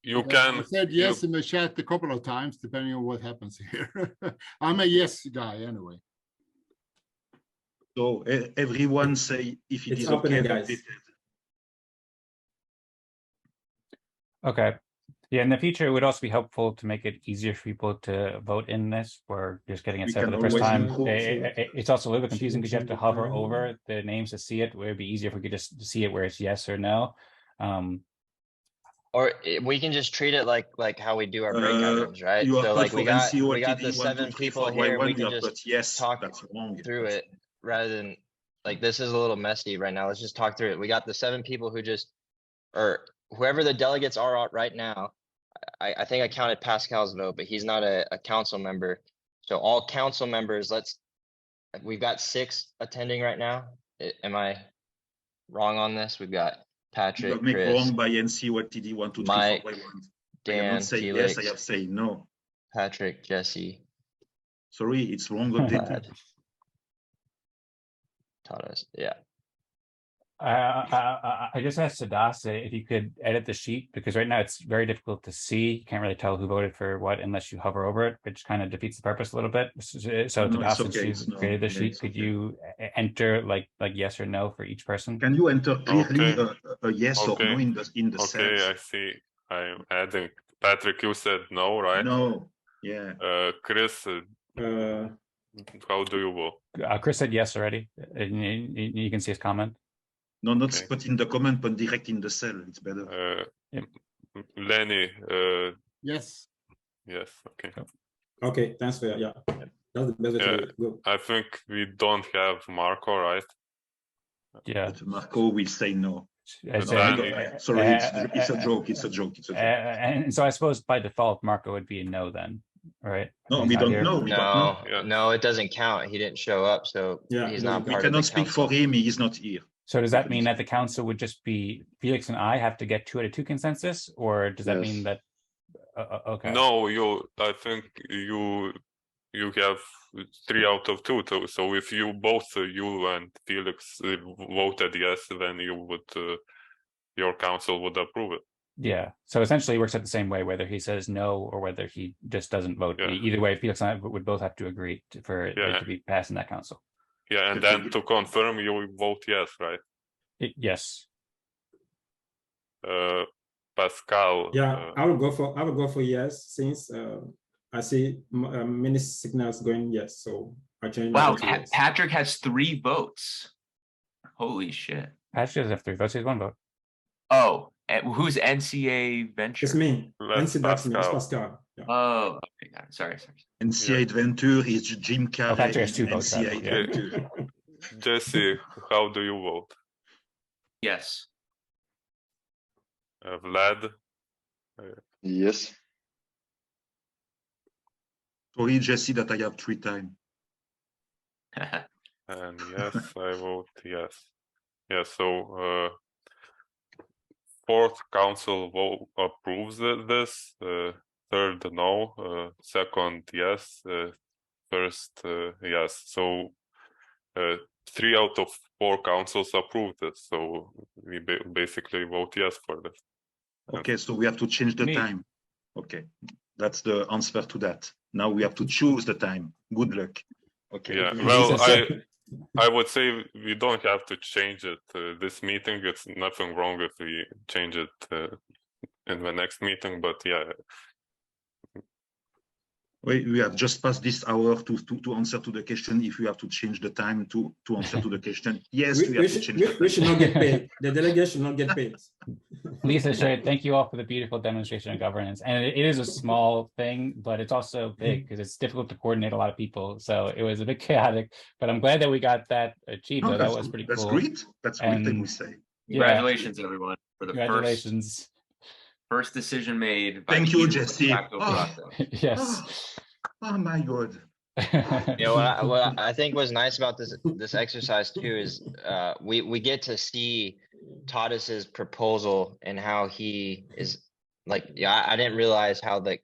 You I can. said yes in the chat a couple of times, depending on what happens here. I'm a yes guy anyway. So everyone say if it it's is opening, okay. guys. Okay. Yeah, in the future, it would also be helpful to make it easier for people to vote in this. We're just getting it We set for can the first always time. improve. It's also a little bit confusing because you have to hover over the names to see it. It would be easier if we could just see it where it's yes or no. Or we can just treat it like how we do our breakout rooms, right? You are So code like for we got NCOLTD the 1, 2, 7 3, people 4, here. We you can have just put yes, talk that's wrong. through it rather than like this is a little messy right now. Let's just talk through it. We got the 7 people who just or whoever the delegates are right now. I think I counted Pascal's vote, but he's not a council member. So all council members, we've got 6 attending right now. Am I wrong on this? We've got Patrick, Don't make Chris, wrong by NC1TD 1, 2, 3, 4, Mike, 5, 1. I am Dan, not saying Felix, yes, I have saying no. Patrick, Jesse, Sorry, it's wrong updated. Vlad, Tadas. Yeah. I just asked Tadas if you could edit the sheet, because right now it's very difficult to see. You can't really tell who voted for what unless you hover over it, which kind of defeats the purpose a little bit. So No, it's Tadas, since okay, you it's no, created the yeah, sheet, it's could okay. you enter like yes or no for each person? Can you enter clearly Okay. a yes or no Okay. in the Okay, cells? I see. I'm adding. Patrick, you said no, right? No. Yeah. Chris, how do you vote? Chris said yes already, and you can see his comment. No, not Okay. put in the comment, but direct in the cell. It's better. Lennie, Yes. yes, okay. Okay, thanks for yeah. That's the best way Yeah, to go. I think we don't have Marco, right? Yeah. But Marco will say no. I No, said- sorry, it's a joke. It's a joke. It's a joke. And so I suppose by default, Marco would be a no then, right? No, He's we not don't here. know. We don't know. No, no, it doesn't count. He didn't show up, so Yeah, he's it not doesn't We part of the cannot speak council. for him. He is not here. So does that mean that the council would just be Felix and I have to get 2 out of 2 consensus, or does that Yes. mean that? Okay. No, I think you have 3 out of 2. So if you both, you and Felix voted yes, then you would, your council would approve it. Yeah. So essentially, it works out the same way, whether he says no or whether he just doesn't vote. Yeah. Either way, Felix and I would both have to agree for it Yeah. to be passed in that council. Yeah, and then to confirm, you vote yes, right? Yes. Pascal. Yeah, I will go for yes, since I see many signals going yes, so I change my Wow, vote to yes. Patrick has 3 votes. Holy shit. Patrick doesn't have 3 votes. He has 1 vote. Oh, and who's NCA Venture? It's me. That's NC, that's me. It's Pascal. Pascal. Yeah. Oh, okay, got it. Sorry. NCA Adventure is Jim Carrey. Patrick has 2 in votes. NCA Yeah. Adventure. Jesse, how do you vote? Yes. Vlad? Yes. Sorry, Jesse, that I have 3 times. And yes, I vote yes. Yeah, so 4th council vote approves this, 3rd no, 2nd yes, 1st yes. So 3 out of 4 councils approve this, so we basically vote yes for this. Okay, so we have to change the Me. time. Okay, that's the answer to that. Now we have to choose the time. Good luck. Okay. Yeah, Yeah, well, Jesus. I would say we don't have to change it this meeting. It's nothing wrong if we change it in the next meeting, but yeah. We have just passed this hour to answer to the question if we have to change the time to answer to the question. Yes, we have to change the time. We should not get paid. The delegate should not get paid. Lisa, Shay, thank you all for the beautiful demonstration of governance. And it is a small thing, but it's also big because it's difficult to coordinate a lot of people. So it was a bit chaotic, but I'm glad that we got that achieved. No, That that's was pretty That's cool. great. That's great, I And- would say. Yeah. Congratulations, everyone, for the Congratulations. first decision made. By Thank the you, Eden Jesse. Fractal Oh. process. Yes. Oh my God. You know what I think was nice about this exercise too is we get to see Tadas's proposal and how he is like, yeah, I didn't realize how the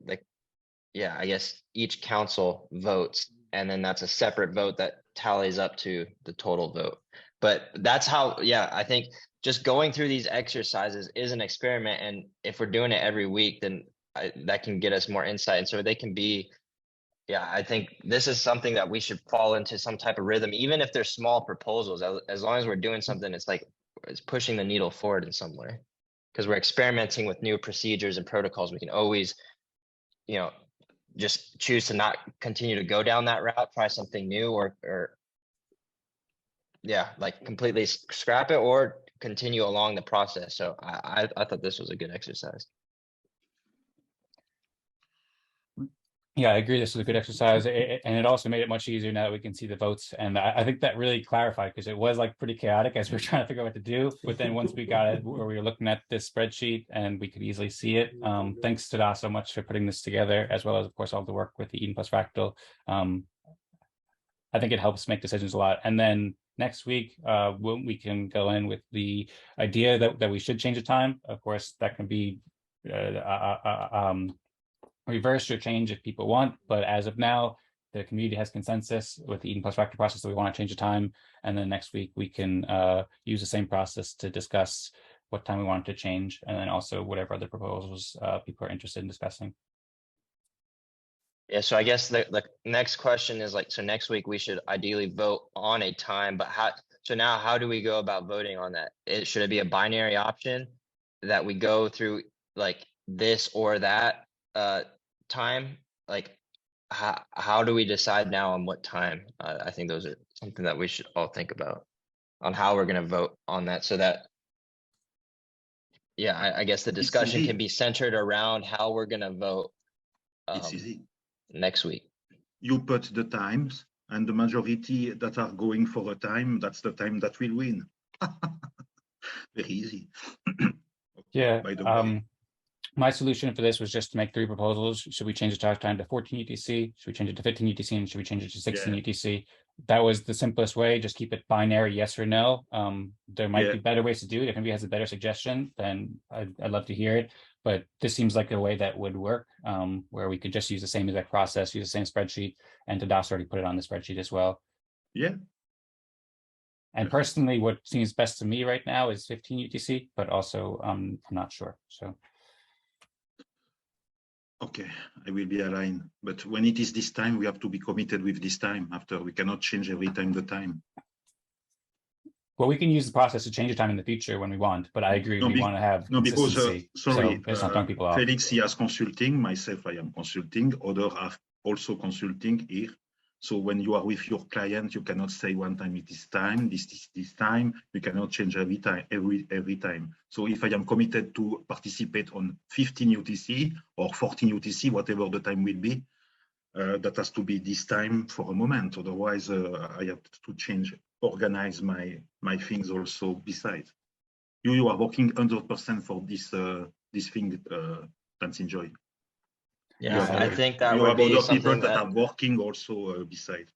yeah, I guess each council votes and then that's a separate vote that tallies up to the total vote. But that's how, yeah, I think just going through these exercises is an experiment. And if we're doing it every week, then that can get us more insight. And so they can be, yeah, I think this is something that we should fall into some type of rhythm, even if they're small proposals, as long as we're doing something, it's like, it's pushing the needle forward in some way. Because we're experimenting with new procedures and protocols. We can always, you know, just choose to not continue to go down that route, try something new or yeah, like completely scrap it or continue along the process. So I thought this was a good exercise. Yeah, I agree. This was a good exercise, and it also made it much easier now that we can see the votes. And I think that really clarified, because it was like pretty chaotic as we were trying to figure out what to do. But then once we got it, where we were looking at this spreadsheet and we could easily see it. Thanks to Tadas so much for putting this together, as well as, of course, all the work with the Eden+Fractal. I think it helps make decisions a lot. And then next week, we can go in with the idea that we should change the time. Of course, that can be reverse or change if people want, but as of now, the community has consensus with the Eden+Fractal process that we want to change the time, and then next week we can use the same process to discuss what time we want to change, and then also whatever other proposals people are interested in discussing. Yeah, so I guess the next question is like, so next week we should ideally vote on a time, but how do we go about voting on that? Should it be a binary option that we go through like this or that time? Like how do we decide now on what time? I think those are something that we should all think about on how we're going to vote on that, so that I guess the discussion can be centered around how we're going to vote it's easy next week. You put the times, and the majority that are going for a time, that's the time that will win. Very easy. Yeah. By the way. My solution for this was just to make 3 proposals. Should we change the start time to 14 UTC? Should we change it to 15 UTC? And should we change it to 16 UTC? That was the simplest way. Just keep it binary, yes or no. There might be better ways to do it. If anybody has a better suggestion, then I'd love to hear it. But this seems like a way that would work, where we could just use the same exact process, use the same spreadsheet, and Tadas already put it on the spreadsheet as well. Yeah. And personally, what seems best to me right now is 15 UTC, but also I'm not sure. So. Okay, I will be aligned. But when it is this time, we have to be committed with this time. After, we cannot change every time the time. Well, we can use the process to change the time in the future when we want, but I agree we want to have consistency. Sorry, so it's not throwing people off. Felix, he has consulting. Myself, I am consulting. Others are also consulting here. So when you are with your client, you cannot say one time it is time, this time. You cannot change every time. So if I am committed to participate on 15 UTC or 14 UTC, whatever the time will be, that has to be this time for a moment. Otherwise, I have to organize my things also besides. You are working 100% for this thing. Let's enjoy. Yeah, I think that would be something people that are working also beside.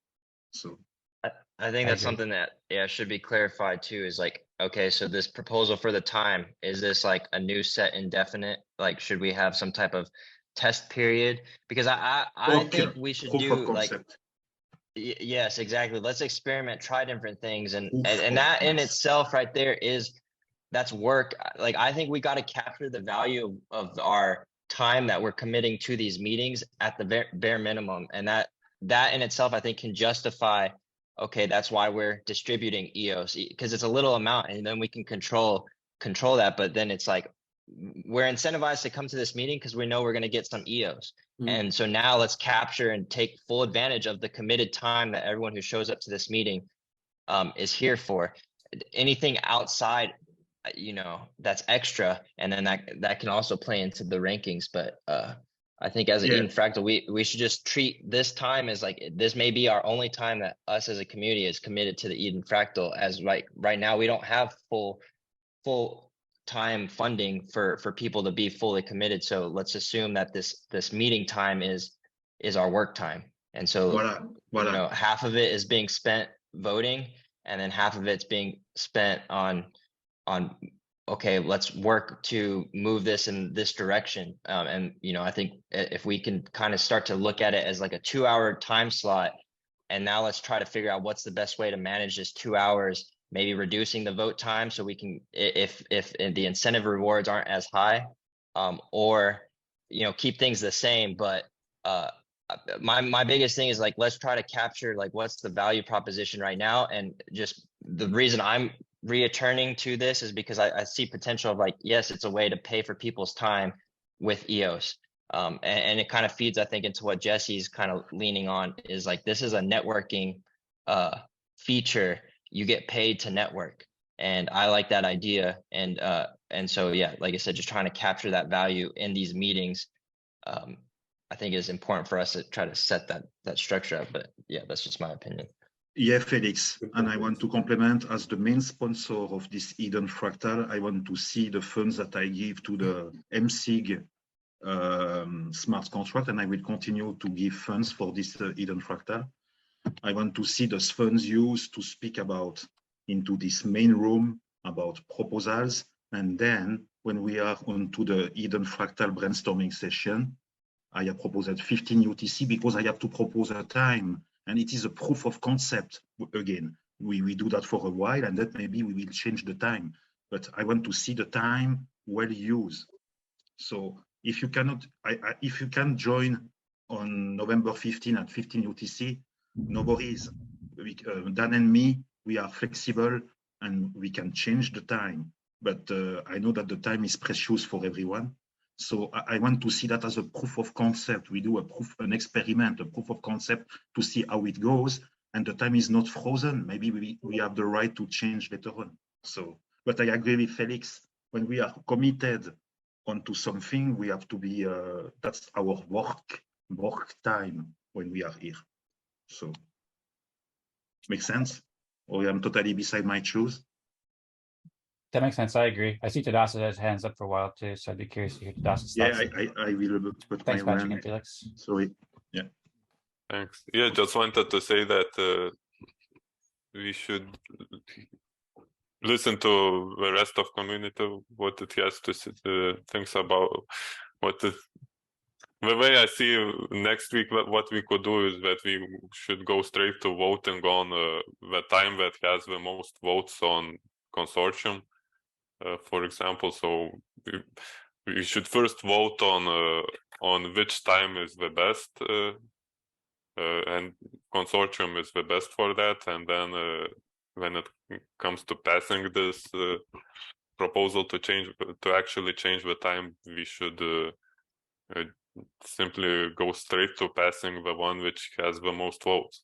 So I think that's something that should be clarified too. Is like, okay, so this proposal for the time, is this like a new set indefinite? Like, should we have some type of test period? Because I think we should do like, yes, exactly. Let's experiment, try different things, and that in itself right there that's work. Like, I think we got to capture the value of our time that we're committing to these meetings at the bare minimum, and that in itself I think can justify, okay, that's why we're distributing EOS, because it's a little amount, and then we can control that. But then it's like, we're incentivized to come to this meeting because we know we're going to get some EOS. And so now let's capture and take full advantage of the committed time that everyone who shows up to this meeting is here for. Anything outside, that's extra, and then that can also play into the rankings. But I think as an Eden+Fractal, we should just treat this time as like, this may be our only time that us as a community is committed to the Eden+Fractal, as right now we don't have full time funding for people to be fully committed. So let's assume that this meeting time is our work time, and so half of it is being spent voting, and then half of it's being spent on okay, let's work to move this in this direction. And I think if we can kind of start to look at it as like a 2-hour time slot, and now let's try to figure out what's the best way to manage this 2 hours, maybe reducing the vote time so we can, if the incentive rewards aren't as high, or keep things the same. But my biggest thing is like, let's try to capture like what's the value proposition right now. And just the reason I'm returning to this is because I see potential of like, yes, it's a way to pay for people's time with EOS. And it kind of feeds, I think, into what Jesse's kind of leaning on, is like, this is a networking feature. You get paid to network, and I like that idea. And so, yeah, like I said, just trying to capture that value in these meetings. I think is important for us to try to set that structure up. But yeah, that's just my opinion. Yeah, Felix, and I want to complement as the main sponsor of this Eden+Fractal. I want to see the funds that I give to the MSIG smart contract, and I will continue to give funds for this Eden+Fractal. I want to see those funds used to speak about into this main room about proposals, and then when we are onto the Eden+Fractal brainstorming session, I have proposed 15 UTC because I have to propose a time. And it is a proof of concept. Again, we do that for a while, and that maybe we will change the time. But I want to see the time well used. So if you cannot, if you can join on November 15 at 15 UTC, no worries. Dan and me, we are flexible and we can change the time. But I know that the time is precious for everyone. So I want to see that as a proof of concept. We do an experiment, a proof of concept to see how it goes. And the time is not frozen. Maybe we have the right to change later on. So, but I agree with Felix. When we are committed onto something, we have to be, that's our work time when we are here. So, makes sense? Or I'm totally beside my shoes? That makes sense. I agree. I see Tadas has hands up for a while too, so I'd be curious to hear Tadas's thoughts. Yeah, I will put Thanks, my Patrick and Felix. Sorry. Yeah. Thanks. Yeah, just wanted to say that we should listen to the rest of community, what it has to thinks about what the way I see next week. What we could do is that we should go straight to voting on the time that has the most votes on Consortium. For example, so we should first vote on which time is the best, and Consortium is the best for that. And then when it comes to passing this proposal to actually change the time, we should simply go straight to passing the one which has the most votes.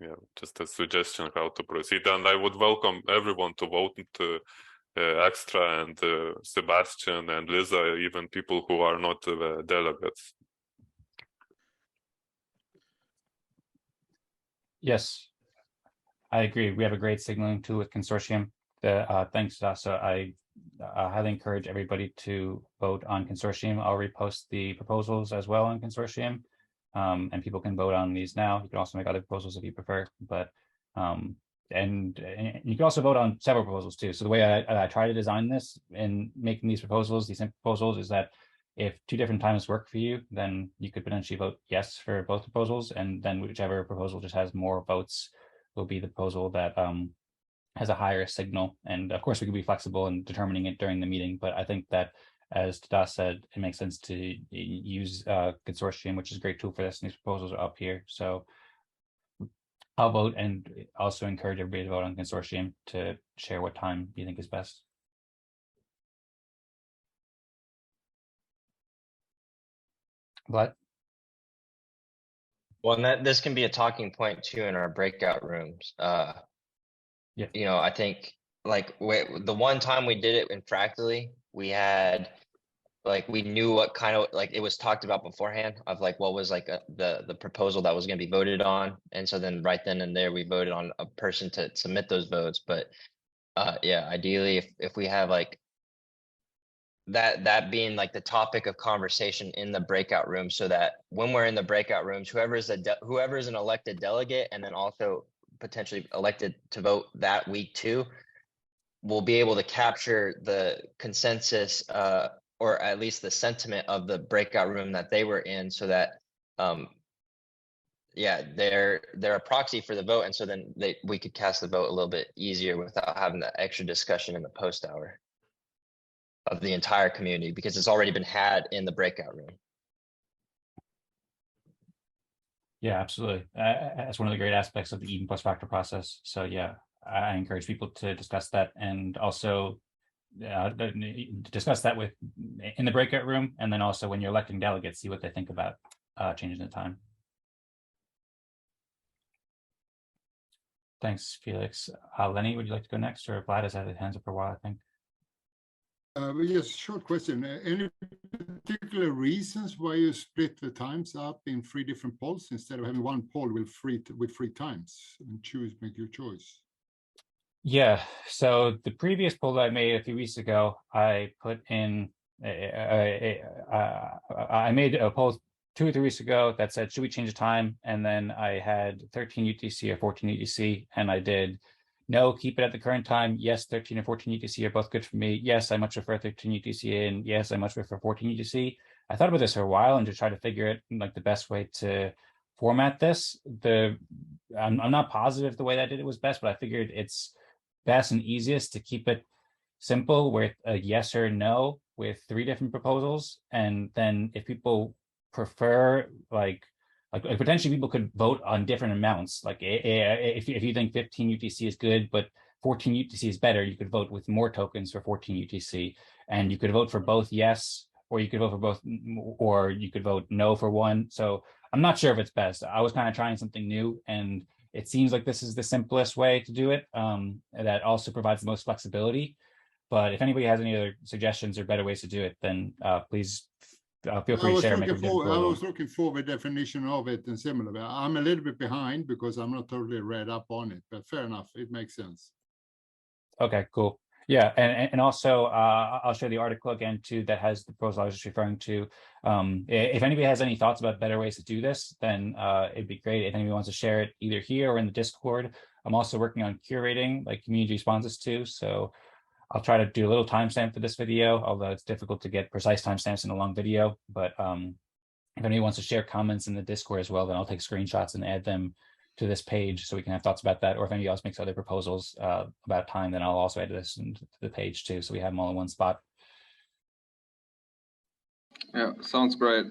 Yeah, just a suggestion how to proceed, and I would welcome everyone to vote into Extra and Sebastian and Lisa, even people who are not delegates. Yes, I agree. We have a great signaling tool with Consortium. Thanks, Dasa. I highly encourage everybody to vote on Consortium. I'll repost the proposals as well on Consortium. And people can vote on these now. You can also make other proposals if you prefer, but and you can also vote on several proposals too. So the way I try to design this in making these proposals, these proposals, is that if two different times work for you, then you could potentially vote yes for both proposals, and then whichever proposal just has more votes will be the proposal that has a higher signal. And of course, we can be flexible in determining it during the meeting, but I think that, as Tadas said, it makes sense to use Consortium, which is a great tool for this, and these proposals are up here. So I'll vote, and also encourage everybody to vote on Consortium to share what time you think is best. Vlad? Well, and this can be a talking point too in our breakout rooms. Yeah. You know, I think like the one time we did it in Fractally, we had like we knew what kind of like it was talked about beforehand of like what was like the proposal that was going to be voted on, and so then right then and there we voted on a person to submit those votes. But yeah, ideally if we have like that being like the topic of conversation in the breakout room, so that when we're in the breakout rooms, whoever is an elected delegate and then also potentially elected to vote that week too, will be able to capture the consensus or at least the sentiment of the breakout room that they were in, so that yeah, they're a proxy for the vote, and so then we could cast the vote a little bit easier without having the extra discussion in the post hour of the entire community, because it's already been had in the breakout room. Yeah, absolutely. That's one of the great aspects of the Eden+Fractal process. So yeah, I encourage people to discuss that, and also discuss that in the breakout room, and then also when you're electing delegates, see what they think about changing the time. Thanks, Felix. Lennie, would you like to go next, or Vlad has had his hands up for a while, I think. Yes, short question. Any particular reasons why you split the times up in 3 different polls instead of having one poll with 3 times and make your choice? Yeah, so the previous poll that I made a few weeks ago, I put in, I made a poll 2 or 3 weeks ago that said, should we change the time? And then I had 13 UTC or 14 UTC, and I did no, keep it at the current time. Yes, 13 and 14 UTC are both good for me. Yes, I much prefer 13 UTC, and yes, I much prefer 14 UTC. I thought about this for a while and to try to figure it like the best way to format this. I'm not positive the way that I did it was best, but I figured it's best and easiest to keep it simple with a yes or no with 3 different proposals. And then if people prefer like potentially people could vote on different amounts. Like if you think 15 UTC is good, but 14 UTC is better, you could vote with more tokens for 14 UTC, and you could vote for both yes, or you could vote for both, or you could vote no for one. So I'm not sure if it's best. I was kind of trying something new, and it seems like this is the simplest way to do it. That also provides the most flexibility. But if anybody has any other suggestions or better ways to do it, then please feel free to share. I was looking for the definition of it and similar. But I'm a little bit behind because I'm not totally read up on it, but fair enough. It makes sense. Okay, cool. Yeah, and also I'll share the article again too that has the proposal I was just referring to. If anybody has any thoughts about better ways to do this, then it'd be great if anybody wants to share it either here or in the Discord. I'm also working on curating like community responses too, so I'll try to do a little timestamp for this video, although it's difficult to get precise timestamps in a long video. But if anybody wants to share comments in the Discord as well, then I'll take screenshots and add them to this page so we can have thoughts about that. Or if anybody else makes other proposals about time, then I'll also add this into the page too, so we have them all in one spot. Yeah, sounds great.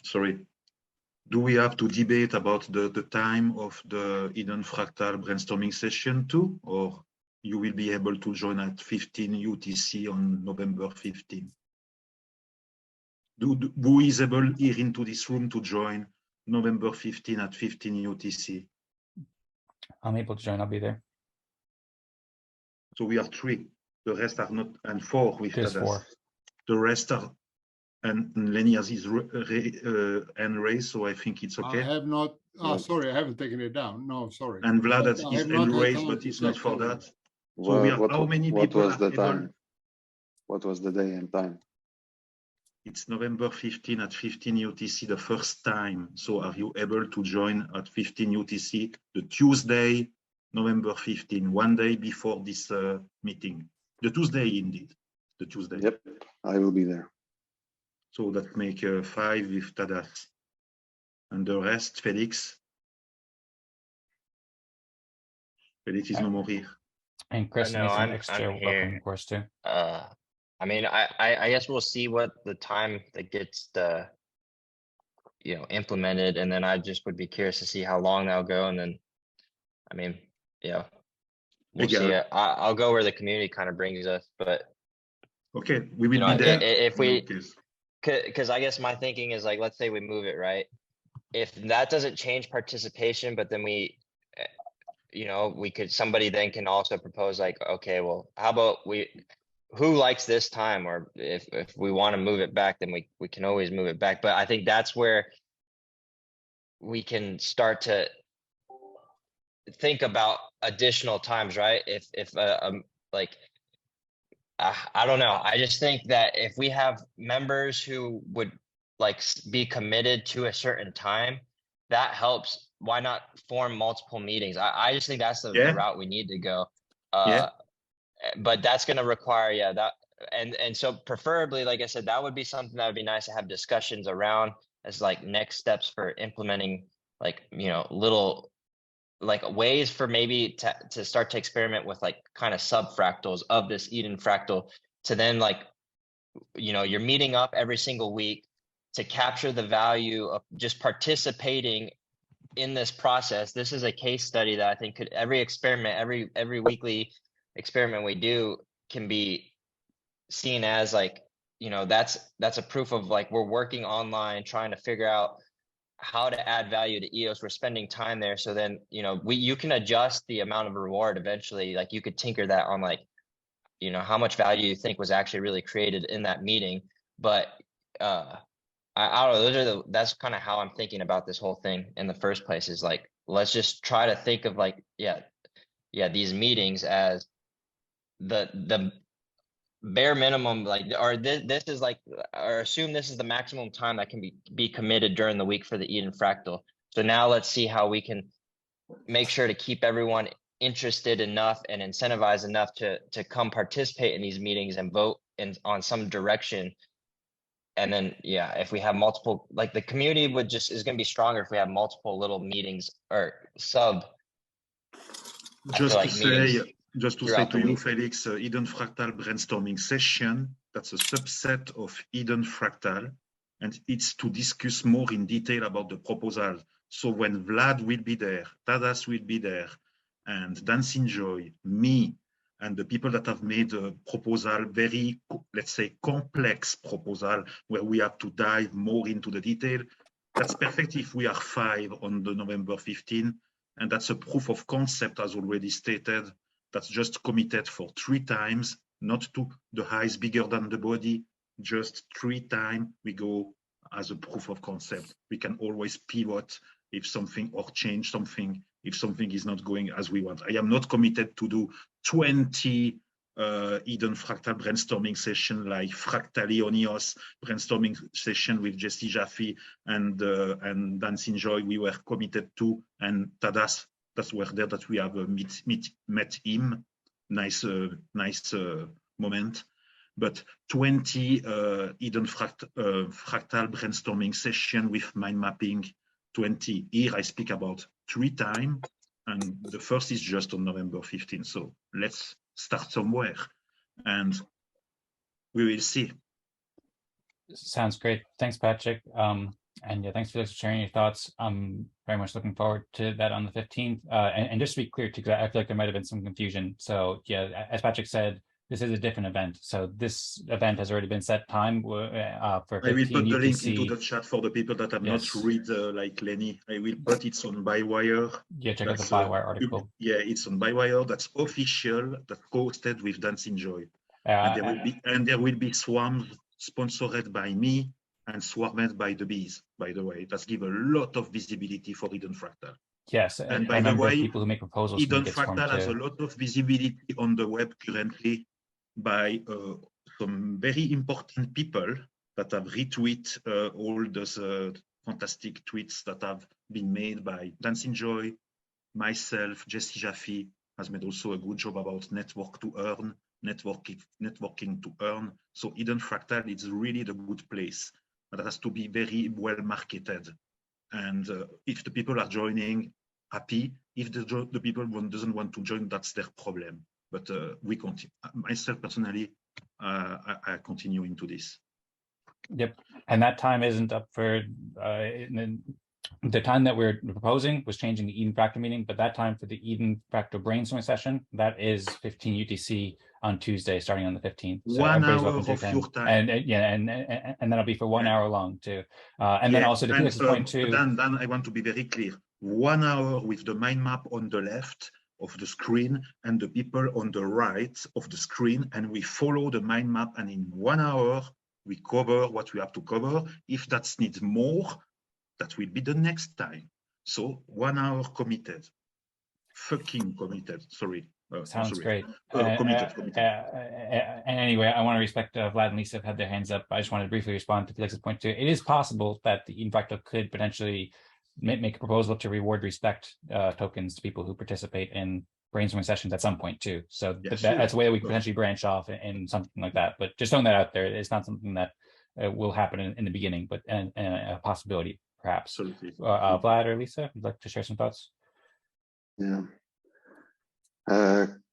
Sorry. Do we have to debate about the time of the Eden+Fractal brainstorming session too, or you will be able to join at 15 UTC on November 15? Who is able here into this room to join November 15 at 15 UTC? I'm able to join, I'll be there. So we are 3. The rest are not, and 4 with There's Tadas. 4. The rest are, and Lennie has his hand raised, so I think it's okay. I have not, sorry, I haven't taken it down. No, sorry. And Vlad has his hand raised, but it's not for that. So we have how many people? What was the time? What was the day and time? It's November 15 at 15 UTC the first time. So are you able to join at 15 UTC the Tuesday, November 15, one day before this meeting? The Tuesday, indeed. The Tuesday. Yep, I will be there. So that make 5 with Tadas. And the rest, Felix. Felix is no more here. And Chris No, makes an I'm extra here. welcome, of course, too. I mean, I guess we'll see what the time that gets implemented, and then I just would be curious to see how long that'll go, and then, I mean, yeah, we'll see. I'll go where the community kind of brings us, but okay, we will be there if we, because I guess my thinking is like, let's say we move it, right? If that doesn't change participation, but then we could, somebody then can also propose like, okay, well, how about who likes this time? Or if we want to move it back, then we can always move it back. But I think that's where we can start to think about additional times, right? I don't know. I just think that if we have members who would like be committed to a certain time, that helps. Why not form multiple meetings? I just think that's the route we need to go. But that's going to require, and so preferably, like I said, that would be something that would be nice to have discussions around as like next steps for implementing, like, little like ways for maybe to start to experiment with like kind of sub-fractals of this Eden fractal, to then like, you're meeting up every single week to capture the value of just participating in this process. This is a case study that I think could, every experiment, every weekly experiment we do can be seen as like, that's a proof of like, we're working online, trying to figure out how to add value to EOS. We're spending time there. So then, you can adjust the amount of reward eventually. Like you could tinker that on like you know, how much value you think was actually really created in that meeting. But I don't know, that's kind of how I'm thinking about this whole thing in the first place, is like, let's just try to think of like, these meetings as the bare minimum, like, or this is like, or assume this is the maximum time that can be committed during the week for the Eden+Fractal. So now let's see how we can make sure to keep everyone interested enough and incentivized enough to come participate in these meetings and vote on some direction. And then, if we have multiple, like the community is going to be stronger if we have multiple little meetings or Just to say to you, Felix, Eden+Fractal brainstorming session, that's a subset of Eden+Fractal, and it's to discuss more in detail about the proposal. So when Vlad will be there, Tadas will be there, and Dancing Joy, me, and the people that have made a proposal, very, let's say, complex proposal, where we have to dive more into the detail. That's perfect if we are 5 on the November 15, and that's a proof of concept, as already stated. That's just committed for 3 times, not to the highs bigger than the body, just 3 times we go as a proof of concept. We can always pivot if something, or change something if something is not going as we want. I am not committed to do 20 Eden+Fractal brainstorming session like fractally on EOS brainstorming session with Jesse Jaffe and Dancing Joy we were committed to, and Tadas that were there, that we have met him. Nice moment. But 20 Eden+Fractal brainstorming session with mind mapping, 20. Here I speak about 3 times, and the first is just on November 15. So let's start somewhere, and we will see. Sounds great. Thanks, Patrick. And thanks, Felix, for sharing your thoughts. I'm very much looking forward to that on the 15th. And just to be clear, too, because I feel like there might have been some confusion. So as Patrick said, this is a different event. So this event has already been set time for 15 I will put the link UTC. into the chat for the people that have not read like Lennie. I will put it on Bywire. Check out the Bywire article. It's on Bywire. That's official. That's hosted with Dancing Joy. And there will be swarms sponsored by me and swarmed by the bees. By the way, that's give a lot of visibility for Eden+Fractal. Yes, and by the way, people who make proposals. Eden+Fractal has a lot of visibility on the web currently by some very important people that have retweeted all those fantastic tweets that have been made by Dancing Joy, myself, Jesse Jaffe has made also a good job about networking to earn. So Eden+Fractal is really the good place. That has to be very well marketed. And if the people are joining, happy. If the people doesn't want to join, that's their problem. But we continue. Myself personally, I continue into this. Yep, and that time isn't up for the time that we're proposing was changing the Eden+Fractal meeting, but that time for the Eden+Fractal brainstorming session, that is 15 UTC on Tuesday, starting on the 15th. So 1 hour of your time. And that'll be for 1 hour long too. And then also to Felix's point too. Dan, I want to be very clear. 1 hour with the mind map on the left of the screen and the people on the right of the screen, and we follow the mind map, and in 1 hour we cover what we have to cover. If that needs more, that will be the next time. So 1 hour committed, fucking committed. Sorry. Sounds great. Committed. Anyway, I want to respect Vlad and Lisa have had their hands up. I just wanted to briefly respond to Felix's point too. It is possible that the Eden+Fractal could potentially make a proposal to reward respect tokens to people who participate in brainstorming sessions at some point too. So that's a way that we could potentially branch off in something like that. But just throwing that out there, it's not something that will happen in the beginning, but a possibility perhaps. Absolutely. Vlad or Lisa, would you like to share some thoughts? Yeah.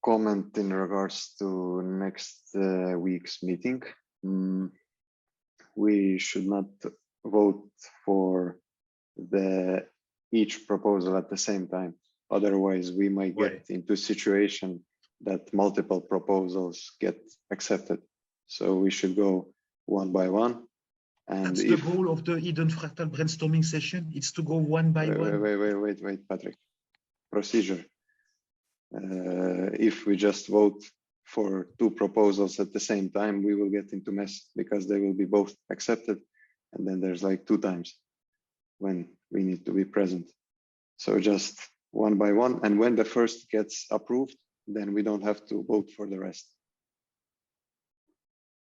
Comment in regards to next week's meeting. We should not vote for each proposal at the same time. Otherwise, we might get into a situation that multiple proposals get accepted. So we should go one by one. And that's the goal of the Eden+Fractal brainstorming session. It's to go one by one. Wait, Patrick. Procedure. If we just vote for two proposals at the same time, we will get into mess because they will be both accepted. And then there's like 2 times when we need to be present. So just one by one. And when the first gets approved, then we don't have to vote for the rest.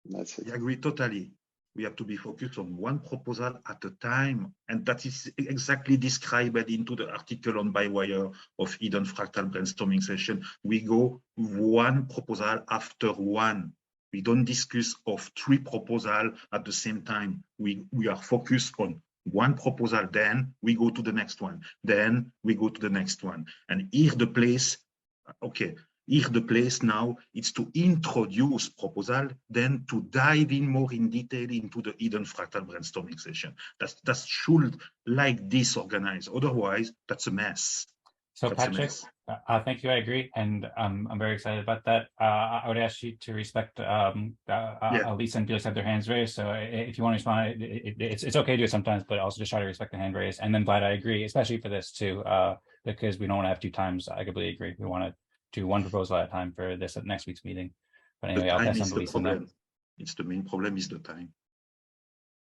That's it. I agree totally. We have to be focused on one proposal at a time. And that is exactly described into the article on Bywire of Eden+Fractal brainstorming session. We go one proposal after one. We don't discuss of 3 proposals at the same time. We are focused on one proposal, then we go to the next one. Then we go to the next one. And here the place, okay, here the place now is to introduce proposal, then to dive in more in detail into the Eden+Fractal brainstorming session. That should like this organized. Otherwise, that's a mess. So That's a Patrick, mess. thank you. I agree, and I'm very excited about that. I would ask you to respect Elisa and Felix have their hands raised. So if you want to respond, it's okay to do it sometimes, but also just try to respect the hand raise. And then Vlad, I agree, especially for this too, because we don't want to have 2 times. I completely agree. We want to do one proposal at a time for this at next week's meeting. But anyway, I'll pass on to Lisa now. It's the main problem is the time.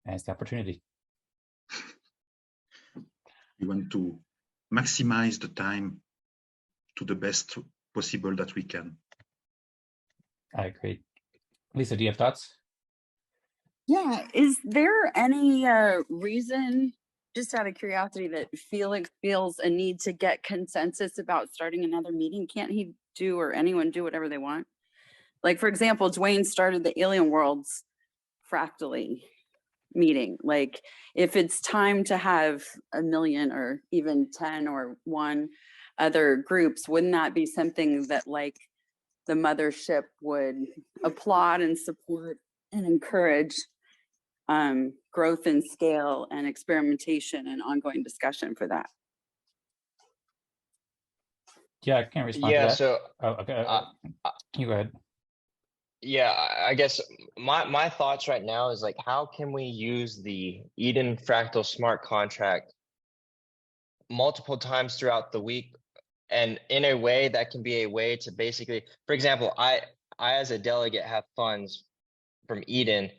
And it's the opportunity. We want to maximize the time to the best possible that we can. I agree. Lisa, do you have thoughts? Yeah, is there any reason, just out of curiosity, that Felix feels a need to get consensus about starting another meeting? Can't he do, or anyone do, whatever they want? Like, for example, Dwayne started the Alien Worlds fractally meeting. Like, if it's time to have 1 million or even 10 or 1 other groups, wouldn't that be something that like the mothership would applaud and support and encourage growth and scale and experimentation and ongoing discussion for that? Yeah, I can't respond to Yeah, that. so Okay, you go ahead. yeah, I guess my thoughts right now is like, how can we use the Eden+Fractal smart contract multiple times throughout the week, and in a way that can be a way to basically, for example, I as a delegate have funds from Eden.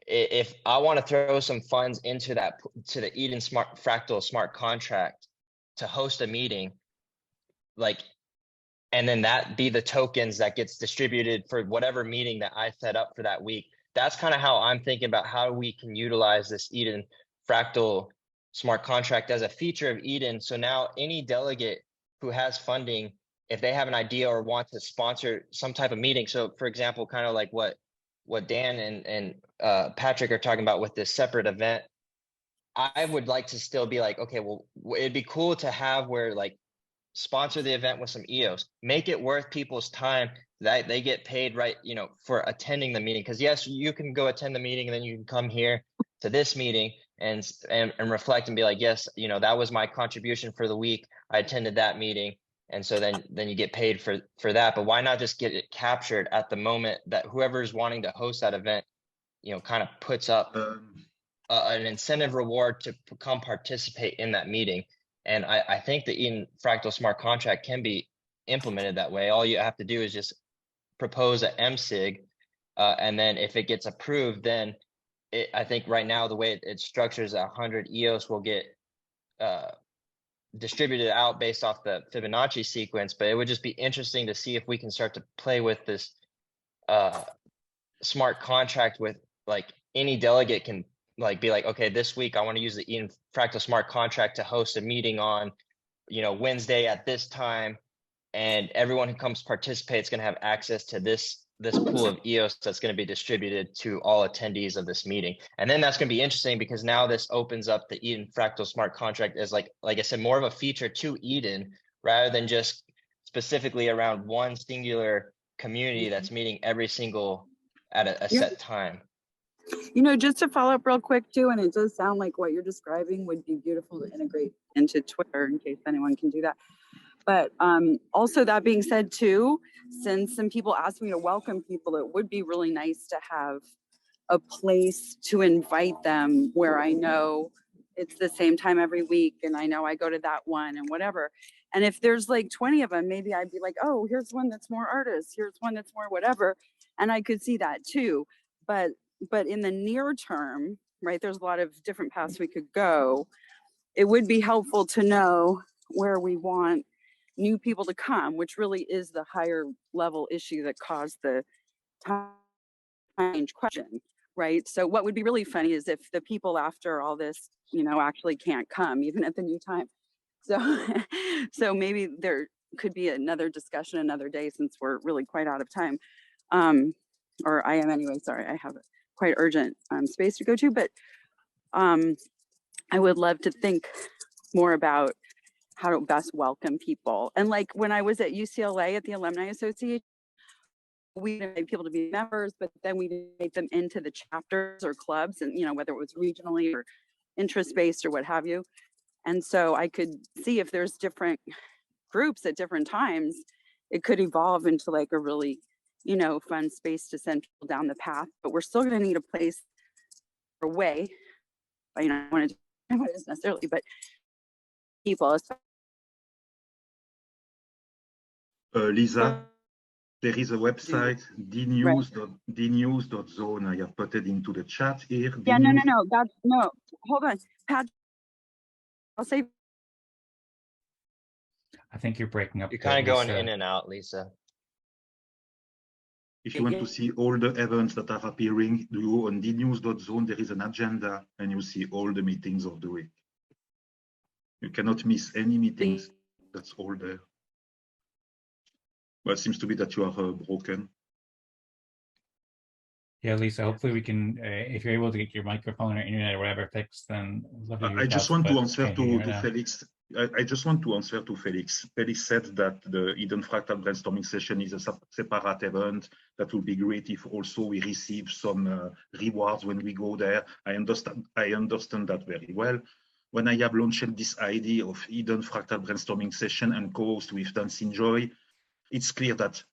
If I want to throw some funds into that, to the Eden+Fractal smart contract to host a meeting, like, and then that be the tokens that gets distributed for whatever meeting that I set up for that week. That's kind of how I'm thinking about how we can utilize this Eden+Fractal smart contract as a feature of Eden. So now any delegate who has funding, if they have an idea or want to sponsor some type of meeting. So for example, kind of like what Dan and Patrick are talking about with this separate event, I would like to still be like, okay, well, it'd be cool to have where like sponsor the event with some EOS, make it worth people's time that they get paid, right, you know, for attending the meeting. Because yes, you can go attend the meeting and then you can come here to this meeting and reflect and be like, yes, you know, that was my contribution for the week. I attended that meeting. And so then you get paid for that. But why not just get it captured at the moment that whoever's wanting to host that event, you know, kind of puts up an incentive reward to come participate in that meeting. And I think the Eden+Fractal smart contract can be implemented that way. All you have to do is just propose an MSIG, and then if it gets approved, then I think right now the way it structures 100 EOS will get distributed out based off the Fibonacci sequence. But it would just be interesting to see if we can start to play with this smart contract with like any delegate can like be like, okay, this week I want to use the Eden+Fractal smart contract to host a meeting on, you know, Wednesday at this time, and everyone who comes participate is going to have access to this pool of EOS that's going to be distributed to all attendees of this meeting. And then that's going to be interesting because now this opens up the Eden+Fractal smart contract as like I said, more of a feature to Eden rather than just specifically around one singular community that's meeting every single at a set time. You know, just to follow up real quick too, and it does sound like what you're describing would be beautiful to integrate into Twitter in case anyone can do that. But also that being said too, since some people asked me to welcome people, it would be really nice to have a place to invite them where I know it's the same time every week and I know I go to that one and whatever. And if there's like 20 of them, maybe I'd be like, oh, here's one that's more artists, here's one that's more whatever. And I could see that too. But in the near term, right, there's a lot of different paths we could go. It would be helpful to know where we want new people to come, which really is the higher level issue that caused the time change question, right? So what would be really funny is if the people after all this, actually can't come even at the new time. So, so maybe there could be another discussion another day, since we're really quite out of time. Or I am anyway, sorry, I have a quite urgent space to go to, but I would love to think more about how to best welcome people. And like when I was at UCLA at the Alumni Association, we invite people to be members, but then we invite them into the chapters or clubs, and whether it was regionally or interest-based or what have you. And so I could see if there's different groups at different times, it could evolve into like a really, fun space to send people down the path. But we're still going to need a place or way. I don't want to know what it is necessarily, but people. Lisa, there is a website, dnews.zone. I have put it into the chat here. Yeah, no. Hold on, Pat. I'll say. I think you're breaking up. You're kind of going in and out, Lisa. If you want to see all the events that are appearing, you go on dnews.zone. There is an agenda, and you see all the meetings of the week. You cannot miss any meetings. That's all there. Well, it seems to be that you are broken. Yeah, Lisa, hopefully we can, if you're able to get your microphone or internet or whatever fixed, then I just want to answer to Felix. I just want to answer to Felix. Felix said that the Eden+Fractal brainstorming session is a separate event. That would be great if also we receive some rewards when we go there. I understand that very well. When I have launched this idea of Eden+Fractal brainstorming session and co-host with Dancing Joy, it's clear that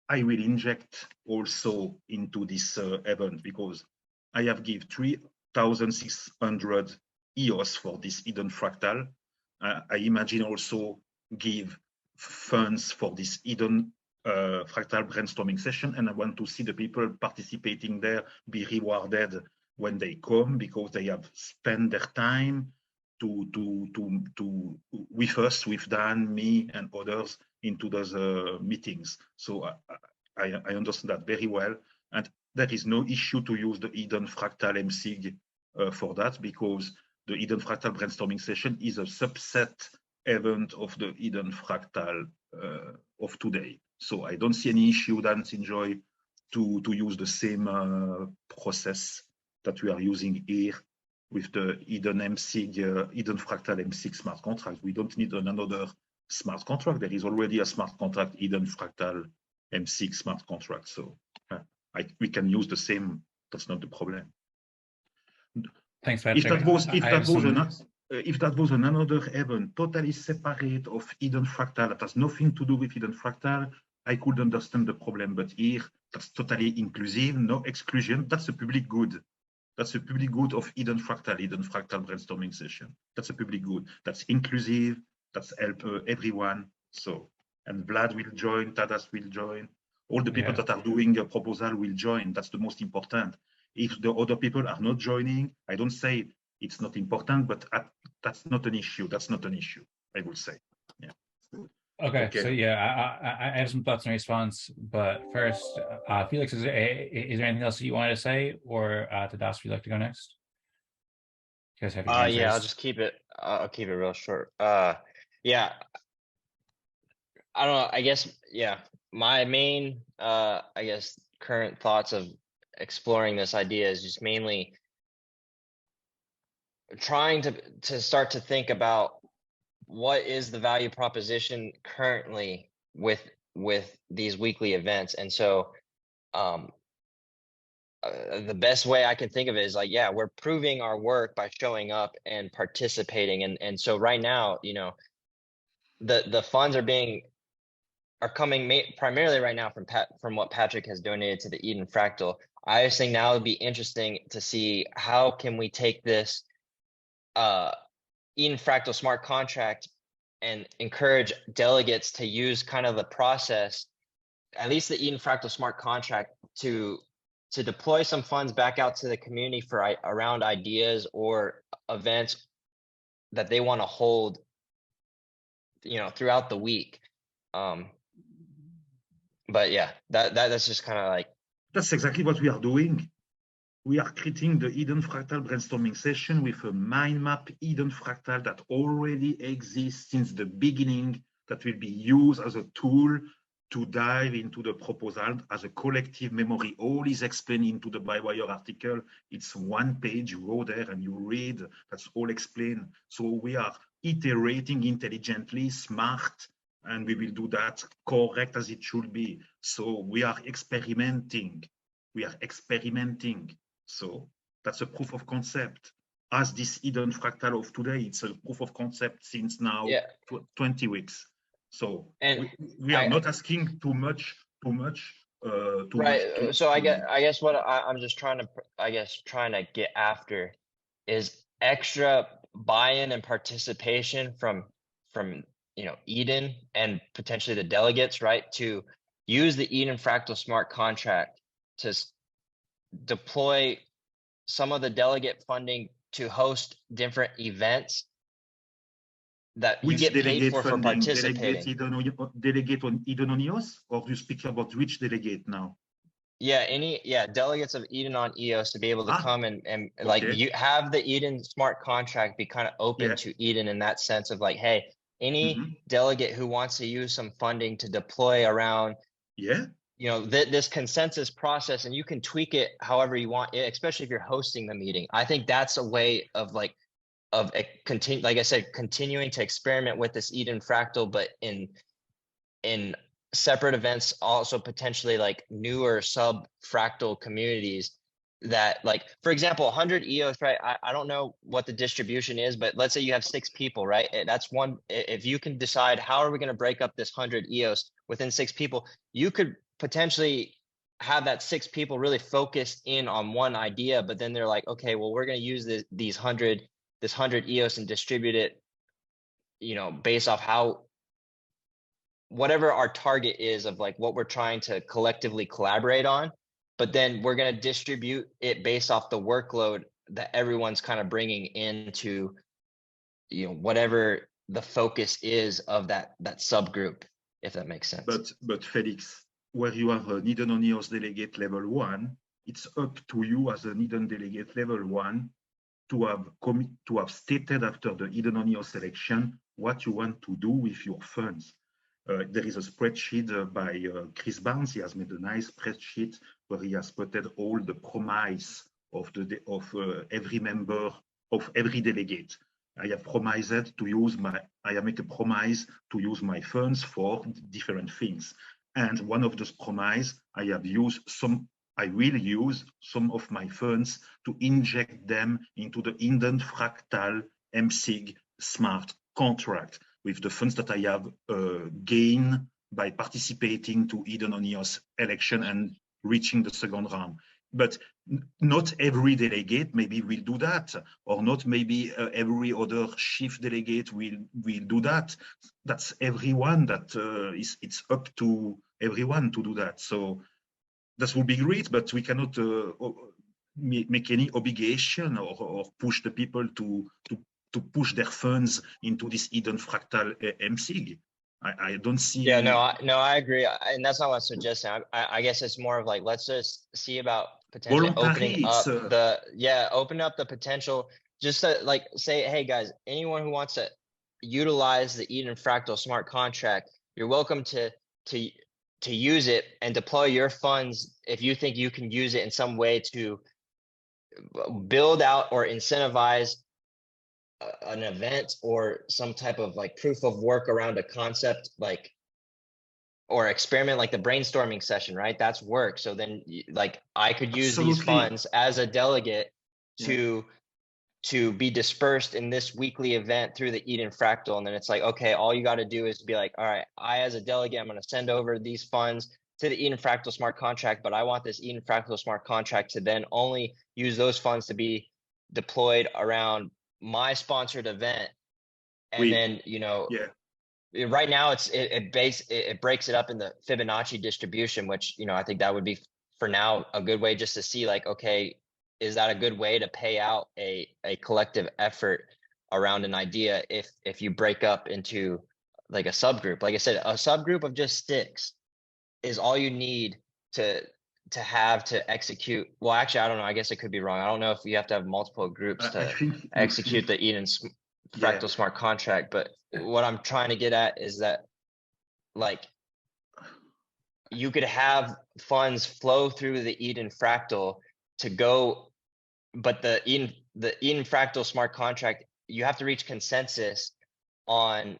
I will inject also into this event, because I have given 3,600 EOS for this Eden+Fractal. I imagine also give funds for this Eden+Fractal brainstorming session, and I want to see the people participating there be rewarded when they come, because they have spent their time with us, with Dan, me, and others into those meetings. So I understand that very well, and there is no issue to use the Eden+Fractal MSIG for that, because the Eden+Fractal brainstorming session is a subset event of the Eden+Fractal of today. So I don't see any issue, Dancing Joy, to use the same process that we are using here with the Eden+Fractal MSIG smart contract. We don't need another smart contract. There is already a smart contract, Eden+Fractal MSIG smart contract. So we can use the same. That's not the problem. Thanks, Patrick. If that was another event totally separate of Eden+Fractal, that has nothing to do with Eden+Fractal, I could understand the problem. But here, that's totally inclusive, no exclusion. That's a public good. That's a public good of Eden+Fractal brainstorming session. That's a public good. That's inclusive. That's help everyone. So, and Vlad will join, Tadas will join. All the people that are doing a proposal will join. That's the most important. If the other people are not joining, I don't say it's not important, but that's not an issue. That's not an issue, I would say. Yeah. Okay. So yeah, I have some thoughts in response, but first, Felix, is there anything else that you wanted to say, or Tadas, would you like to go next? You guys have your hands Yeah, raised. I'll just keep it. I'll keep it real short. Yeah, I don't know. I guess my main current thoughts of exploring this idea is just mainly trying to start to think about what is the value proposition currently with these weekly events. And so the best way I can think of it is like, we're proving our work by showing up and participating. And so right now, the funds are coming primarily right now from what Patrick has donated to the Eden+Fractal. I just think now it would be interesting to see how can we take this Eden+Fractal smart contract encourage delegates to use kind of the process, at least the Eden+Fractal smart contract, to deploy some funds back out to the community for around ideas or events that they want to hold, throughout the week. But yeah, that's just kind of like. That's exactly what we are doing. We are creating the Eden+Fractal brainstorming session with a mind map Eden+Fractal that already exists since the beginning, that will be used as a tool to dive into the proposal as a collective memory. All is explained into the Bywire article. It's one page, you go there and you read, that's all explained. So we are iterating intelligently, smart, and we will do that correct as it should be. So we are experimenting. So that's a proof of concept. As this Eden+Fractal of today, it's a proof of concept since now 20 weeks. So we are not asking too much. So I guess what I'm just trying to get after is extra buy-in and participation from Eden and potentially the delegates, right, to use the Eden+Fractal smart contract to deploy some of the delegate funding to host different events that you get paid for participating. Delegate on Eden on EOS, or do you speak about which delegate now? Yeah, delegates of Eden on EOS to be able to come and like you have the Eden smart contract be kind of open to Eden in that sense of like, hey, any delegate who wants to use some funding to deploy around this consensus process, and you can tweak it however you want, especially if you're hosting the meeting. I think that's a way of like continuing to experiment with this Eden+Fractal, but in separate events, also potentially like newer sub-fractal communities that, like, for example, 100 EOS, right? I don't know what the distribution is, but let's say you have 6 people, right? That's one. If you can decide how are we going to break up this 100 EOS within 6 people, you could potentially have that 6 people really focused in on one idea, but then they're like, okay, well, we're going to use this 100 EOS and distribute it, based off whatever our target is of like what we're trying to collectively collaborate on. But then we're going to distribute it based off the workload that everyone's kind of bringing into, whatever the focus is of that subgroup, if that makes sense. But Felix, where you have an Eden on EOS delegate level 1, it's up to you as an Eden delegate level 1 to have stated after the Eden on EOS selection what you want to do with your funds. There is a spreadsheet by Chris Barnes. He has made a nice spreadsheet where he has put all the promise of every member of every delegate. I have promised to use I make a promise to use my funds for different things. And one of those promises, I will use some of my funds to inject them into the Eden+Fractal MSIG smart contract with the funds that I have gained by participating to Eden on EOS election and reaching the second round. But not every delegate maybe will do that, or not maybe every other chief delegate will do that. That's everyone that it's up to everyone to do that. So that would be great, but we cannot make any obligation or push the people to push their funds into this Eden+Fractal MSIG. I don't see. Yeah, no, I agree, and that's not what I'm suggesting. I guess it's more of like, let's just see about potentially opening up open up the potential, just to like say, hey guys, anyone who wants to utilize the Eden+Fractal smart contract, you're welcome to use it and deploy your funds if you think you can use it in some way to build out or incentivize an event or some type of like proof of work around a concept, like, or experiment like the brainstorming session, right? That's work. So then like I could use these funds as a delegate to be dispersed in this weekly event through the Eden+Fractal. And then it's like, okay, all you got to do is be like, all right, I as a delegate, I'm going to send over these funds to the Eden+Fractal smart contract, but I want this Eden+Fractal smart contract to then only use those funds to be deployed around my sponsored event. And then, right now it breaks it up in the Fibonacci distribution, which, you know, I think that would be for now a good way just to see like, okay, is that a good way to pay out a collective effort around an idea if you break up into like a subgroup? Like I said, a subgroup of just sticks is all you need to have to execute. Well, actually, I don't know. I guess it could be wrong. I don't know if you have to have multiple groups I to think you execute should. the Eden fractal smart contract. But what I'm trying to get at is that like you could have funds flow through the Eden fractal to go, but the Eden fractal smart contract, you have to reach consensus on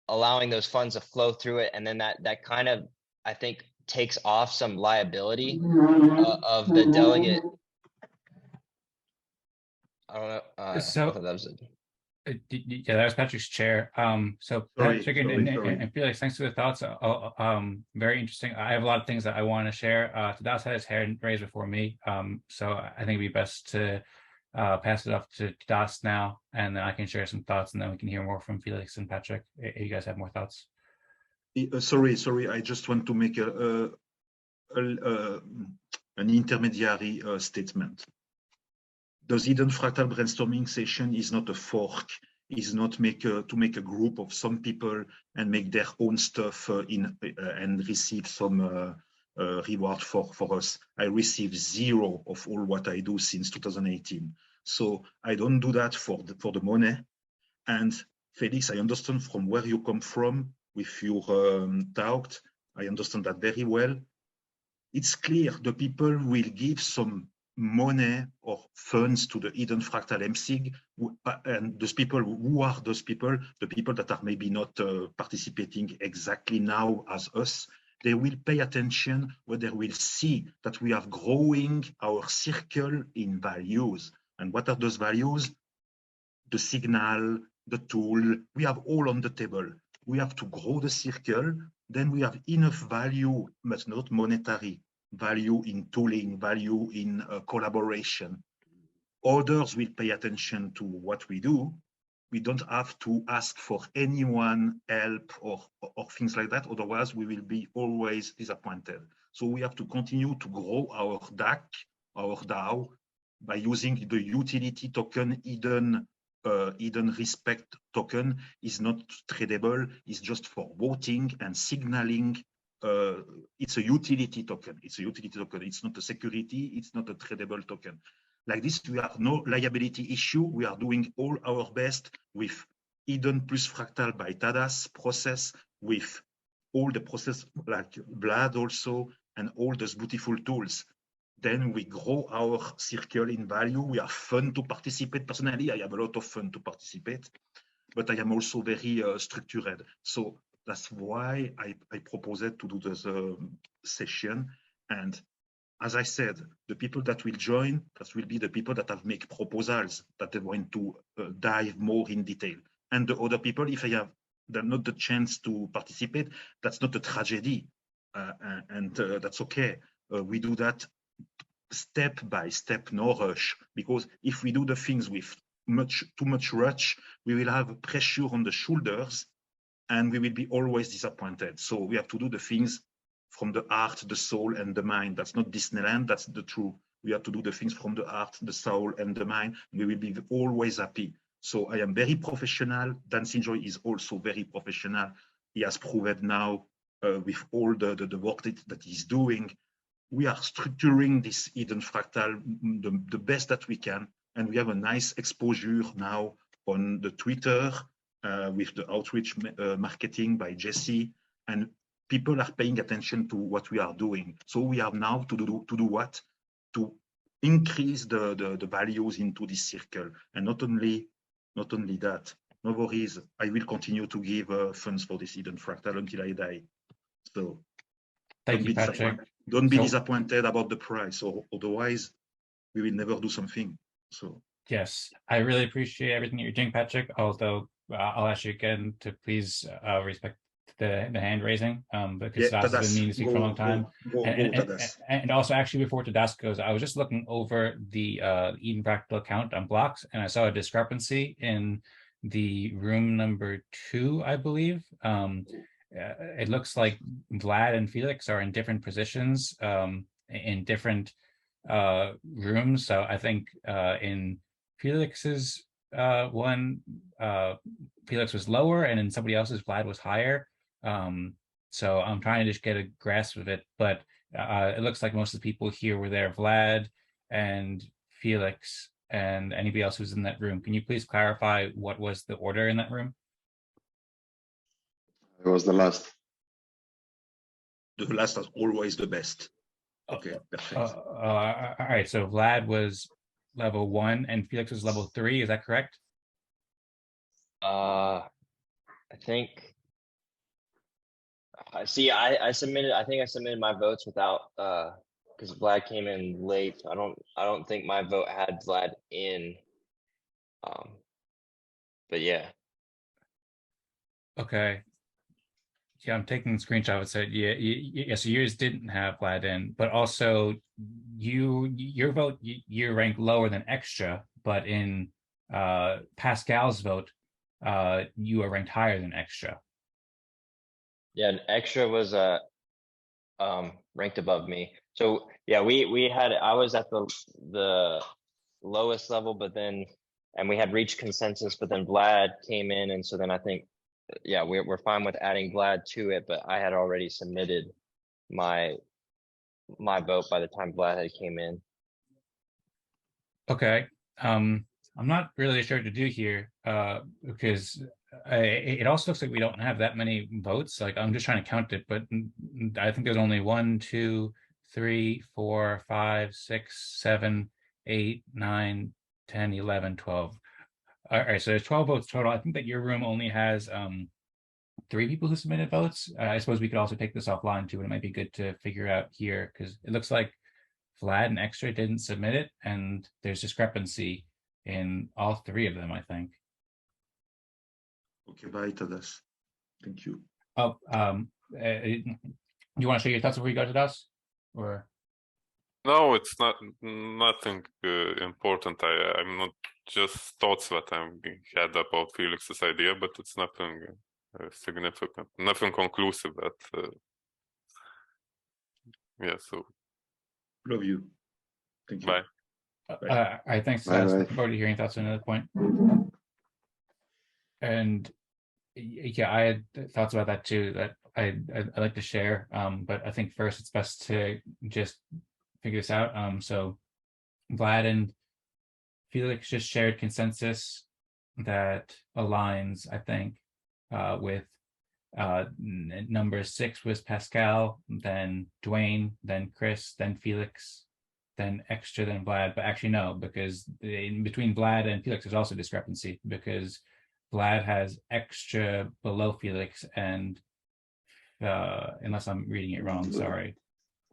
allowing those funds to flow through it, and then that kind of, I think, takes off some liability of the delegate. I don't know. I thought that was it. Yeah, that was Patrick's chair. So Patrick and Felix, thanks for the thoughts. Very interesting. I have a lot of things that I want to share. Tadas had his hand raised before me. So I think it'd be best to pass it off to Tadas now, and then I can share some thoughts, and then we can hear more from Felix and Patrick. If you guys have more thoughts. Sorry. I just want to make an intermediary statement. The Eden fractal brainstorming session is not a fork. Is not to make a group of some people and make their own stuff and receive some reward for us. I receive zero of all what I do since 2018. So I don't do that for the money. And Felix, I understand from where you come from with your talk. I understand that very well. It's clear the people will give some money or funds to the Eden Fractal MSIG, and those people, who are those people? The people that are maybe not participating exactly now as us. They will pay attention when they will see that we are growing our circle in values. And what are those values? The signal, the tool, we have all on the table. We have to grow the circle, then we have enough value, but not monetary, value in tooling, value in collaboration. Others will pay attention to what we do. We don't have to ask for anyone help or things like that. Otherwise, we will be always disappointed. So we have to continue to grow our DAC, our DAO, by using the utility token. Eden Respect token is not tradable. It's just for voting and signaling. It's a utility token. It's a utility token. It's not a security. It's not a tradable token. Like this, we have no liability issue. We are doing all our best with Eden+Fractal by Tadas process, with all the process like Vlad also, and all those beautiful tools. Then we grow our circle in value. We are fun to participate. Personally, I have a lot of fun to participate, but I am also very structured. So that's why I proposed to do this session. And as I said, the people that will join, that will be the people that have made proposals, that they want to dive more in detail. And the other people, if I have not the chance to participate, that's not a tragedy. And that's okay. We do that step by step, no rush. Because if we do the things with too much rush, we will have pressure on the shoulders and we will be always disappointed. So we have to do the things from the heart, the soul, and the mind. That's not Disneyland, that's the truth. We have to do the things from the heart, the soul, and the mind. We will be always happy. So I am very professional. Dancing Joy is also very professional. He has proven now with all the work that he's doing. We are structuring this Eden Fractal the best that we can. And we have a nice exposure now on the Twitter with the outreach marketing by Jesse. And people are paying attention to what we are doing. So we have now to do what? To increase the values into this circle. And not only that, no worries, I will continue to give funds for this Eden Fractal until I die. So thank you, Patrick. Don't be disappointed about the price, or otherwise we will never do something. So yes, I really appreciate everything you're doing, Patrick. Although I'll ask you again to please respect the hand raising, because Tadas has been meaning to speak for a long time. And also, actually, before Tadas goes, I was just looking over the Eden Fractal account on blocks, and I saw a discrepancy in the room number 2, I believe. It looks like Vlad and Felix are in different positions, in different rooms. So I think in Felix's one, Felix was lower, and in somebody else's, Vlad was higher. So I'm trying to just get a grasp of it, but it looks like most of the people here were there. Vlad and Felix and anybody else who's in that room. Can you please clarify what was the order in that room? It was the last. The last is always the best. Okay, perfect. All right, so Vlad was level 1 and Felix was level 3. Is that correct? I think. See, I submitted. I think I submitted my votes without because Vlad came in late. I don't think my vote had Vlad in. But yeah. Okay. Yeah, I'm taking a screenshot. I would say, yeah. So yours didn't have Vlad in, but also your vote, you ranked lower than extra, but in Pascal's vote, you are ranked higher than extra. Yeah, and extra was ranked above me. So yeah, we had, I was at the lowest level, but then, and we had reached consensus, but then Vlad came in, and so then I think, yeah, we're fine with adding Vlad to it, but I had already submitted my vote by the time Vlad had came in. Okay. I'm not really sure what to do here, because it also looks like we don't have that many votes. Like, I'm just trying to count it, but I think there's only 1, 2, 3, 4, 5, 6, 7, 8, 9, 10, 11, 12. All right, so there's 12 votes total. I think that your room only has 3 people who submitted votes. I suppose we could also take this offline too, and it might be good to figure out here, because it looks like Vlad and Extra didn't submit it, and there's discrepancy in all 3 of them, I think. Okay, bye, Tadas. Thank you. Oh, you want to share your thoughts before you go to Tadas? Or No, it's nothing important. I'm not just thoughts that I had about Felix's idea, but it's nothing significant, nothing conclusive. That yeah. So love you. Thank you. Bye. all right, thanks. Looking forward to hearing thoughts on another point. And yeah, I had thoughts about that too, that I'd like to share. But I think first it's best to just figure this out. So Vlad and Felix just shared consensus that aligns, I think, with number 6 was Pascal, then Dwayne, then Chris, then Felix, then Extra, then Vlad. But actually no, because in between Vlad and Felix there's also discrepancy, because Vlad has Extra below Felix, and unless I'm reading it wrong, sorry.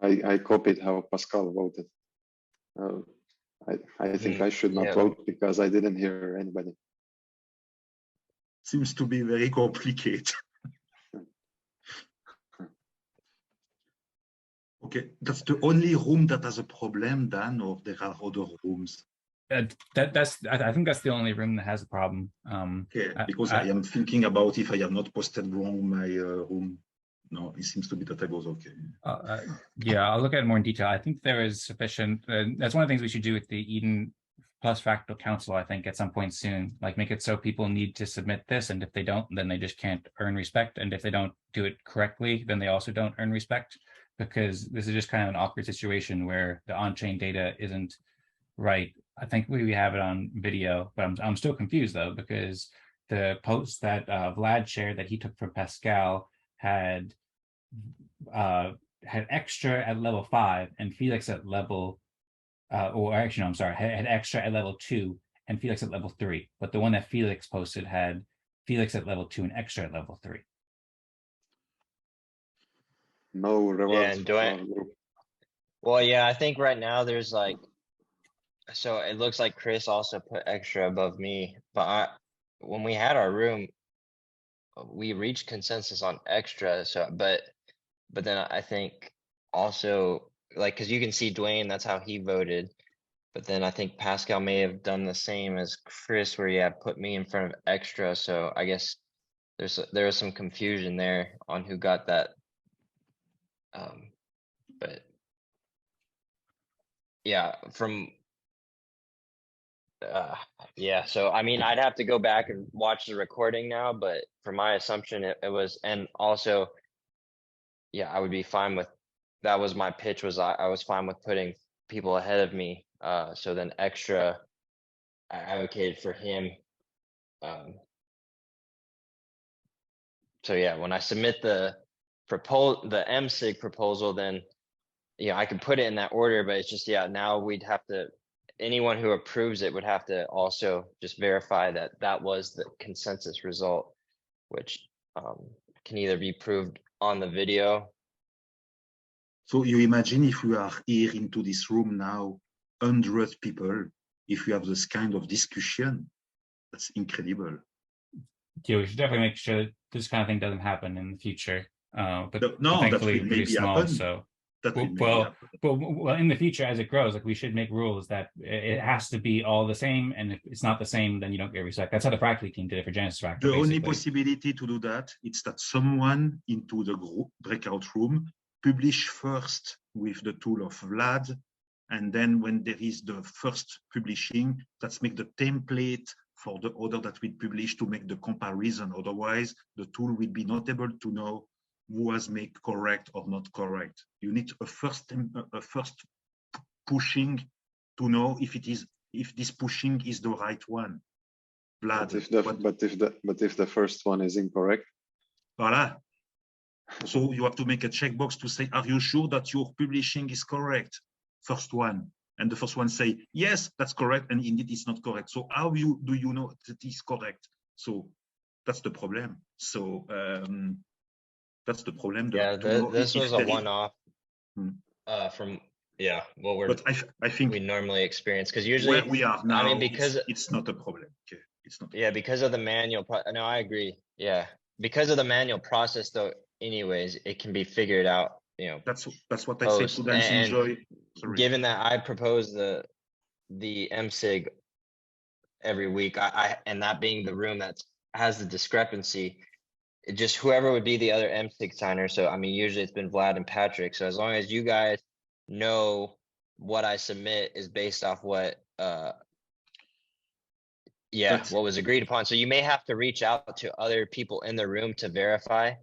I copied how Pascal voted. I think I should not vote because I didn't hear anybody. Seems to be very complicated. Okay, that's the only room that has a problem, Dan, or there are other rooms? I think that's the only room that has a problem. Okay, because I am thinking about if I have not posted wrong my room. No, it seems to be that I was okay. Yeah, I'll look at it more in detail. I think there is sufficient. That's one of the things we should do with the Eden+Fractal Council, I think, at some point soon. Like, make it so people need to submit this, and if they don't, then they just can't earn respect. And if they don't do it correctly, then they also don't earn respect, because this is just kind of an awkward situation where the on-chain data isn't right. I think we have it on video, but I'm still confused though, because the post that Vlad shared that he took from Pascal had Extra at level 5 and Felix at level or actually no, I'm sorry, had Extra at level 2 and Felix at level 3, but the one that Felix posted had Felix at level 2 and Extra at level 3. No rewards. Yeah, well, yeah, I think right now there's like, so it looks like Chris also put Extra above me, but when we had our room, we reached consensus on Extra. So, but then I think also, like, because you can see Dwayne, that's how he voted. But then I think Pascal may have done the same as Chris, where he had put me in front of extra. So I guess there was some confusion there on who got that. But yeah, yeah, so I mean, I'd have to go back and watch the recording now, but for my assumption, it was, and also, yeah, I would be fine with, that was my pitch, was I was fine with putting people ahead of me. So then extra, I advocated for him. So yeah, when I submit the MSIG proposal, then, yeah, I could put it in that order, but it's just, yeah, now we'd have to, anyone who approves it would have to also just verify that that was the consensus result, which can either be proved on the video. So you imagine if we are here into this room now, 100 people, if we have this kind of discussion, that's incredible. Yeah, we should definitely make sure that this kind of thing doesn't happen in the future. But No, thankfully that will pretty maybe small, happen. so. That will maybe Well, happen. well, in the future, as it grows, like we should make rules that it has to be all the same, and if it's not the same, then you don't get respect. That's how the Fractally team did it for Genesis Fractal. The only basically. possibility to do that is that someone into the group breakout room publish first with the tool of Vlad, and then when there is the first publishing, let's make the template for the order that we publish to make the comparison. Otherwise, the tool will be not able to know who was made correct or not correct. You need a first pushing to know if this pushing is the right one. Vlad, but if the first one is incorrect, voila. So you have to make a checkbox to say, are you sure that your publishing is correct? First one. And the first one say, yes, that's correct, and indeed it's not correct. So how do you know that it's correct? So that's the problem. So that's the problem. Yeah, this was a one-off from, yeah, what we're, but I think we normally experience, because usually where we are now, I mean, because it's not a problem. Okay, it's not. Yeah, because of the manual. No, I agree. Yeah, because of the manual process, though. Anyways, it can be figured out. You know, that's what I say. Students enjoy. Sorry. Given that I propose the MSIG every week, and that being the room that has the discrepancy, it just whoever would be the other MSIG signer. So I mean, usually it's been Vlad and Patrick. So as long as you guys know what I submit is based off what what was agreed upon. So you may have to reach out to other people in the room to verify.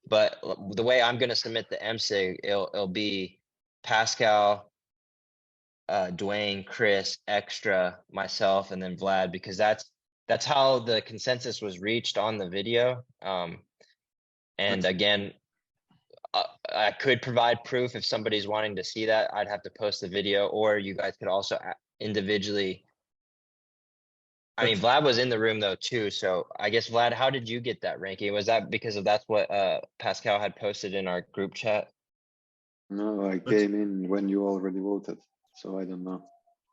But the way I'm going to submit the MSIG, it'll be Pascal, Dwayne, Chris, extra, myself, and then Vlad, because that's how the consensus was reached on the video. And again, I could provide proof if somebody's wanting to see that. I'd have to post the video, or you guys could also individually. I mean, Vlad was in the room though too. So I guess, Vlad, how did you get that ranking? Was that because of that's what Pascal had posted in our group chat? No, I came in when you already voted, so I don't know.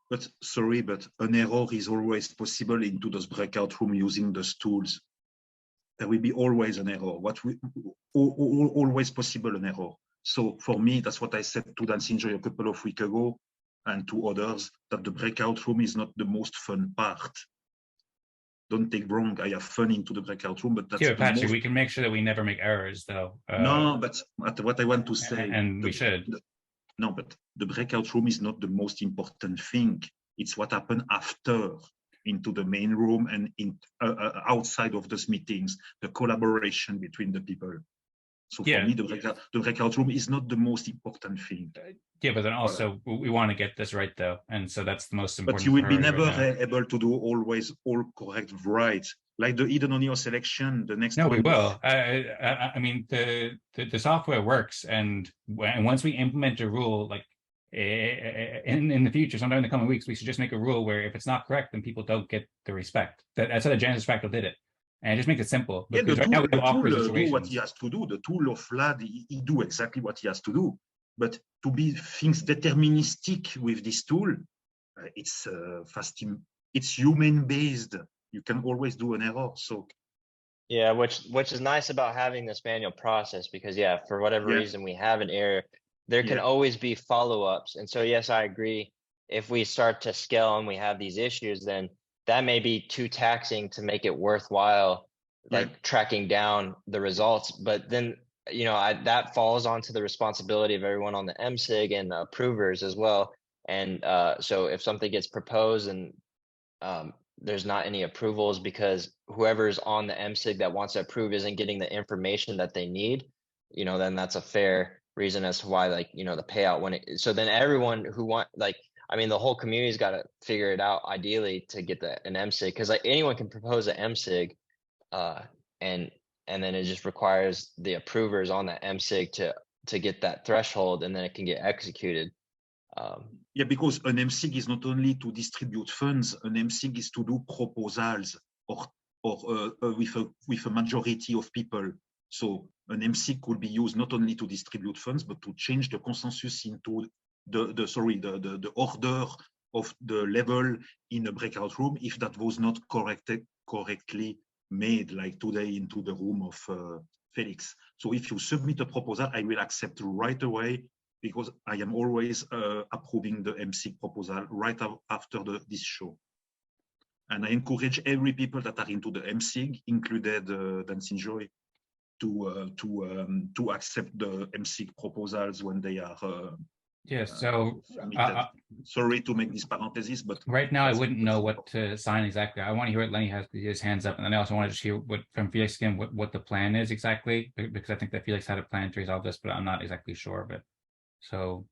But sorry, but an error is always possible into those breakout room using those tools. There will be always an error. Always possible an error. So for me, that's what I said to Dan Singer a couple of weeks ago, and to others, that the breakout room is not the most fun part. Don't take wrong. I have fun into the breakout room, but that's Patrick, we can make sure that we never make errors, though. No, but what I want to say, and we should. No, but the breakout room is not the most important thing. It's what happened after into the main room and in outside of those meetings, the collaboration between the people. So for me, the breakout room is not the most important thing. Yeah, but then also we want to get this right, though, and so that's the most important. But you will be never able to do always all correct right. Like the Eden on EOS selection, the next. No, we will. I mean, the software works, and once we implement a rule, like in the future, sometime in the coming weeks, we should just make a rule where if it's not correct, then people don't get the respect. That's how the Genesis Fractal did it. And just make it simple. Yeah, the right tool, now we have awkward do situations. what he has to do. The tool of Vlad, he do exactly what he has to do. But to be things deterministic with this tool, it's it's human based. You can always do an error. So yeah, which is nice about having this manual process, because for whatever reason we have an error, there can always be follow-ups. And so yes, I agree. if we start to scale and we have these issues, then that may be too taxing to make it worthwhile, like tracking down the results. But then, you know, that falls onto the responsibility of everyone on the MSIG and approvers as well. And so if something gets proposed and there's not any approvals because whoever's on the MSIG that wants to approve isn't getting the information that they need, you know, then that's a fair reason as to why, like, you know, the payout when it, so then everyone who I mean, the whole community's got to figure it out ideally to get an MSIG, because like anyone can propose an MSIG, and then it just requires the approvers on that MSIG to get that threshold, and then it can get executed. Yeah, because an MSIG is not only to distribute funds, an MSIG is to do proposals or with a majority of people. So an MSIG could be used not only to distribute funds, but to change the consensus into the order of the level in a breakout room if that was not correctly made, like today into the room of Felix. So if you submit a proposal, I will accept right away, because I am always approving the MSIG proposal right after this show. And I encourage every people that are into the MSIG, included Dancing Joy, to accept the MSIG proposals when they are sorry to make this parenthesis, but right now I wouldn't know what to sign exactly. I want to hear what Lennie has his hands up, and then I also want to just hear what from Felix again what the plan is exactly, because I think that Felix had a plan to resolve this, but I'm not exactly sure. But so,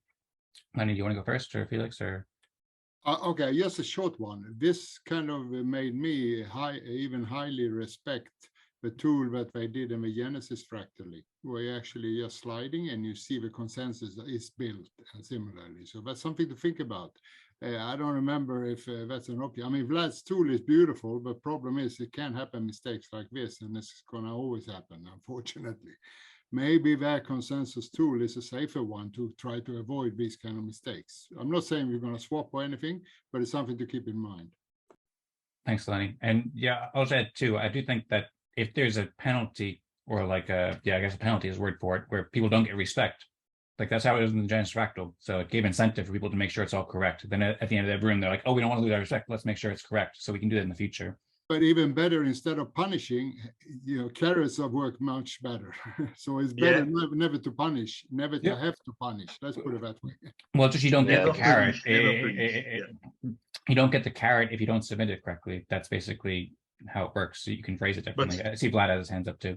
Lennie, do you want to go first, or Felix, or? Okay, just a short one. This kind of made me even highly respect the tool that they did in the Genesis fractally, where you're actually just sliding and you see the consensus that is built similarly. So that's something to think about. I don't remember if that's an option. I mean, Vlad's tool is beautiful, but problem is it can happen mistakes like this, and it's gonna always happen, unfortunately. Maybe that consensus tool is a safer one to try to avoid these kind of mistakes. I'm not saying we're going to swap or anything, but it's something to keep in mind. Thanks, Lennie. And yeah, I'll just add too, I do think that if there's a penalty, or like I guess a penalty is a word for it, where people don't get respect, like that's how it is in the Genesis fractal. So it gave incentive for people to make sure it's all correct. Then at the end of the room, they're like, oh, we don't want to lose our respect. Let's make sure it's correct. So we can do that in the future. But even better, instead of punishing, carrots have worked much better. So it's better never to punish, never to have to punish. Let's put it that way. Well, just you don't get the carrot. You You don't get the carrot if you don't submit it correctly. That's basically how it works. So you can phrase it differently. I see Vlad has his hands up too,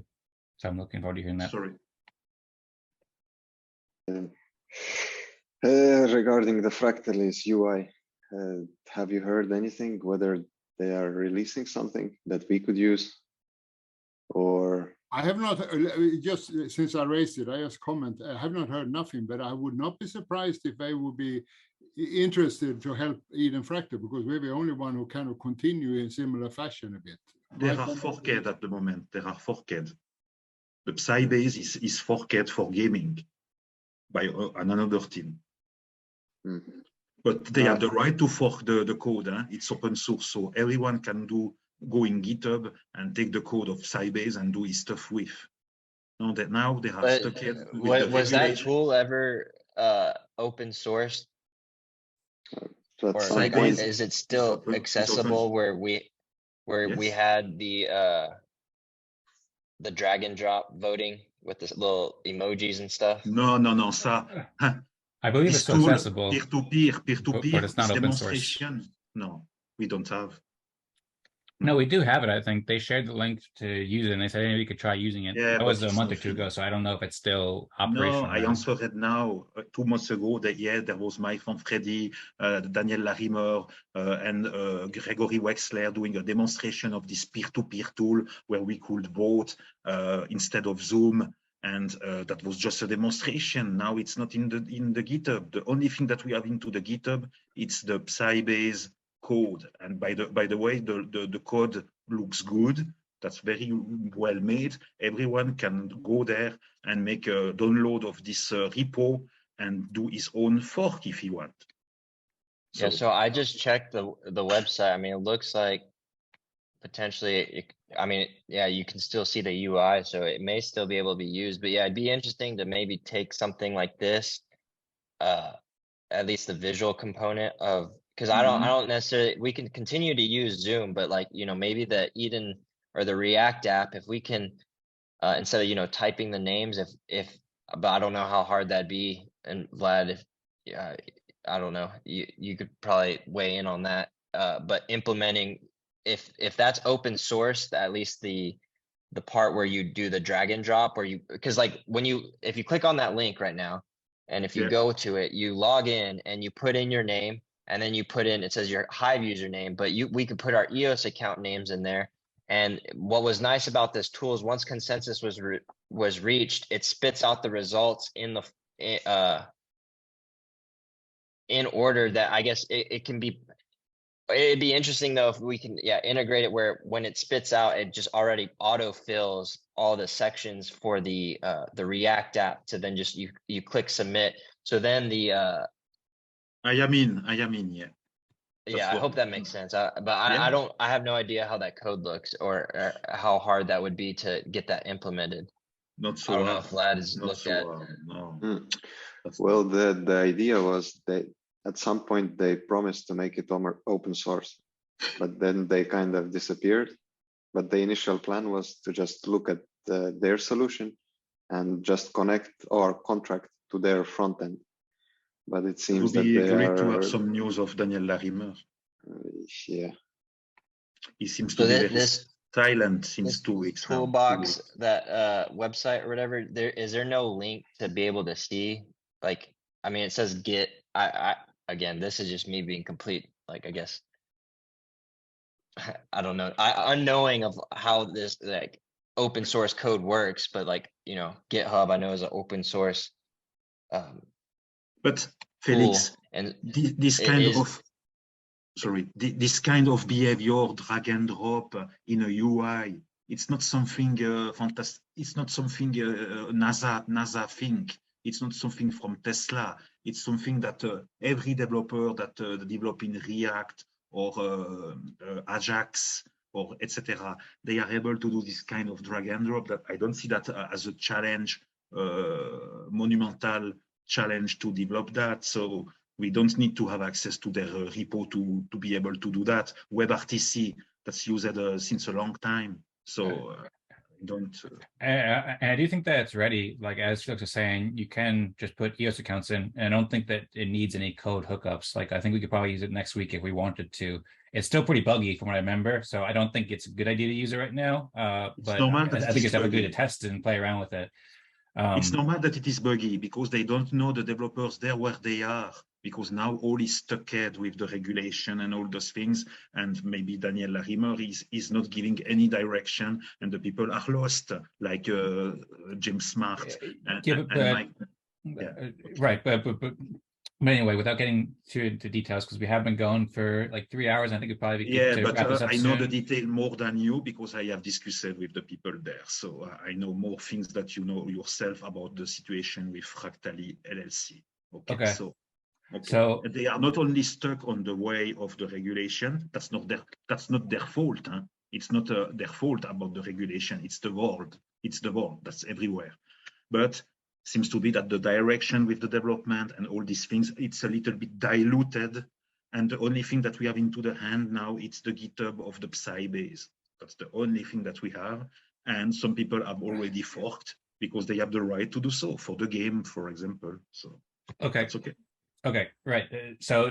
so I'm looking forward to hearing that. Sorry. Regarding the Fractalis UI, have you heard anything whether they are releasing something that we could use? Or I have not, just since I raised it, I just comment, I have not heard nothing, but I would not be surprised if they would be interested to help Eden+Fractal, because we're the only one who kind of continue in similar fashion a bit. There are forked at the moment. There are forked. The Sybase is forked for gaming by another team. Mm-hmm. But they have the right to fork the code. It's open source, so everyone can go in GitHub and take the code of Sybase and do his stuff with. Now they have stuck it. Was that tool ever open source? Or like, is it still accessible where we had the drag and drop voting with the little emojis and stuff? No. I believe it's still accessible. Peer-to-peer, but it's not open source. No, we don't have. No, we do have it. I think they shared the link to use it, and they said maybe we could try using it. Yeah, that was a month or two ago, so I don't know if it's still operational. No, I answered it now. 2 months ago, there was Mike from Freddy, Daniel Larimer, and Gregory Wexler doing a demonstration of this peer-to-peer tool where we could vote instead of Zoom. And that was just a demonstration. Now it's not in the GitHub. The only thing that we have into the GitHub, it's the Sybase code. And by the way, the code looks good. That's very well made. Everyone can go there and make a download of this repo and do his own fork if he want. Yeah, so I just checked the website. I mean, it looks like potentially, you can still see the UI, so it may still be able to be used. But yeah, it'd be interesting to maybe take something like this at least the visual component of, because I don't necessarily, we can continue to use Zoom, but like, you know, maybe the Eden or the React app, if we can, instead of, you know, typing the names, but I don't know how hard that'd be. And Vlad, if, I don't know, you could probably weigh in on that. But implementing, if that's open source, at least the part where you do the drag and drop, or because like if you click on that link right now, and if you go to it, you log in and you put in your name, and then you put in, it says your Hive username, but we could put our EOS account names in there. And what was nice about this tool is once consensus was reached, it spits out the results in order that I guess it can be. It'd be interesting though if we can integrate it where when it spits out, it just already auto fills all the sections for the React app to then just you click submit. So then the I am in, yeah. Yeah, I hope that makes sense. But I have no idea how that code looks or how hard that would be to get that implemented. Not so I don't know if Vlad has looked at. No. Well, the idea was that at some point they promised to make it open source, but then they kind of disappeared. But the initial plan was to just look at their solution and just connect or contract to their front end. But it seems that it would they be great to are have some news of Daniel Larimer. Yeah. He seems to be very silent since 2 weeks Toolbox, that website or whatever, is there no link to be able to see? Like, I mean, it says Git. Again, this is just me being complete, like, I guess, I don't know, unknowing of how this like open source code works, but like, you know, GitHub I know is an open source but Felix, and this kind of behavior, drag and drop in a UI, it's not something fantastic. It's not something NASA think. It's not something from Tesla. It's something that every developer that develop in React or Ajax or etc., they are able to do this kind of drag and drop. That I don't see that as a challenge, monumental challenge to develop that. So we don't need to have access to their repo to be able to do that. WebRTC, that's used since a long time. So don't. And I do think that it's ready. Like as Felix was saying, you can just put EOS accounts in, and I don't think that it needs any code hookups. Like I think we could probably use it next week if we wanted to. It's still pretty buggy from what I remember, so I don't think it's a good idea to use it right now. But I think it's definitely good to test and play around with it. It's normal that it is buggy because they don't know the developers there where they are, because now all is stuck with the regulation and all those things, and maybe Daniel Larimer is not giving any direction, and the people are lost, like James Smart and Mike. Right, but anyway, without getting too into details, because we have been going for like 3 hours, I think it'd probably be good to wrap this up I know soon. the detail more than you because I have discussed with the people there, so I know more things that you know yourself about the situation with Fractally LLC. Okay. So they are not only stuck on the way of the regulation. That's not their fault. Huh? It's not their fault about the regulation. It's the world. It's the world. That's everywhere. But seems to be that the direction with the development and all these things, it's a little bit diluted. And the only thing that we have into the hand now, it's the GitHub of the Psybase. That's the only thing that we have. And some people have already forked because they have the right to do so for the game, for example. So that's okay. Okay, right. So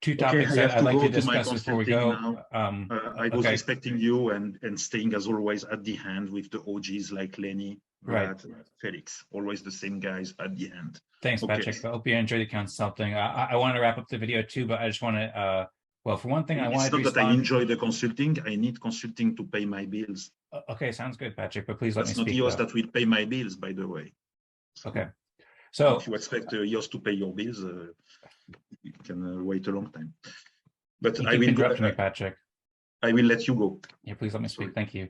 two topics that I'd like to discuss before we go. I was respecting you and staying as always at the end with the OGs like Lennie, Vlad, Felix, always the same guys at the end. Thanks, Patrick. I hope you enjoyed the consulting. I want to wrap up the video too, but I just want to, well, for one thing, I wanted to respond. It's not that I enjoy the consulting. I need consulting to pay my bills. Okay, sounds good, Patrick, but please let me speak. That's not EOS that will pay my bills, by the way. Okay. So if you expect EOS to pay your bills, you can wait a long time. But I will interrupt me, Patrick. I will let you go. Yeah, please let me speak. Thank you.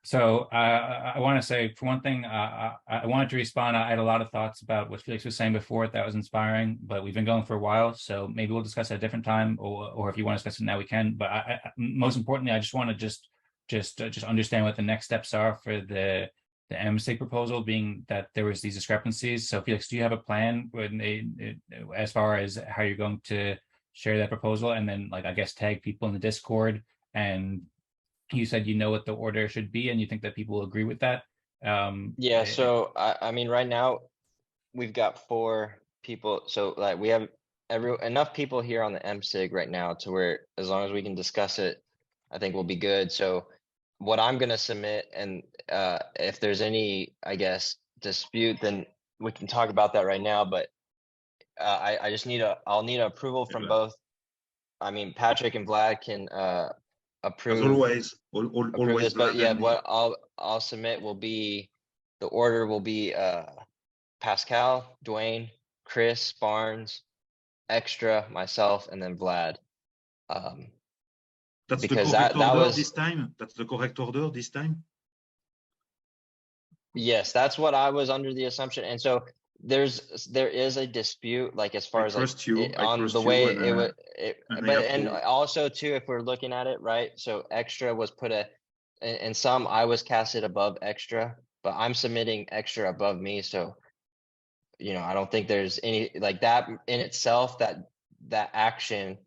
So I want to say, for one thing, I wanted to respond. I had a lot of thoughts about what Felix was saying before. That was inspiring, but we've been going for a while, so maybe we'll discuss it at a different time, or if you want to discuss it now, we can. But most importantly, I just want to just understand what the next steps are for the MSIG proposal being that there was these discrepancies. So Felix, do you have a plan when as far as how you're going to share that proposal, and then like I guess tag people in the Discord? And you said you know what the order should be, and you think that people will agree with that. Yeah. So I mean, right now we've got 4 people. So like we have enough people here on the MSIG right now to where as long as we can discuss it, I think we'll be good. So what I'm gonna submit, and if there's any, I guess, dispute, then we can talk about that right now. But I just I'll need approval from both. I mean, Patrick and Vlad can approve. As always, approve always. this, but Vlad yeah, and me. what I'll submit will be, the order will be Pascal, Dwayne, Chris, Barnes, Extra, myself, and then Vlad. That's the because correct that order was this time. That's the correct order this time. Yes, that's what I was under the assumption. And so there is a dispute, like as far as like on the way it would, and also too, if we're looking at it, right? So Extra was put and some I was casted above Extra, but I'm submitting Extra above me. So, you know, I don't think there's any like that in itself, that action,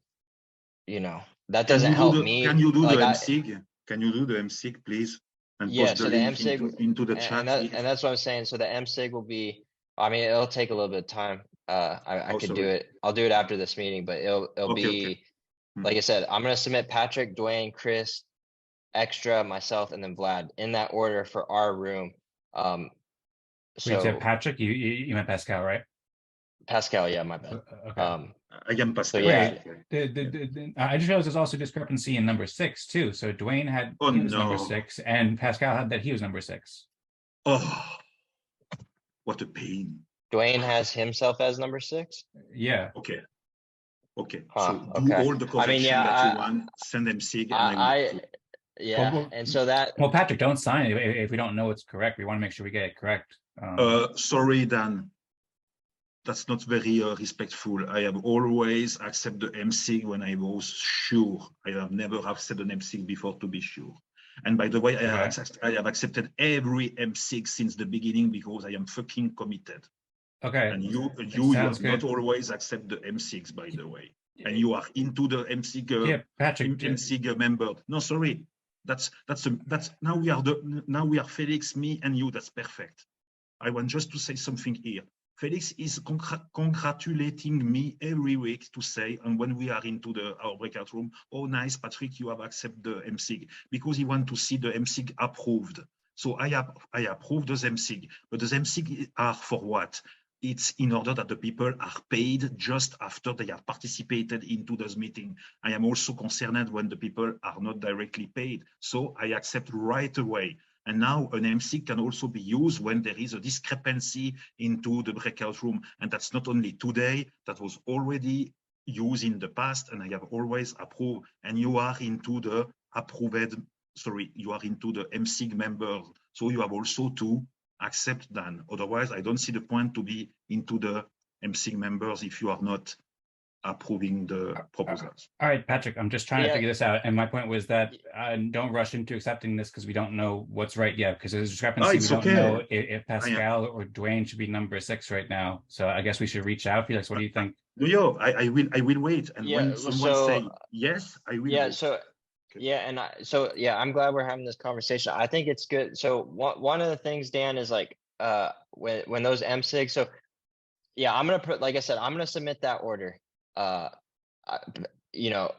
you know, that doesn't help me. Can you do like the MSIG? Can you do the MSIG, please? And yeah, post the so the link MSIG into the chat. and that's what I'm saying. So the MSIG will be, I mean, it'll take a little bit of time. I could do it. I'll do it after this meeting, but it'll be like I said, I'm gonna submit Patrick, Dwayne, Chris, Extra, myself, and then Vlad in that order for our room. So you said Patrick, you meant Pascal, right? Pascal, yeah, my bad. Okay. Again, Pascal. So yeah. I just realized there's also discrepancy in number 6 too. So Dwayne had he was number 6, and Pascal had that he was number 6. Oh, what a pain! Dwayne has himself as number 6. Yeah. Okay. Okay. Huh, so do all the correction that you want. Send them SIG, and yeah. Well, and so that. Well, Patrick, don't sign it if we don't know what's correct. We want to make sure we get it correct. Sorry, Dan. That's not very respectful. I have always accepted the MSIG when I was sure. I have never accepted an MSIG before to be sure. And by the way, I have accepted every MSIG since the beginning because I am fucking committed. Okay. And you have not always accept the MSIGs, by the way. And you are into the MSIG, Patrick, MSIG member. No, sorry. That's now we are Felix, me, and you. That's perfect. I want just to say something here. Felix is congratulating me every week to say, and when we are into our breakout room, oh, nice, Patrick, you have accepted the MSIG, because he wants to see the MSIG approved. So I approve the MSIG, but the MSIG are for what? It's in order that the people are paid just after they have participated into this meeting. I am also concerned when the people are not directly paid. So I accept right away. And now an MSIG can also be used when there is a discrepancy into the breakout room. And that's not only today, that was already used in the past, and I have always approved. And you are into the you are into the MSIG members. So you have also to accept that. Otherwise, I don't see the point to be into the MSIG members if you are not approving the proposals. All right, Patrick, I'm just trying to figure this out. And my point was that don't rush into accepting this because we don't know what's right yet, because there's a discrepancy. We don't know if Pascal or Dwayne should be number 6 right now. So I guess we should reach out. Felix, what do you think? No, I will wait. And when someone say yes, I will wait. So I'm glad we're having this conversation. I think it's good. So one of the things, Dan, is like when those MSIG. So yeah, I'm gonna put, like I said, I'm gonna submit that order. You know,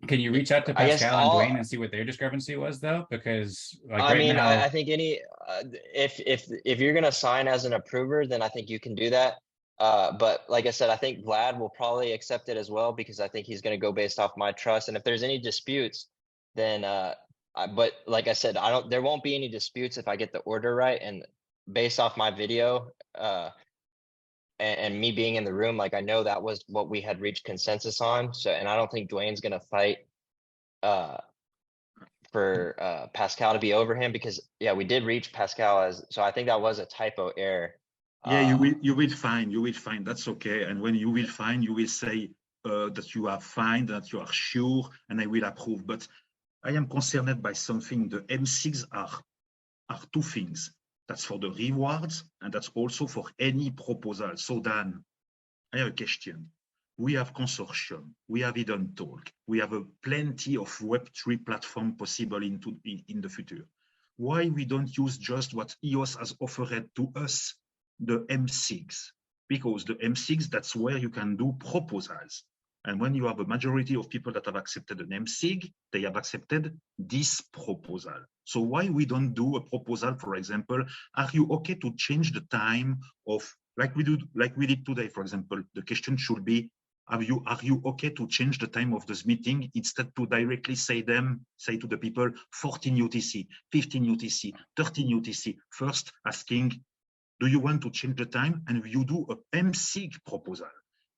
can you reach out to Pascal and Dwayne and see what their discrepancy was, though? Because like I think any if you're gonna sign as an approver, then I think you can do that. But like I said, I think Vlad will probably accept it as well, because I think he's gonna go based off my trust. And if there's any disputes, then but like I said, there won't be any disputes if I get the order right. And based off my video, and me being in the room, like I know that was what we had reached consensus on. So, and I don't think Dwayne's gonna fight for Pascal to be over him, because we did reach Pascal so I think that was a typo error. Yeah, you will find, that's okay. And when you will find, you will say that you have found, that you are sure, and I will approve. But I am concerned by something. The MSIGs are are two things. That's for the rewards, and that's also for any proposal. So Dan, I have a question. We have Consortium, we have Eden Talk, we have plenty of Web3 platform possible in the future. Why we don't use just what EOS has offered to us, the M6? Because the M6, that's where you can do proposals. And when you have a majority of people that have accepted an MSIG, they have accepted this proposal. So why we don't do a proposal, for example, are you okay to change the time of, like we did today, for example, the question should be, are you okay to change the time of this meeting instead to directly say to the people 14 UTC, 15 UTC, 13 UTC, first asking, do you want to change the time? And you do a MSIG proposal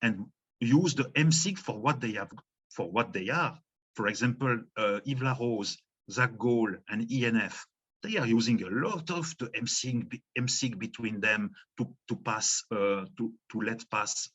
and use the MSIG for what they have, for what they are. For example, Yves Larose, Zach Goal, and ENF, they are using a lot of the MSIG between them to let pass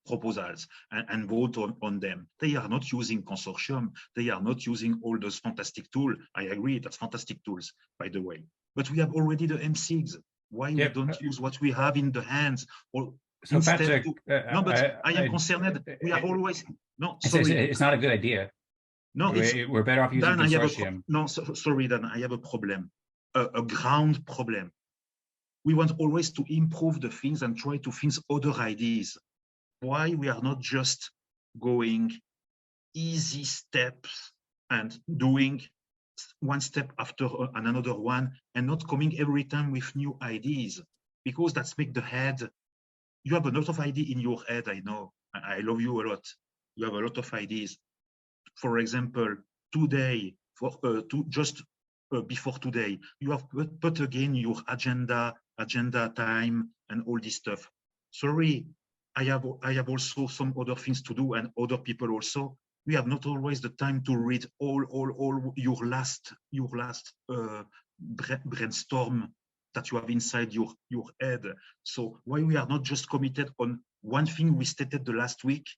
proposals and vote on them. They are not using Consortium. They are not using all those fantastic tools. I agree, that's fantastic tools, by the way. But we have already the MSIGs. Why we don't use what we have in the hands? Or so instead Patrick, no, but I am concerned. We are always no. Sorry, it's not a good idea. No, we're better off using Dan, Consortium. Sorry, Dan. I have a problem, a ground problem. We want always to improve the things and try to think other ideas. Why we are not just going easy steps and doing one step after another one and not coming every time with new ideas? Because that's make the head. You have a lot of ideas in your head, I know. I love you a lot. You have a lot of ideas. For example, today, before today, you have put again your agenda time, and all this stuff. Sorry, I have also some other things to do, and other people also. We have not always the time to read all your last brainstorm that you have inside your head. So why we are not just committed on one thing we stated the last week,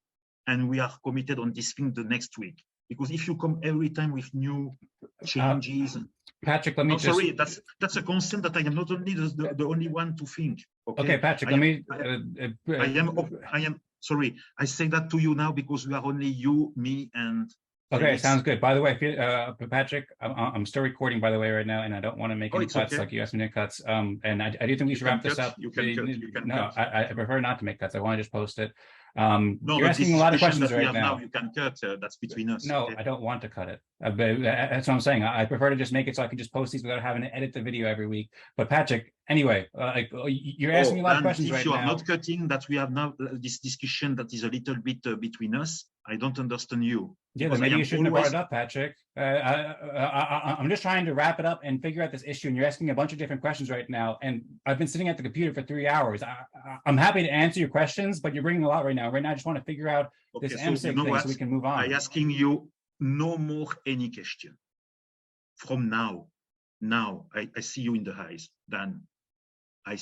and we are committed on this thing the next week? Because if you come every time with new changes, Patrick, let me just. Sorry, that's a concern that I am not only the only one to think. Okay, Patrick, I am sorry. I say that to you now because we are only you, me, and. Okay, Felix. sounds good. By the way, Patrick, I'm still recording, by the way, right now, and I don't want to make any cuts like you asked me to cuts. And I do think we should wrap this up. You can cut. No, I prefer not to make cuts. I want to just post it. No, you're asking a lot of questions right now. You can cut. That's between us. No, okay? I don't want to cut it. But that's what I'm saying. I prefer to just make it so I can just post these without having to edit the video every week. But Patrick, anyway, you're asking a lot of questions right now. If you are not cutting that, we have now this discussion that is a little bit between us. I don't understand you. Yeah, then maybe you shouldn't have brought it up, Patrick. I'm just trying to wrap it up and figure out this issue, and you're asking a bunch of different questions right now. And I've been sitting at the computer for 3 hours. I'm happy to answer your questions, but you're bringing a lot right now. Right now, I just want to figure out this M6 thing so we can move on. I'm asking you no more any question. From now, I see you in the eyes. Then I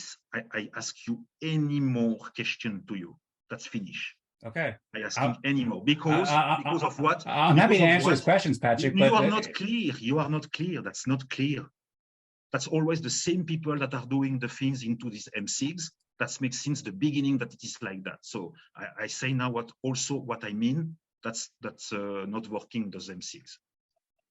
ask you any more question to you. That's finished. Okay. I asking any more because of what? I'm happy to answer those questions, Patrick. You are not clear. You are not clear. That's not clear. That's always the same people that are doing the things into these M6. That's makes since the beginning that it is like that. So I say now what I mean. That's not working those M6.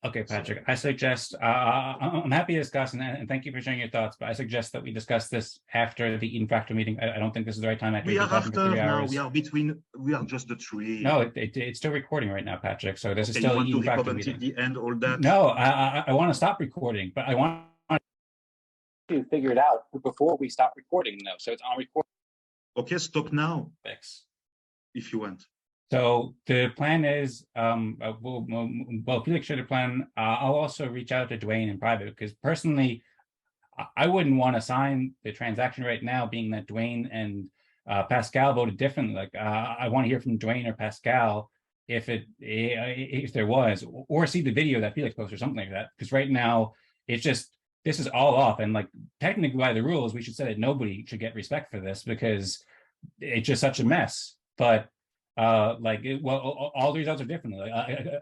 Okay, Patrick, I suggest, I'm happy to discuss, and thank you for sharing your thoughts, but I suggest that we discuss this after the Eden+Fractal meeting. I don't think this is the right time. We are after now, we are just the three. No, it's still recording right now, Patrick, so this is you still want Eden+Fractal to record meeting. until the end, all that? No, I want to stop recording, but I want to figure it out before we stop recording, though, so it's on record. Okay, stop now. Thanks. If you want. So the plan is, well, Felix shared a plan. I'll also reach out to Dwayne in private because personally, I wouldn't want to sign the transaction right now, being that Dwayne and Pascal voted differently. Like I want to hear from Dwayne or Pascal if there was, or see the video that Felix posted or something like that. Because right now, it's just this is all off, and like technically by the rules, we should say that nobody should get respect for this because it's just such a mess. But all the results are different.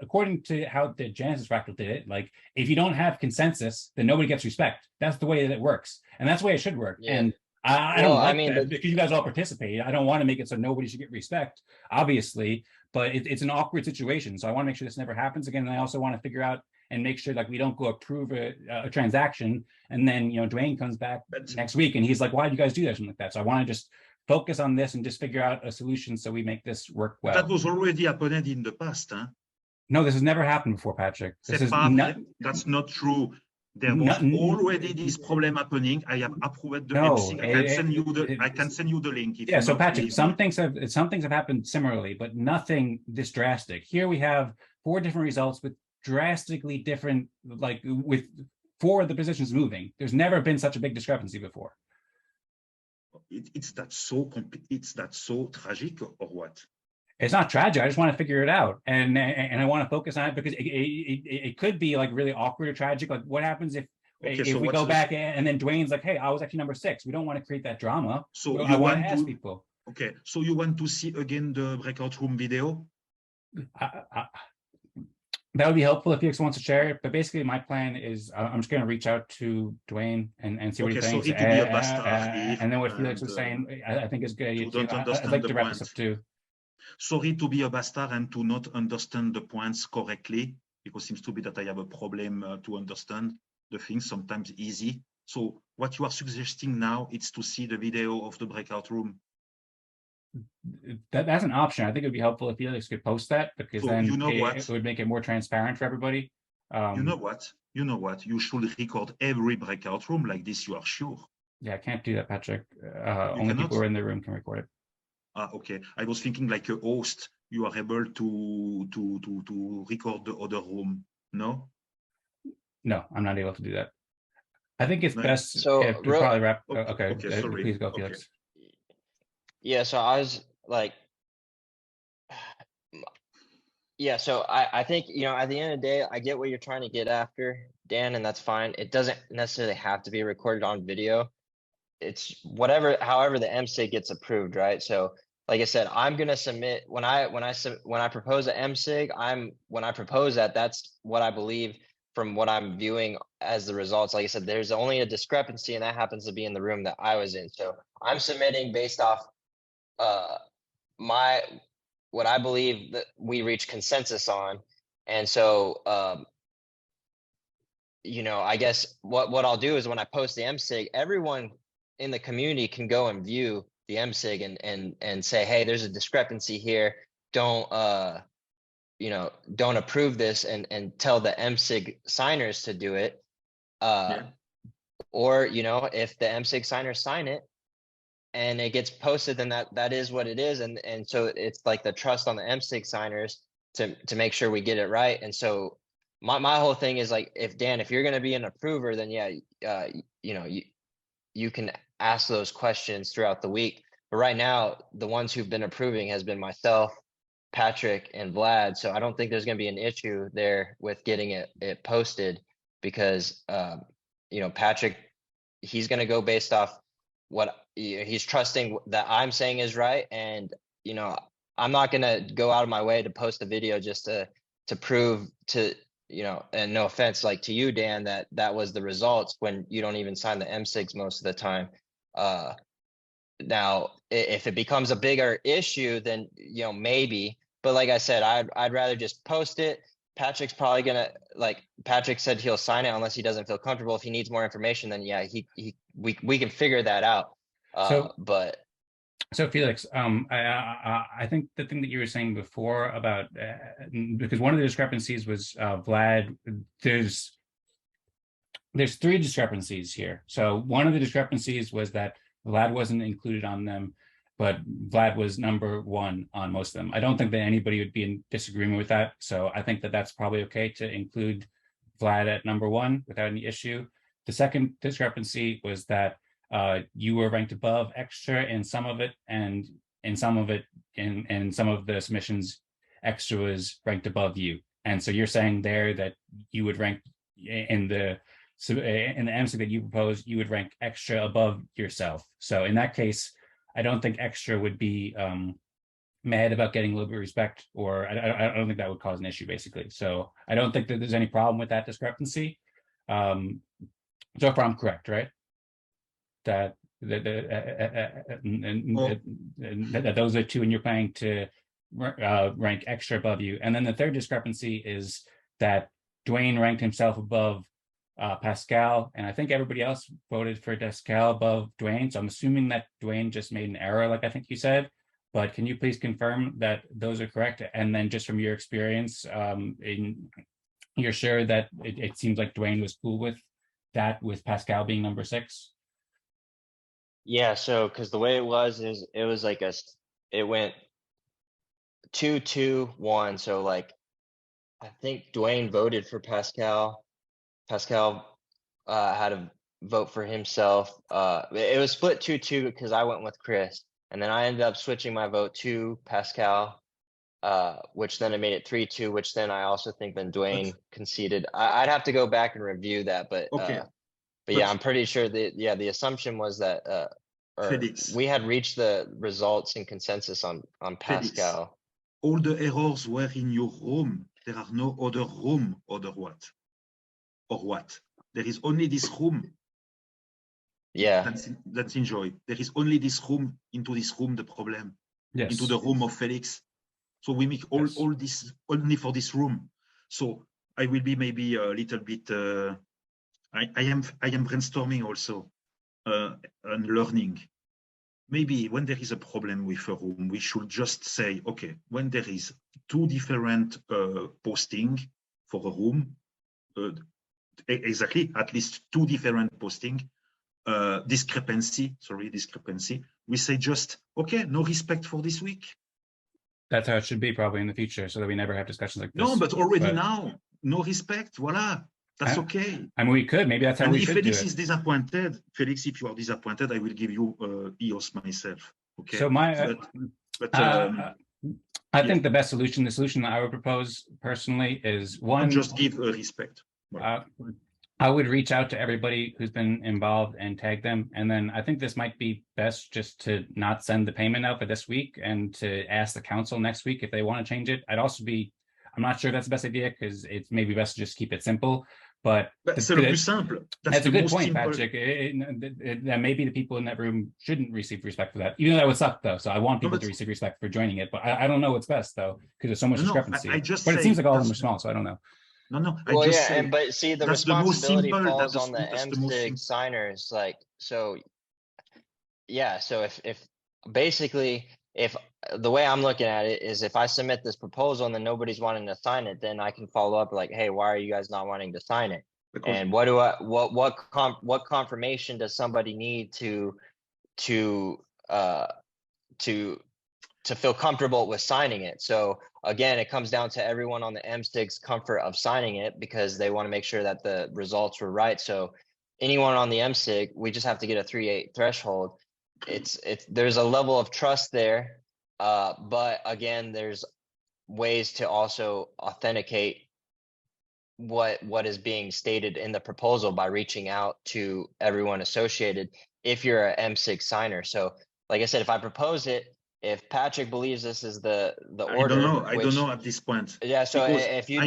According to how the Genesis fractal did it, like if you don't have consensus, then nobody gets respect. That's the way that it works, and that's the way it should work. Yeah. And I don't Well, I like mean, that because you guys all participate. I don't want to make it so nobody should get respect, obviously, but it's an awkward situation. So I want to make sure this never happens again. And I also want to figure out and make sure like we don't go approve a transaction, and then Dwayne comes back next week and he's like, "Why did you guys do that?" Something like that. So I want to just focus on this and just figure out a solution so we make this work well. That was already happened in the past, huh? No, this has never happened before, Patrick. This is that's not true. There was already this problem happening. I have approved the MC. I can send you the link. If so Patrick, some things have happened similarly, but nothing this drastic. Here we have 4 different results with drastically different, like with 4 of the positions moving. There's never been such a big discrepancy before. It's that so tragic or what? It's not tragic. I just want to figure it out, and I want to focus on it because it could be like really awkward or tragic. Like what happens if we go back and then Dwayne's like, "Hey, I was actually number 6." We don't want to create that drama. So I want to ask people. Okay, so you want to see again the breakout room video? That would be helpful if Felix wants to share it. But basically, my plan is I'm just going to reach out to Dwayne and see what he thinks. And then what Felix was saying, I think is good. I'd like to wrap this up too. Sorry to be a bastard and to not understand the points correctly, because it seems to be that I have a problem to understand the things, sometimes easy. So what you are suggesting now is to see the video of the breakout room. That's an option. I think it would be helpful if Felix could post that, because so then it would make it more transparent for everybody. You know what? You should record every breakout room like this. You are sure? Yeah, I can't do that, Patrick. Only people who are in the room can record it. Okay. I was thinking like a host, you are able to record the other room. No? No, I'm not able to do that. I think it's best So, if we probably wrap. Okay, sorry. Please go, Felix. Okay. Yeah, so I was like, yeah, so I think, at the end of the day, I get what you're trying to get after, Dan, and that's fine. It doesn't necessarily have to be recorded on video. It's however the MSIG gets approved, right? So like I said, I'm going to submit when I propose an MSIG, when I propose that's what I believe from what I'm viewing as the results. Like I said, there's only a discrepancy, and that happens to be in the room that I was in. So I'm submitting based off what I believe that we reach consensus on. And so I guess what I'll do is when I post the MSIG, everyone in the community can go and view the MSIG and say, hey, there's a discrepancy here. Don't approve this and tell the MSIG signers to do it. Or, if the MSIG signers sign it and it gets posted, then that is what it is. And so it's like the trust on the MSIG signers to make sure we get it right. And so my whole thing is like, if you're going to be an approver, then you can ask those questions throughout the week. But right now, the ones who've been approving has been myself, Patrick, and Vlad. So I don't think there's going to be an issue there with getting it posted, because Patrick, he's going to go based off what he's trusting that I'm saying is right. And I'm not going to go out of my way to post a video just to prove to and no offense, like to you, Dan, that was the results when you don't even sign the MSIGs most of the time. Now, if it becomes a bigger issue, then maybe. But like I said, I'd rather just post it. Patrick's probably gonna, like Patrick said, he'll sign it unless he doesn't feel comfortable. If he needs more information, then we can figure that out. So Felix, I think the thing that you were saying before about because one of the discrepancies was Vlad. There's 3 discrepancies here. So one of the discrepancies was that Vlad wasn't included on them, but Vlad was number 1 on most of them. I don't think that anybody would be in disagreement with that. So I think that that's probably okay to include Vlad at number 1 without any issue. The second discrepancy was that you were ranked above extra in some of it, and in some of the submissions, extra was ranked above you. And so you're saying there that you would rank in the MSIG that you propose, you would rank extra above yourself. So in that case, I don't think extra would be mad about getting a little bit of respect, or I don't think that would cause an issue, basically. So I don't think that there's any problem with that discrepancy. So far, I'm correct, right? That that those are two, and you're planning to rank extra above you. And then the third discrepancy is that Dwayne ranked himself above Pascal, and I think everybody else voted for Pascal above Dwayne. So I'm assuming that Dwayne just made an error, like I think you said. But can you please confirm that those are correct? And then just from your experience, you're sure that it seems like Dwayne was cool with that, with Pascal being number 6? Yeah, so because the way it was is it was like it went 2-2-1. So like I think Dwayne voted for Pascal. Pascal had to vote for himself. It was split 2-2 because I went with Chris, and then I ended up switching my vote to Pascal, which then it made it 3-2, which then I also think then Dwayne conceded. I'd have to go back and review that, but Okay. but yeah, I'm pretty sure that the assumption was that Felix, we had reached the results in consensus on Pascal. Felix, all the errors were in your room. There are no other room, other what? Or what? There is only this room. Yeah. Let's enjoy. There is only this room, into this room, the problem. Yes. Into the room of Felix. So we make all this only for this room. So I will be maybe a little bit, I am brainstorming also and learning. Maybe when there is a problem with a room, we should just say, okay, when there is 2 different posting for a room, exactly, at least 2 different posting, discrepancy, we say just, okay, no respect for this week. That's how it should be probably in the future, so that we never have discussions like this. No, but already now, no respect, voila. That's okay. I mean, we could, maybe that's how we should do it. And if Felix is disappointed, Felix, if you are disappointed, I will give you EOS myself. Okay. So my, I think yeah. the best solution, the solution that I would propose personally is one, just give respect. I would reach out to everybody who's been involved and tag them. And then I think this might be best just to not send the payment out for this week and to ask the council next week if they want to change it. I'd also be, I'm not sure that's the best idea because it's maybe best to just keep it simple. But c'est le plus simple. That's a good point, Patrick. That maybe the people in that room shouldn't receive respect for that, even though that would suck though. So I want people to receive respect for joining it, but I don't know what's best though, because there's so much discrepancy. But it seems like all of them are small, so I don't know. No. Well, yeah, but see, the responsibility falls on the MSIG signers. Like, so, yeah. So if basically, if the way I'm looking at it is, if I submit this proposal and then nobody's wanting to sign it, then I can follow up like, hey, why are you guys not wanting to sign it? And what confirmation does somebody need to feel comfortable with signing it? So again, it comes down to everyone on the MSIG's comfort of signing it, because they want to make sure that the results were right. So anyone on the MSIG, we just have to get a 3.8 threshold. There's a level of trust there, but again, there's ways to also authenticate what is being stated in the proposal by reaching out to everyone associated if you're an MSIG signer. So like I said, if I propose it, if Patrick believes this is the order, I don't know at this point. Yeah, so if you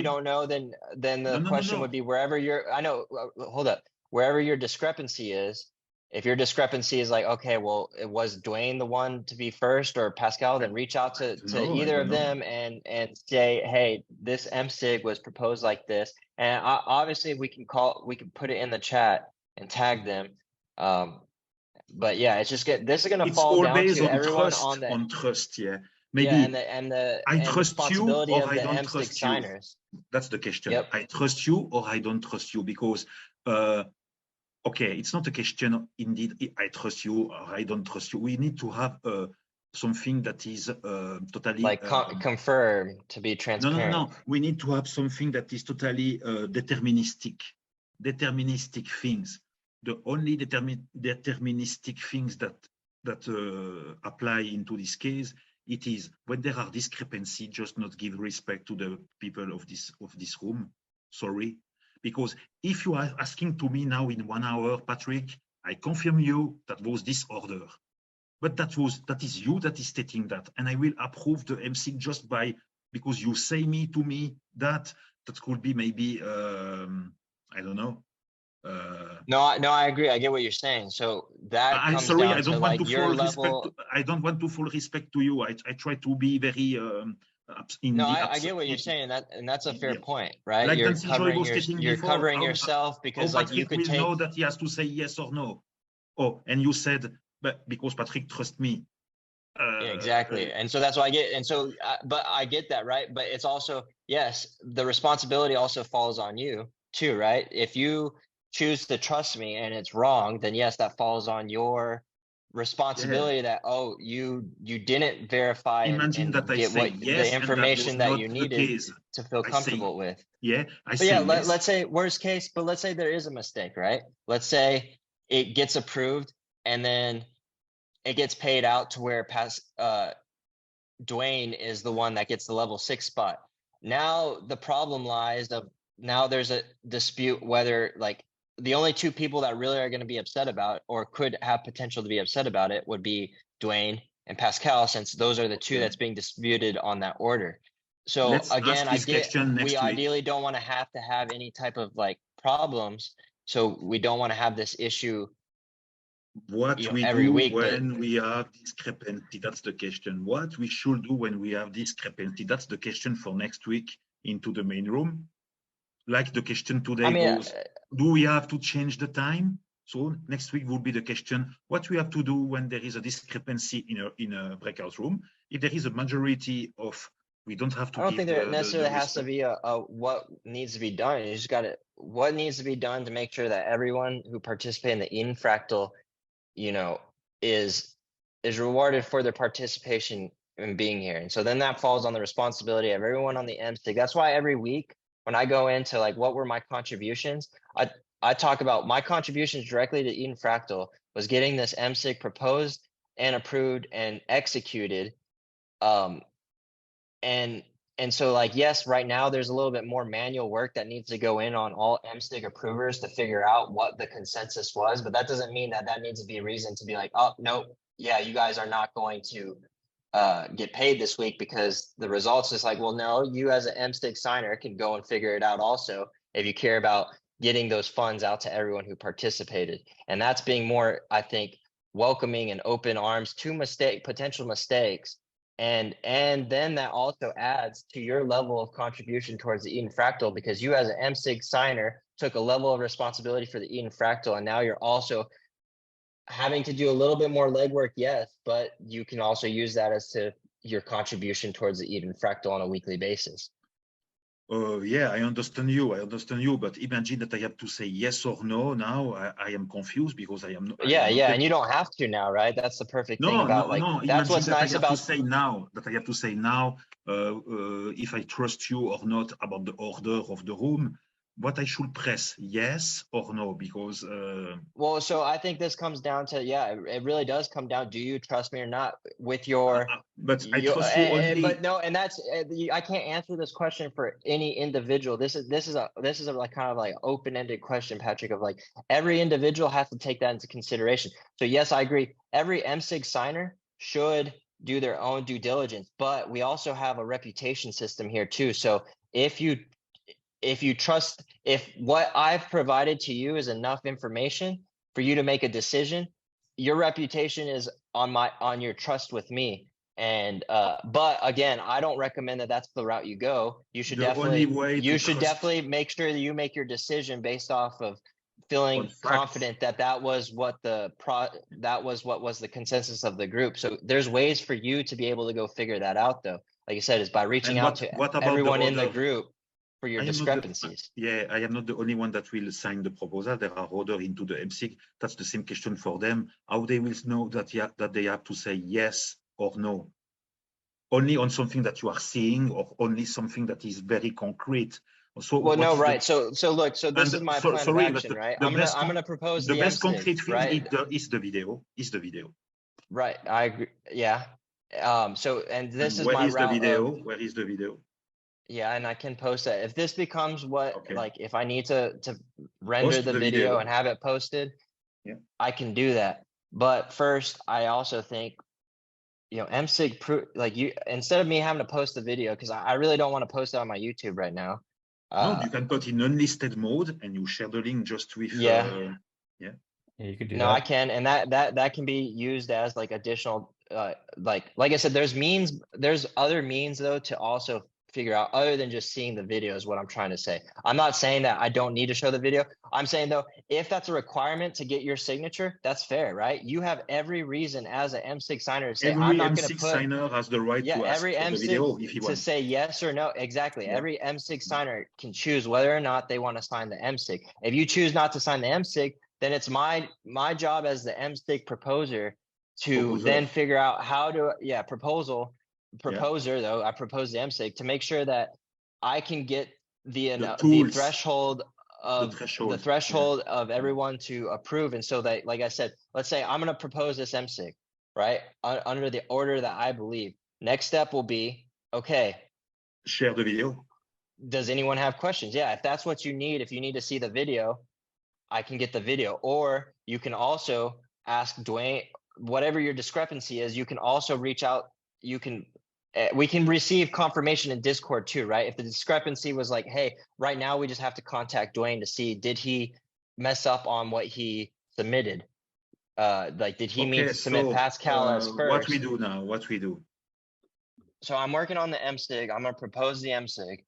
don't know, then the question would be wherever wherever your discrepancy is. If your discrepancy is like, okay, well, it was Dwayne the one to be first or Pascal, then reach out to either of them and say, hey, this MSIG was proposed like this. And obviously we can put it in the chat and tag them. But yeah, it's just this is going to fall down to everyone on trust. Yeah, maybe. Yeah, I trust you or I don't trust you. Signers. That's the question. Yep. I trust you or I don't trust you, because okay, it's not a question indeed. I trust you or I don't trust you. We need to have something that is totally like confirmed, to be transparent. No. We need to have something that is totally deterministic things. The only deterministic things that apply into this case, it is when there are discrepancy, just not give respect to the people of this room. Sorry, because if you are asking to me now in 1 hour, Patrick, I confirm you that was this order. but that is you that is stating that, and I will approve the MSIG just because you say to me that could be maybe I don't know. No, I agree. I get what you're saying. So that I'm comes sorry, down I don't to want like to your full level. respect. I don't want to full respect to you. I try to be very No, I get what you're saying. And that's a fair point, right? Like You're Nancy Joy covering was stating you're before, covering how yourself because like you Patrick could will take. know that he has to say yes or no. Oh, and you said, but because Patrick trusts me. Yeah, exactly. And so that's why I get, and so, but I get that, right? But it's also, yes, the responsibility also falls on you too, right? If you choose to trust me and it's wrong, then yes, that falls on your responsibility that, oh, you didn't verify and that I get say what yes, the information that you needed to feel comfortable with. Yeah, but yeah, let's say worst case, but let's say there is a mistake, right? Let's say it gets approved and then it gets paid out to where Dwayne is the one that gets the level 6 spot. Now the problem lies of now there's a dispute whether like the only two people that really are going to be upset about or could have potential to be upset about it would be Dwayne and Pascal, since those are the two that's being disputed on that order. So let's again, I get we ideally don't want to have any type of like problems. So we don't want to have this issue what we every do week, when we have discrepancy, that's the question. What we should do when we have discrepancy, that's the question for next week into the main room. Like the question today goes, do we have to change the time? So next week will be the question, what we have to do when there is a discrepancy in a breakout room. If there is a majority of, we don't have to I don't think there necessarily has to be a what needs to be done. You just got to, what needs to be done to make sure that everyone who participates in the Eden+Fractal is rewarded for their participation in being here. And so then that falls on the responsibility of everyone on the MSIG. That's why every week when I go into like, what were my contributions? I talk about my contributions directly to Eden+Fractal was getting this MSIG proposed and approved and executed. And so like, yes, right now there's a little bit more manual work that needs to go in on all MSIG approvers to figure out what the consensus was, but that doesn't mean that needs to be a reason to be like, oh, no, yeah, you guys are not going to get paid this week because the results is like, well, no, you as an MSIG signer can go and figure it out also if you care about getting those funds out to everyone who participated. And that's being more, I think, welcoming and open arms to potential mistakes. And then that also adds to your level of contribution towards the Eden+Fractal, because you as an MSIG signer took a level of responsibility for the Eden+Fractal, and now you're also having to do a little bit more legwork, yes, but you can also use that as to your contribution towards the Eden+Fractal on a weekly basis. Yeah, I understand you, but imagine that I have to say yes or no. Now I am confused because I am not. Yeah, and you don't have to now, right? That's the perfect thing about that's what's nice about. I have to say now if I trust you or not about the order of the room. What I should press, yes or no? Because well, so I think this comes down to it really does come down. Do you trust me or not with your? But I trust you only. But no, and that's I can't answer this question for any individual. This is a like kind of like open-ended question, Patrick. Of like every individual has to take that into consideration. So yes, I agree. Every MSIG signer should do their own due diligence, but we also have a reputation system here too. So if you trust, if what I've provided to you is enough information for you to make a decision, your reputation is on your trust with me. And but again, I don't recommend that that's the route you go. You should definitely make sure that you make your decision based off of feeling confident that was what was the consensus of the group. So there's ways for you to be able to go figure that out, though. Like I said, is by reaching out to everyone in the group for your discrepancies. I am not the only one that will sign the proposal. There are others into the MSIG. That's the same question for them. How they will know that they have to say yes or no? Only on something that you are seeing, or only something that is very concrete. So well, no, right. So look. So this is my plan of action, right? I'm gonna propose the best concrete thing right? is the video. Right. I agree. Yeah. So and this is where my is route the video? Where is the video? Yeah, and I can post that. If this becomes like if I need to render the video and have it posted, I can do that. But first, I also think, you know, MSIG, like you, instead of me having to post the video, because I really don't want to post it on my YouTube right now. No, you can put in unlisted mode and you share the link just with, yeah. Yeah, you could do No, that. I can, and that can be used as like additional, like I said, there's other means though to also figure out other than just seeing the video is what I'm trying to say. I'm not saying that I don't need to show the video. I'm saying though, if that's a requirement to get your signature, that's fair, right? You have every reason as an M6 signer to say, every I'm not going to M6 put, signer has the right to ask every for the M6 video if he to wants. say yes or no. Exactly. Yeah. Every M6 signer can choose whether or not they want to sign the MSIG. If you choose not to sign the MSIG, then it's my job as the MSIG proposer to then figure out how to, proposer though, I propose the MSIG to make sure that I can get the threshold of the threshold of everyone to approve. And so that, like I said, let's say I'm going to propose this MSIG, right? Under the order that I believe. Next step will be, okay, share the video. Does anyone have questions? Yeah, if that's what you need, if you need to see the video, I can get the video. Or you can also ask Dwayne, whatever your discrepancy is, you can also reach out. You can, we can receive confirmation in Discord too, right? If the discrepancy was like, hey, right now we just have to contact Dwayne to see, did he mess up on what he submitted? Like, did he mean to submit Pascal as first? What we do now, what we do. So I'm working on the MSIG. I'm going to propose the MSIG.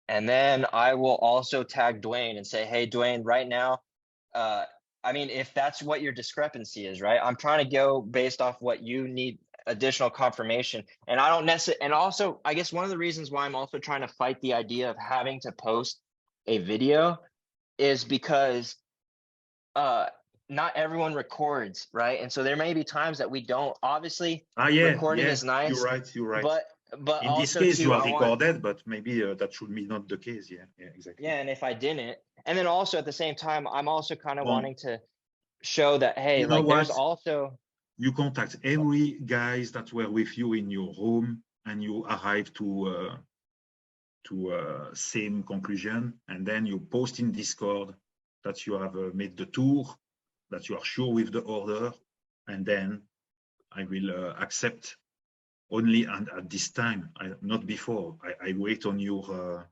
And then I will also tag Dwayne and say, hey, Dwayne, right now, I mean, if that's what your discrepancy is, right? I'm trying to go based off what you need additional confirmation. And I don't necessarily, and also, I guess one of the reasons why I'm also trying to fight the idea of having to post a video is because not everyone records, right? And so there may be times that we don't. Obviously, recording is nice. You're right. But in this case, you are recorded, but maybe that should be not the case. Yeah, exactly. Yeah, and if I didn't, and then also at the same time, I'm also kind of wanting to show that, hey, you know like what? there's also. You contact every guys that were with you in your home, and you arrive to same conclusion, and then you post in Discord that you have made the tour, that you are sure with the order, and then I will accept only at this time, not before. I wait on your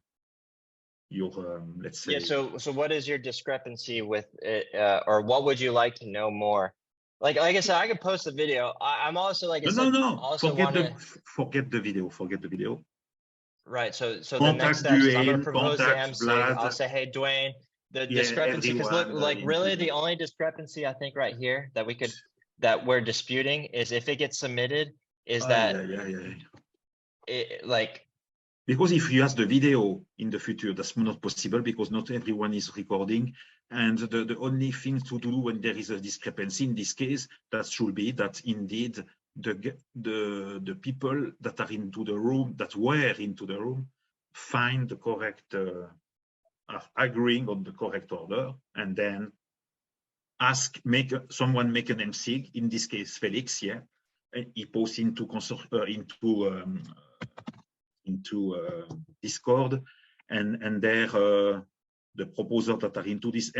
let's say. Yeah. So what is your discrepancy with it, or what would you like to know more? Like I said, I could post the video. I'm also like I said, also forget the video. Right. So the next step is I'm going to propose the MSIG. I'll say, hey, Dwayne, the discrepancy, because look, like really the only discrepancy I think right here that we're disputing is if it gets submitted is that it, like. Because if you ask the video in the future, that's not possible because not everyone is recording. And the only thing to do when there is a discrepancy in this case, that should be that indeed the people that are into the room, that were into the room, find the correct, are agreeing on the correct order, and then someone make an MSIG, in this case Felix, yeah, and he posts into Discord, and there the proposers that are into this,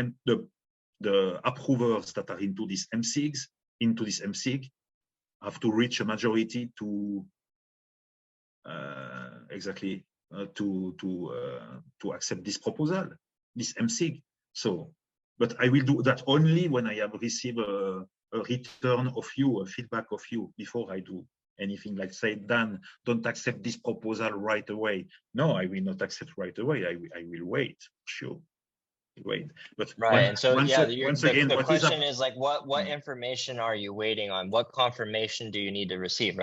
the approvers that are into this MSIG, have to reach a majority to to accept this proposal, this MSIG. So, but I will do that only when I have received a return of you, a feedback of you, before I do anything like say, Dan, don't accept this proposal right away. No, I will not accept right away. I will wait, sure. Wait, but right. And so once again, the question is like, what information are you waiting on? What confirmation do you need to receive?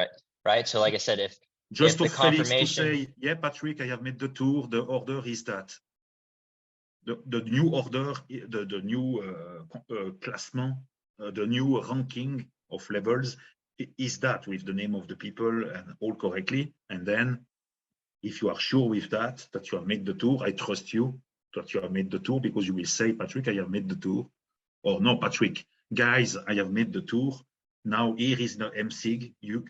Right. So like I said, if just the confirmation to say, yeah, Patrick, I have made the tour. The order is that the new order, the new classement, the new ranking of levels is that with the name of the people and all correctly. And then if you are sure with that you have made the tour, I trust you that you have made the tour, because you will say, Patrick, I have made the tour. Or no, Patrick, guys, I have made the tour. Now here is the MSIG. You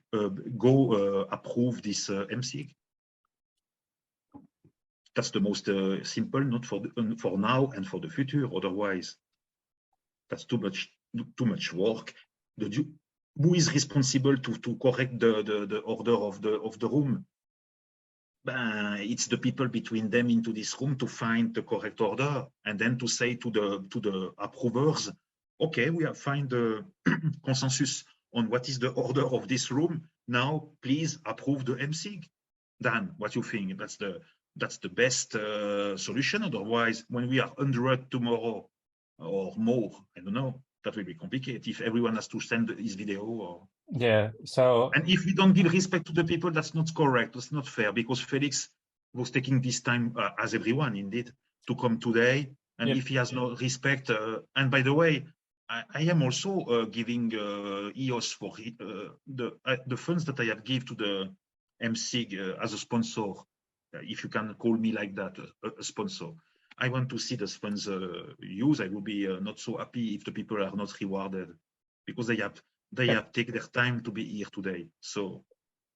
go approve this MSIG. That's the most simple, not for now and for the future. Otherwise, that's too much work. who is responsible to correct the order of the room? It's the people between them into this room to find the correct order, and then to say to the approvers, okay, we have find the consensus on what is the order of this room. Now, please approve the MSIG. Dan, what you think? That's the best solution. Otherwise, when we are 100 tomorrow or more, I don't know, that will be complicated if everyone has to send his video or. Yeah. So. And if we don't give respect to the people, that's not correct. That's not fair, because Felix was taking this time, as everyone indeed, to come today. And if he has no respect, and by the way, I am also giving EOS for the funds that I have give to the MSIG as a sponsor, if you can call me like that, a sponsor. I want to see the funds used. I will be not so happy if the people are not rewarded, because they have taken their time to be here today. So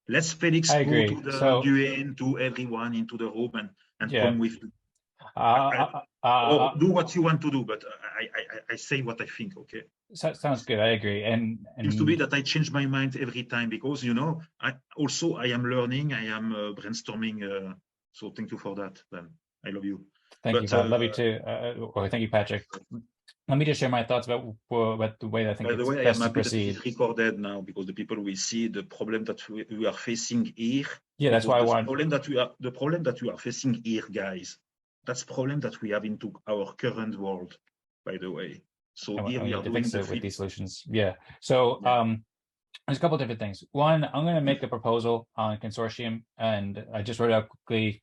let's Felix go to the Dwayne, to everyone into the room and come with. Or do what you want to do, but I say what I think. Okay. Sounds good. I agree. And seems to be that I change my mind every time, because I am learning. I am brainstorming. So thank you for that. Then I love you. Thank you. Love you too. Thank you, Patrick. Let me just share my thoughts about the way I think it's best to proceed. It's recorded now, because the people will see the problem that we are facing here. Yeah, that's why I want. The problem that we are facing here, guys. That's the problem that we have into our current world, by the way. So here we are to fix it with these solutions. Yeah. So there's a couple of different things. One, I'm going to make a proposal on Consortium, and I just wrote out quickly,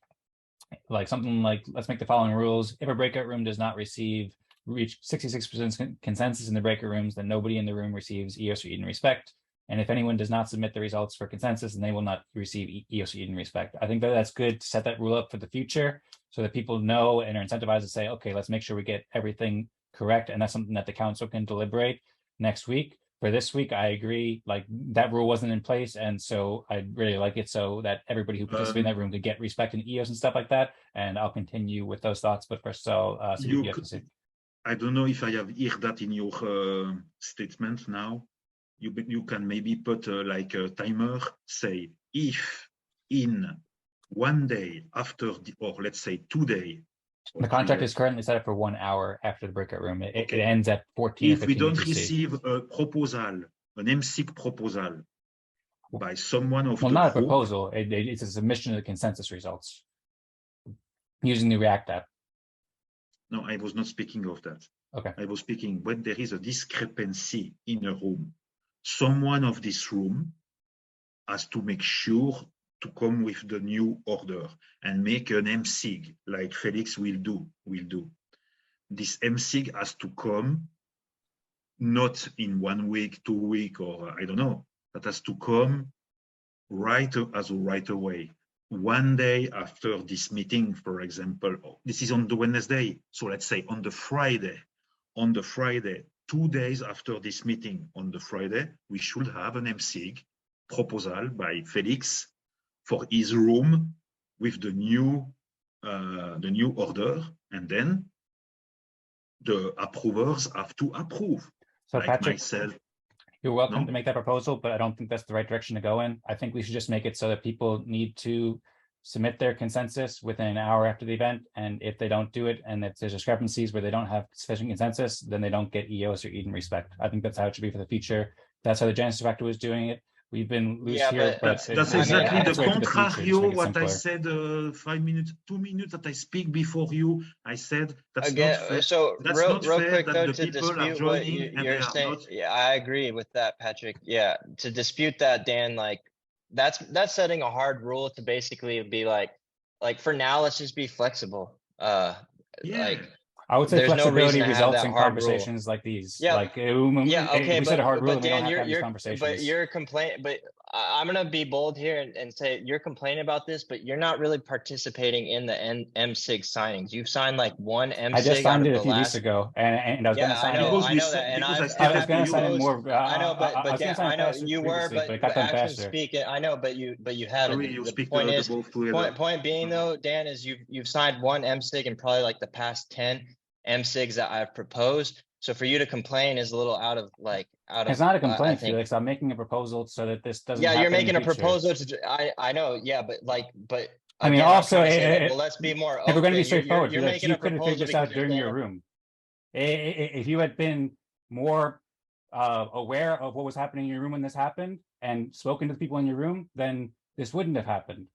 like something like, let's make the following rules. If a breakout room does not reach 66% consensus in the breakout rooms, then nobody in the room receives EOS or Eden respect. And if anyone does not submit the results for consensus, then they will not receive EOS or Eden respect. I think that's good to set that rule up for the future, so that people know and are incentivized to say, okay, let's make sure we get everything correct. And that's something that the council can deliberate next week. For this week, I agree, like that rule wasn't in place. And so I'd really like it so that everybody who participates in that room could get respect in EOS and stuff like that. And I'll continue with those thoughts, but first I'll see what you have to say. I don't know if I have heard that in your statement now. You can maybe put like a timer, say, if in 1 day after, or let's say 2 days. The contract is currently set up for 1 hour after the breakout room. It ends at 14. If we don't receive a proposal, an MSIG proposal by someone of the not a group, proposal, it's a submission of the consensus results using the React app. No, I was not speaking of that. Okay. I was speaking when there is a discrepancy in a room. Someone of this room has to make sure to come with the new order and make an MSIG like Felix will do. This MSIG has to come not in 1 week, 2 weeks, or I don't know. That has to come right away. 1 day after this meeting, for example, this is on the Wednesday. So let's say on the Friday, 2 days after this meeting, on the Friday, we should have an MSIG proposal by Felix for his room with the new order, and then the approvers have to approve. So like Patrick, myself. You're welcome to make that proposal, but I don't think that's the right direction to go in. I think we should just make it so that people need to submit their consensus within an hour after the event. And if they don't do it, and if there's discrepancies where they don't have sufficient consensus, then they don't get EOS or Eden respect. I think that's how it should be for the future. That's how the Genesis Factor was doing it. We've been loose here, but that's exactly the contrario what I said 5 minutes, 2 minutes that I speak before you. I said that's not fair. So that's real not fair quick that though, the to people are dispute what joining you're saying, yeah, I agree with that, Patrick. Yeah, to dispute that, Dan, like that's setting a hard rule to basically be like for now, let's just be flexible. Like I would say there's flexibility no results in conversations like these. Yeah, like okay, we set a hard rule, but we Dan, don't have these conversations. but you're complaining. But I'm gonna be bold here and say you're complaining about this, but you're not really participating in the MSIG signings. You've signed like one MSIG. I just signed it a few weeks ago, and I was gonna sign it. I know that, and I was gonna sign it more. I know, but Dan, I know you were, but actually speak it. I know, but you haven't. The point is, point being though, Dan, is you've signed one MSIG in probably like the past 10 MSIGs that I've proposed. So for you to complain is a little out of It's not a I complaint, think. Felix. I'm making a proposal so that this doesn't. Yeah, you're happen in making the a future. proposal I know, yeah, but I mean, again, I'm also, trying to say that, well, let's be more if we're going to be open. straightforward, You're Felix, making you a could have figured proposal this out because you're during saying your room. If you had been more aware of what was happening in your room when this happened and spoken to the people in your room, then this wouldn't have happened.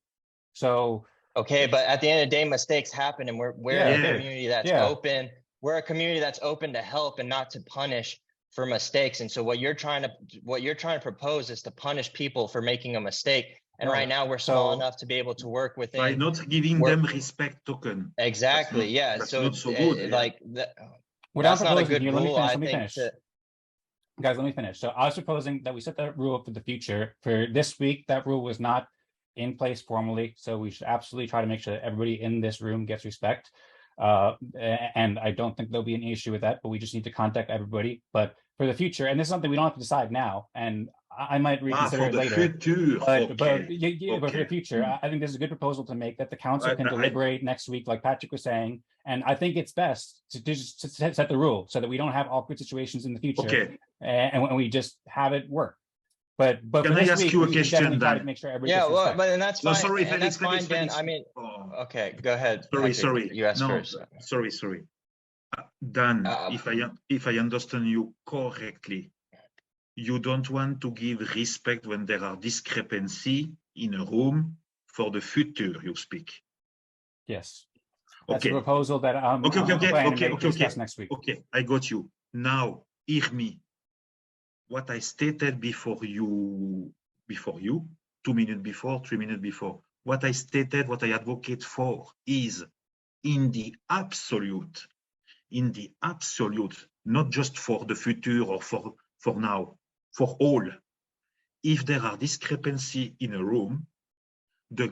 So okay, but at the end of the day, mistakes happen, and we're Yeah, a it did. community that's Yeah. open. We're a community that's open to help and not to punish for mistakes. And so what you're trying to propose is to punish people for making a mistake. And No. right now we're small So- enough to be able to work By within. not giving We're- them respect token. Exactly. That's not- Yeah. that's So not so good, yeah. like that. what That's I'm not a proposing good here, rule. let me I finish. think. Guys, let me finish. So I was proposing that we set that rule up for the future. For this week, that rule was not in place formally, so we should absolutely try to make sure that everybody in this room gets respect. And I don't think there'll be an issue with that, but we just need to contact everybody. But for the future, and this is something we don't have to decide now, and I might reconsider for it the later. future. But Okay. yeah, but for the Okay. future, I think this is a good proposal to make, that the council can I- deliberate next week, like Patrick was saying. And I think it's best to just to set the rule so that we don't have awkward situations in the future, Okay. and when we just have it work. But Can for I this ask week, you a we should question, definitely try to Dan? make sure everybody Yeah, gets well, respect. but then that's No, fine. sorry, and Felix, that's fine, Dan. Felix. I mean, Oh. okay, go ahead. Sorry, Patrick. sorry. You asked No, first. sorry. Dan, Uh, if I understand you correctly, you don't want to give respect when there are discrepancy in a room for the future, you speak. Yes. That's a Okay. proposal that I'm planning to discuss next week. Okay, I got you. Now, hear me. What I stated before you, 2 minutes before, 3 minutes before, what I stated, what I advocate for is in the absolute, not just for the future or for now, for all. If there are discrepancy in a room, the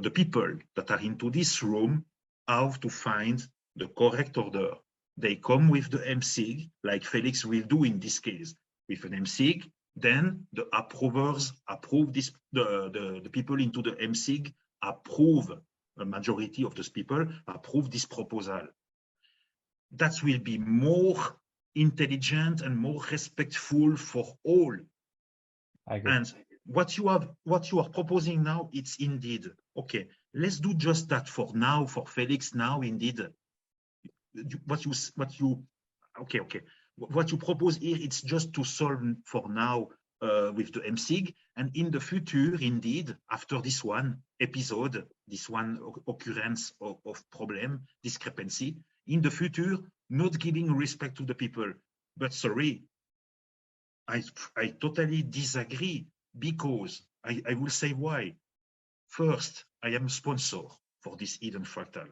people that are into this room have to find the correct order. They come with the MSIG, like Felix will do in this case, with an MSIG. Then the approvers approve this, the people into the MSIG approve, a majority of those people approve this proposal. That will be more intelligent and more respectful for all. I agree. And what you are proposing now, it's indeed okay. Let's do just that for now, for Felix now. Indeed, what you propose here, it's just to solve for now with the MSIG, and in the future, indeed, after this one episode, this one occurrence of problem, discrepancy, in the future, not giving respect to the people. But sorry, I totally disagree, because I will say why. First, I am a sponsor for this Eden+Fractal,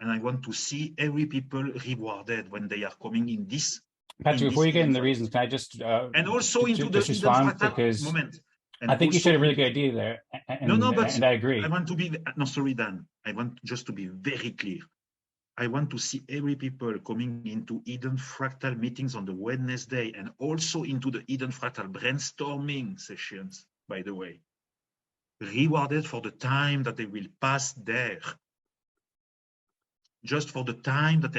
and I want to see every people rewarded when they are coming in this. Patrick, before you get into the reasons, can I just and also into the respond, Eden+Fractal because moment. And I think you also shared a really good idea there. And I agree. I want to be, no, sorry, Dan. I want just to be very clear. I want to see every people coming into Eden+Fractal meetings on the Wednesday, and also into the Eden+Fractal brainstorming sessions, by the way, rewarded for the time that they will pass there. Just for the time that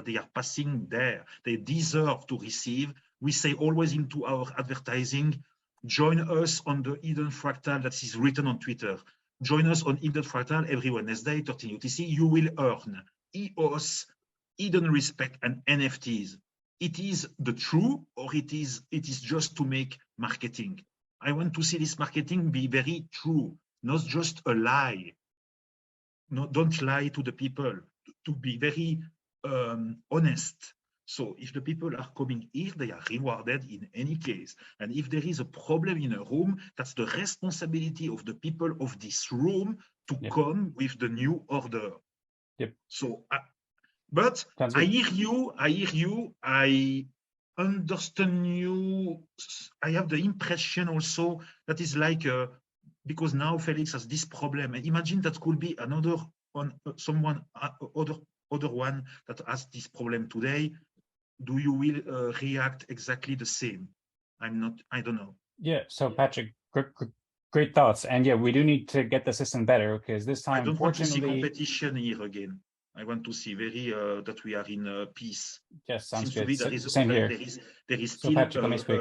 they are passing there. They deserve to receive. We say always into our advertising, join us on the Eden+Fractal that is written on Twitter. Join us on Eden+Fractal every Wednesday, 13 UTC. You will earn EOS, Eden Respect, and NFTs. It is the true, or it is just to make marketing. I want to see this marketing be very true, not just a lie. No, don't lie to the people, to be very honest. So if the people are coming here, they are rewarded in any case. And if there is a problem in a room, that's the responsibility of the people of this room to come with the new order. Yep. So, but I hear you, I understand you. I have the impression also that is like, because now Felix has this problem. And imagine that could be another one, other one that has this problem today. Do you will react exactly the same? I don't know. Yeah, so Patrick, great thoughts. And yeah, we do need to get the system better, because this time, I don't want to see unfortunately, competition here again. I want to see very that we are in peace. Yes, sounds Seems to good. be that is Same here. there is So still Patrick, let me speak.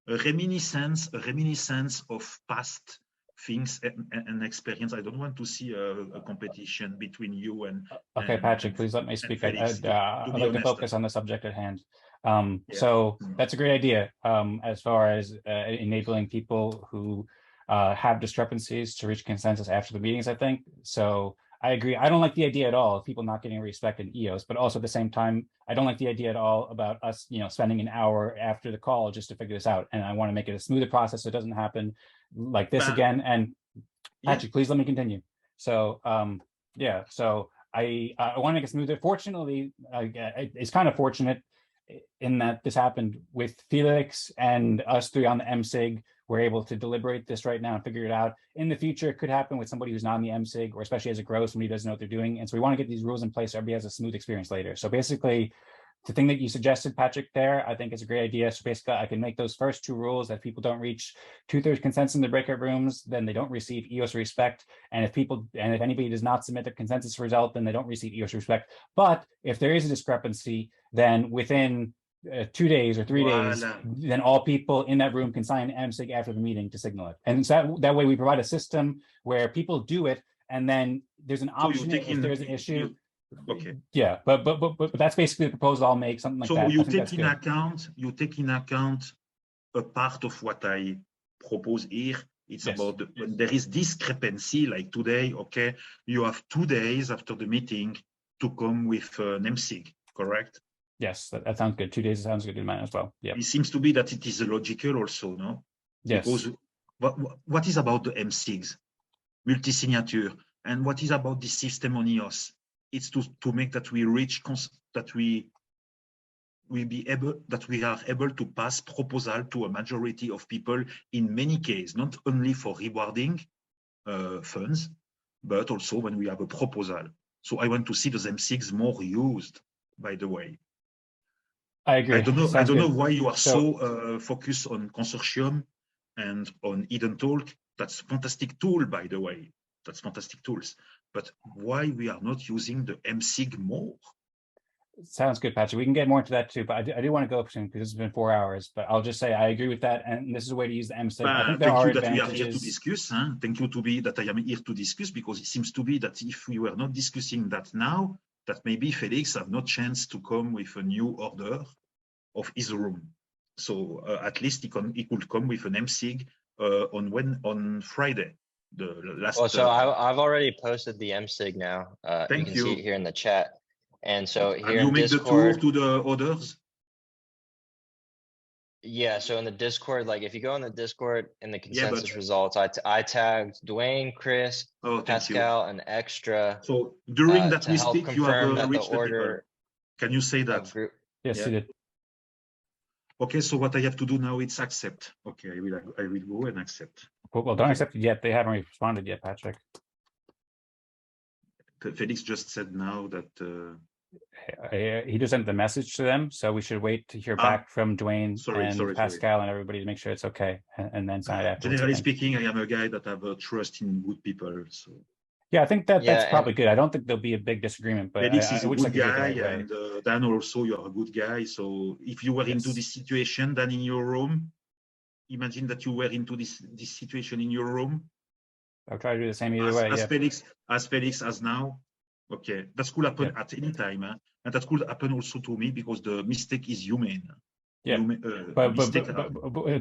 a reminiscence of past things and experience. I don't want to see a competition between you and Okay, Patrick, please let me and speak. Felix, I'd be like to honest. focus on the subject at hand. Yeah. So that's a great idea as far as enabling people who have discrepancies to reach consensus after the meetings, I think. So I agree. I don't like the idea at all of people not getting respect in EOS, but also at the same time, I don't like the idea at all about us, spending an hour after the call just to figure this out. And I want to make it a smoother process so it doesn't happen like this again. And Patrick, please let me continue. So yeah, so I want to make it smoother. Fortunately, it's kind of fortunate in that this happened with Felix and us three on the MSIG. We're able to deliberate this right now and figure it out. In the future, it could happen with somebody who's not on the MSIG, or especially as it grows, somebody doesn't know what they're doing. And so we want to get these rules in place so everybody has a smooth experience later. So basically, the thing that you suggested, Patrick, there, I think is a great idea. So basically, I can make those first two rules that people don't reach 2/3 consensus in the breakout rooms, then they don't receive EOS respect. And if anybody does not submit the consensus result, then they don't receive EOS respect. But if there is a discrepancy, then within 2 days or 3 days, then all people in that room can sign MSIG after the meeting to signal it. And so that way we provide a system where people do it, and then there's an option if there's an issue. Okay. Yeah, but that's basically the proposal I'll make, something like that. So you take in account a part of what I propose here. It's about when there is discrepancy, like today, okay, you have 2 days after the meeting to come with an MSIG, correct? Yes, that sounds good. 2 days sounds good in mine as well. Yeah. It seems to be that it is logical also, no? Yes. Because what is about the M6s, multi-signature, and what is about this system on EOS? It's to make that we reach that we are able to pass proposal to a majority of people in many cases, not only for rewarding funds, but also when we have a proposal. So I want to see those M6 more used, by the way. I agree. I don't Sounds know good. why you are so focused on Consortium and on Eden Talk. That's a fantastic tool, by the way. That's fantastic tools. But why we are not using the MSIG more? Sounds good, Patrick. We can get more into that too, but I do want to go soon because it's been 4 hours. But I'll just say I agree with that, and this is a way to use the MSIG. I think there are advantages. Thank you that we are here to discuss. Huh? Thank you that I am here to discuss, because it seems to be that if we were not discussing that now, that maybe Felix have no chance to come with a new order of his room. So at least he could come with an MSIG on Friday. The last. Well, so I've already posted the MSIG now. You can see it here in the chat. And so here in Discord, the tour to the others? Yeah, so in the Discord, like if you go in the Discord in the consensus results, I tagged Dwayne, Chris, Pascal, and Extra. So during that to help mistake, you have confirm reached the order. Can you say that? Yes, you did. Okay, so what I have to do now is accept. Okay, I will go and accept. Well, don't accept it yet. They haven't responded yet, Patrick. Felix just said now that he just sent the message to them, so we should wait to hear back from Dwayne and Pascal and everybody to make sure it's okay, and then sign it after. Generally speaking, I am a guy that have a trust in good people. So yeah, I think that's probably good. I don't think there'll be a big disagreement, but Felix is a good guy, and Dan also, you're a good guy. So if you were into this situation, Dan, in your room, imagine that you were into this situation in your room. I'll try to do the same either way. As Felix as now. Okay, that could happen at any time, and that could happen also to me because the mistake is human. Yeah, but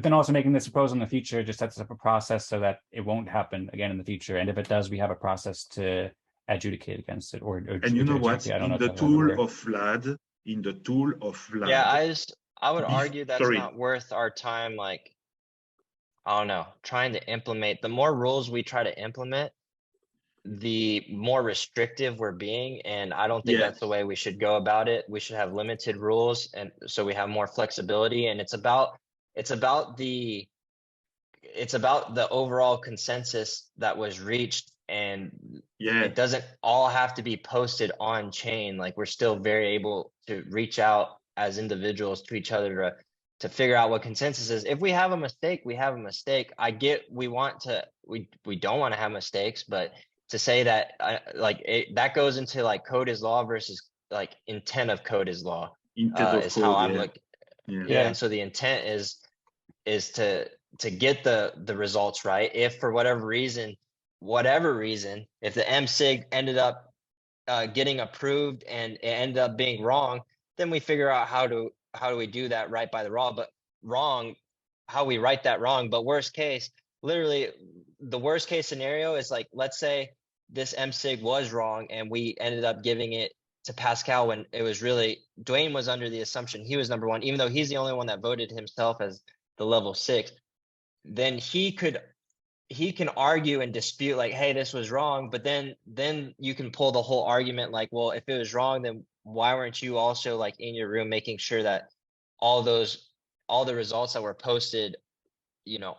then also making this proposal in the future just sets up a process so that it won't happen again in the future. And if it does, we have a process to adjudicate against it. And you know what? In the tool of Vlad, yeah, I would argue that's not worth our time. Like, I don't know, trying to implement. The more rules we try to implement, the more restrictive we're being, and I don't think that's the way we should go about it. We should have limited rules, and so we have more flexibility. And it's about the overall consensus that was reached, and it doesn't all have to be posted on chain. Like, we're still very able to reach out as individuals to each other to figure out what consensus is. If we have a mistake, we have a mistake. I get we don't want to have mistakes, but to say that that goes into like code is law versus like intent of code is law. Intent of Is code, how I'm yeah. looking. Yeah. Yeah, and so the intent is to get the results right. If for whatever reason, if the MSIG ended up getting approved and it ended up being wrong, then we figure out how do we do that right by the law, but how we write that wrong. But worst case, literally the worst case scenario is like, let's say this MSIG was wrong and we ended up giving it to Pascal when it was really Dwayne was under the assumption he was number one, even though he's the only one that voted himself as the level 6. Then he can argue and dispute like, hey, this was wrong. But then you can pull the whole argument like, well, if it was wrong, then why weren't you also like in your room making sure that all the results that were posted,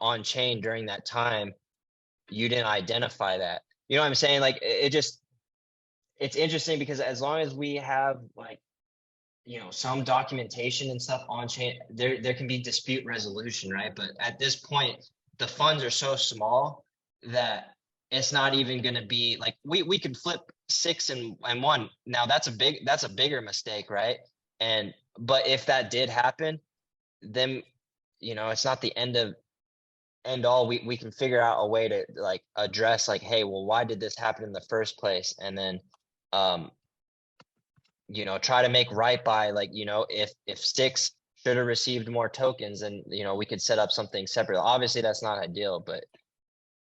on chain during that time, you didn't identify that? You know what I'm saying? Like it's interesting because as long as we have like, some documentation and stuff on chain, there can be dispute resolution, right? But at this point, the funds are so small that it's not even going to be like we could flip 6 and 1. Now that's a bigger mistake, right? But if that did happen, then it's not the end all. We can figure out a way to like address like, hey, well, why did this happen in the first place? And then try to make right by like, if 6 should have received more tokens, and we could set up something separate. Obviously that's not ideal, but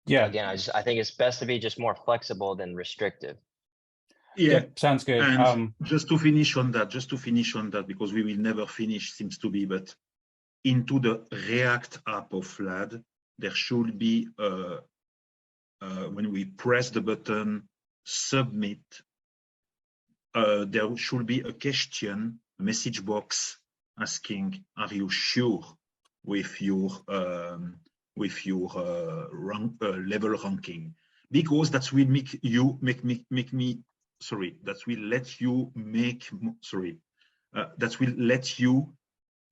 Yeah, again, I think it's best to be just more flexible than restrictive. Yeah, sounds good. And just to finish on that, because we will never finish, seems to be, but into the React app of Vlad, there should be when we press the button submit, there should be a question, a message box asking, are you sure with your level ranking? Because that will make you that will let you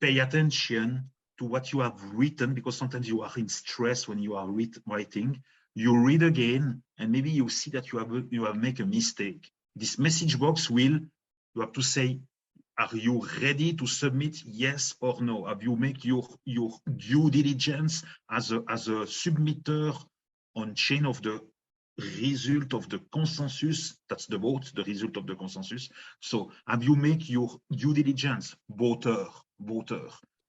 pay attention to what you have written, because sometimes you are in stress when you are writing. You read again, and maybe you see that you have made a mistake. This message box you have to say, are you ready to submit, yes or no? Have you made your due diligence as a submitter on chain of the result of the consensus? That's the vote, the result of the consensus. So have you made your due diligence, voter,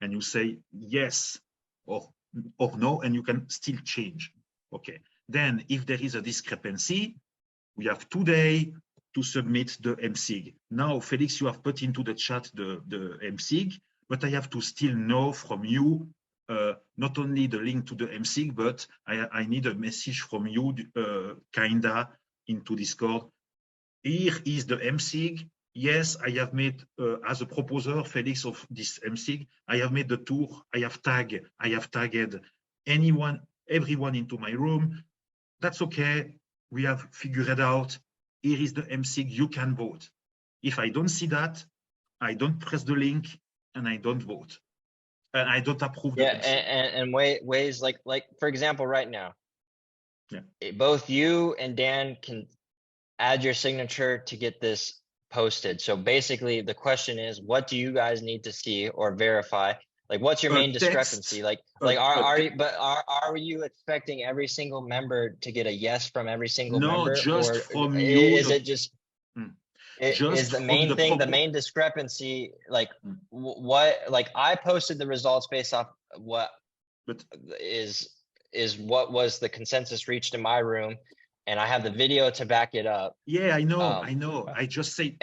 and you say yes or no, and you can still change. Okay. Then if there is a discrepancy, we have 2 days to submit the MSIG. Now, Felix, you have put into the chat the MSIG, but I have to still know from you not only the link to the MSIG, but I need a message from you, kinda into Discord. Here is the MSIG. Yes, I have made, as a proposer, Felix, of this MSIG, I have made the tour. I have tagged everyone into my room. That's okay. We have figured it out. Here is the MSIG, you can vote. If I don't see that, I don't press the link and I don't vote. And I don't approve the MSIG. And ways like for example, right now, yeah, both you and Dan can add your signature to get this posted. So basically the question is, what do you guys need to see or verify? Like, what's your main discrepancy? Are you expecting every single member to get a yes from every single member? No, just or from you. Is it just is the main thing, the main discrepancy, like what, like I posted the results based off what is what was the consensus reached in my room, and I have the video to back it up. Yeah, I know. I just say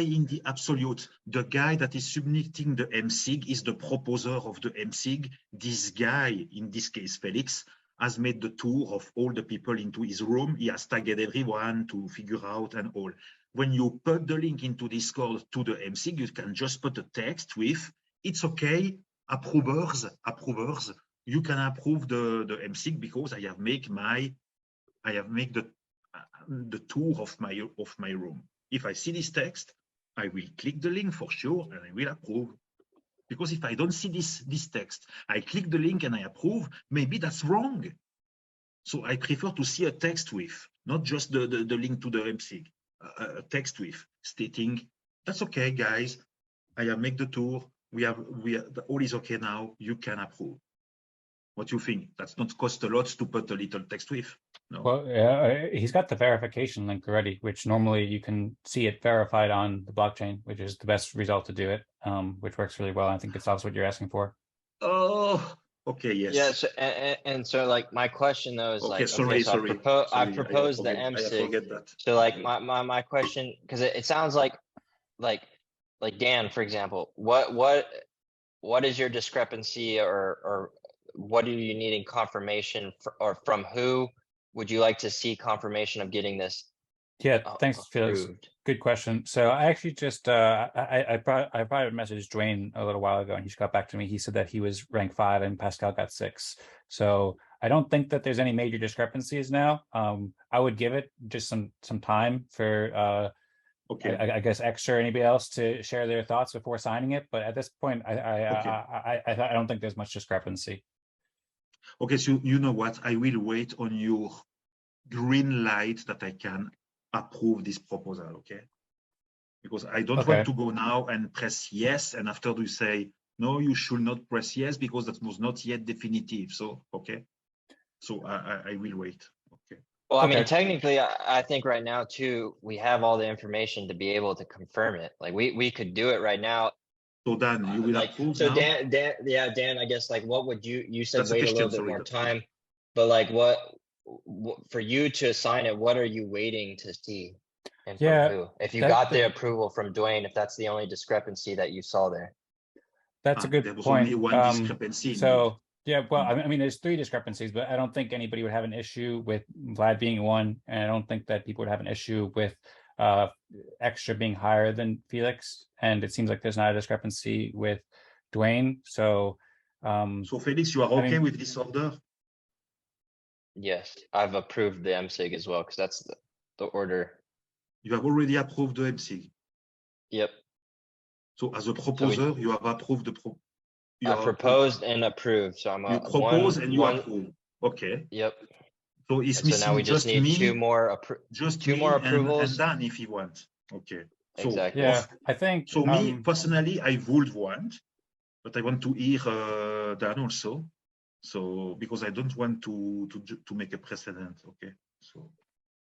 in the absolute, the guy that is submitting the MSIG is the proposer of the MSIG. This guy, in this case, Felix, has made the tour of all the people into his room. He has tagged everyone to figure out and all. When you put the link into Discord to the MSIG, you can just put a text with, it's okay, approvers, you can approve the MSIG because I have made the tour of my room. If I see this text, I will click the link for sure and I will approve. Because if I don't see this text, I click the link and I approve, maybe that's wrong. So I prefer to see a text with, not just the link to the MSIG, a text with stating, that's okay, guys. I have made the tour. All is okay now. You can approve. What do you think? That's not cost a lot to put a little text with. No. Well, he's got the verification link already, which normally you can see it verified on the blockchain, which is the best result to do it, which works really well. I think it solves what you're asking for. Oh, okay, yes. Yes, and so like my question though is Okay, like, sorry, so I proposed the I MSIG. forget that. So like my question, because it sounds like Dan, for example, what is your discrepancy or what are you needing confirmation for, or from who would you like to see confirmation of getting this? Yeah, thanks, Felix. Approved? Good question. So I actually just I private messaged Dwayne a little while ago, and he just got back to me. He said that he was rank 5 and Pascal got 6. So I don't think that there's any major discrepancies now. I would give it just some time for okay. I guess X or anybody else to share their thoughts before signing it. But at this point, I don't think there's much discrepancy. Okay, so you know what? I will wait on your green light that I can approve this proposal, okay? Because I don't want to go now and press yes, and after you say, no, you should not press yes because that was not yet definitive. So, okay. So I will wait. Okay. Well, I mean, technically, I think right now too, we have all the information to be able to confirm it. Like we could do it right now. So Dan, you will approve so now? Dan, I guess like what would you said wait a little bit more time, but like what for you to sign it, what are you waiting to see? And from who? If you got the approval from Dwayne, if that's the only discrepancy that you saw there. That's a good there was point. Only one discrepancy. So yeah, well, I mean, there's 3 discrepancies, but I don't think anybody would have an issue with Vlad being 1, and I don't think that people would have an issue with extra being higher than Felix, and it seems like there's not a discrepancy with Dwayne. So so Felix, you are okay with this order? Yes, I've approved the MSIG as well, because that's the order. You have already approved the MSIG? Yep. So as a proposer, you have approved the I proposed and approved. So I'm you propose and you approve. Okay. Yep. So it's missing now we just need me, 2 more more approvals. and Dan if he wants. Okay. So exactly. Yeah, I think so. Me personally, I would want, but I want to hear Dan also. So because I don't want to make a precedent. Okay. So.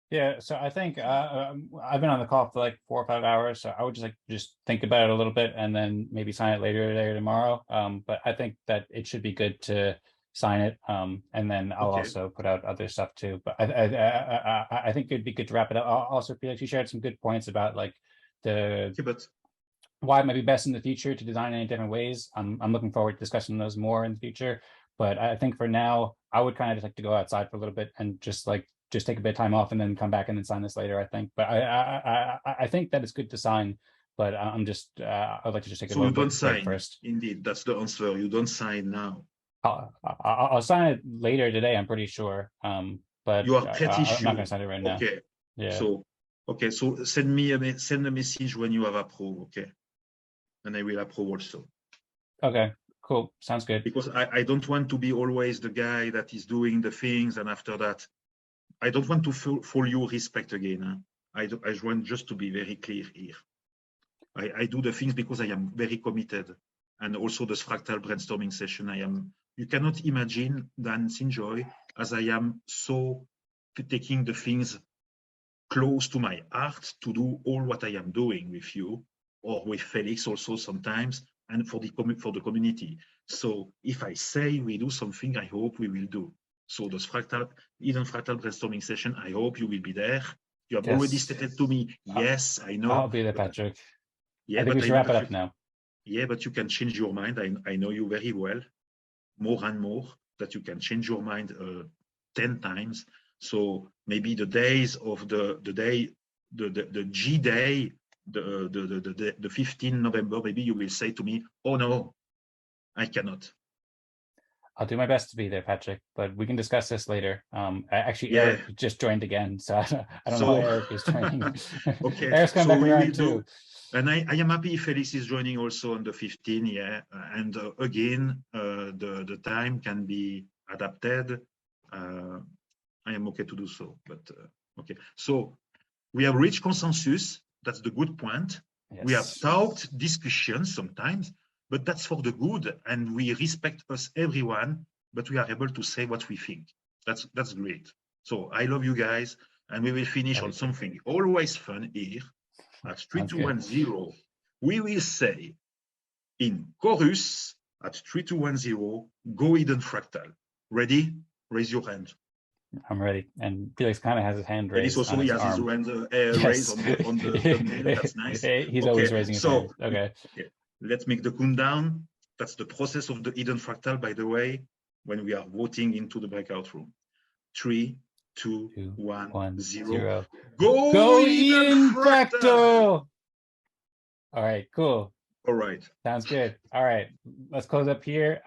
Yeah, so I think I've been on the call for like 4 or 5 hours, so I would just think about it a little bit and then maybe sign it later today or tomorrow. But I think that it should be good to sign it, and then I'll also put out other stuff too. But I think it'd be good to wrap it up. Also, Felix, you shared some good points about like why it might be best in the future to design in different ways. I'm looking forward to discussing those more in the future. But I think for now, I would kind of just like to go outside for a little bit and just take a bit of time off and then come back and then sign this later, I think. But I think that it's good to sign, but I'm just I'd like to just take a little bit sign first. Indeed, that's the answer. You don't sign now. I'll sign it later today, I'm pretty sure. But you are pretty sure. I'm not gonna sign it right now. Okay. Yeah. So send me a message when you have approved, okay? And I will approve also. Okay. Cool. Sounds good. Because I don't want to be always the guy that is doing the things, and after that, I don't want to follow your respect again. Huh? I want just to be very clear here. I do the things because I am very committed, and also this fractal brainstorming session. You cannot imagine Dan Sinjoy as I am so taking the things close to my heart to do all what I am doing with you or with Felix also sometimes, and for the community. So if I say we do something, I hope we will do. So this Eden fractal brainstorming session, I hope you will be there. You have already stated to me, yes, I know. I'll be there, Patrick. Yeah, I think we should wrap it up now. Yeah, but you can change your mind. I know you very well, more and more, that you can change your mind 10 times. So maybe the days of the G day, the 15 November, maybe you will say to me, oh no, I cannot. I'll do my best to be there, Patrick, but we can discuss this later. Eric just joined again, so I don't know why Eric is joining. Okay, Eric's coming back around too. And I am happy Felix is joining also on the 15th, yeah. And again, the time can be adapted. I am okay to do so. But okay, so we have reached consensus. That's the good point. Yes. We have talked discussions sometimes, but that's for the good, and we respect us everyone. But we are able to say what we think. That's great. So I love you guys, and we will finish on something always fun here at 3210. We will say in chorus at 3210, go Eden+Fractal. Ready? Raise your hand. I'm ready. And Felix kind of has his hand Felix raised also on his has his arm. hand raised on the thumbnail. That's nice. He's always raising his hand. Okay. Yeah. Let's make the countdown. That's the process of the Eden+Fractal, by the way, when we are voting into the breakout room. 3, 2, 1, 0. Go Eden+Fractal! All right, cool. All right. Sounds good. All right, let's close up here.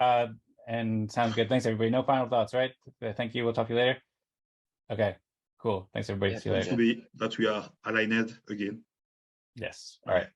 And sounds good. Thanks, everybody. No final thoughts, right? Thank you. We'll talk to you later. Okay, cool. Thanks, everybody. See you later. To be that we are aligned again. Yes. All right.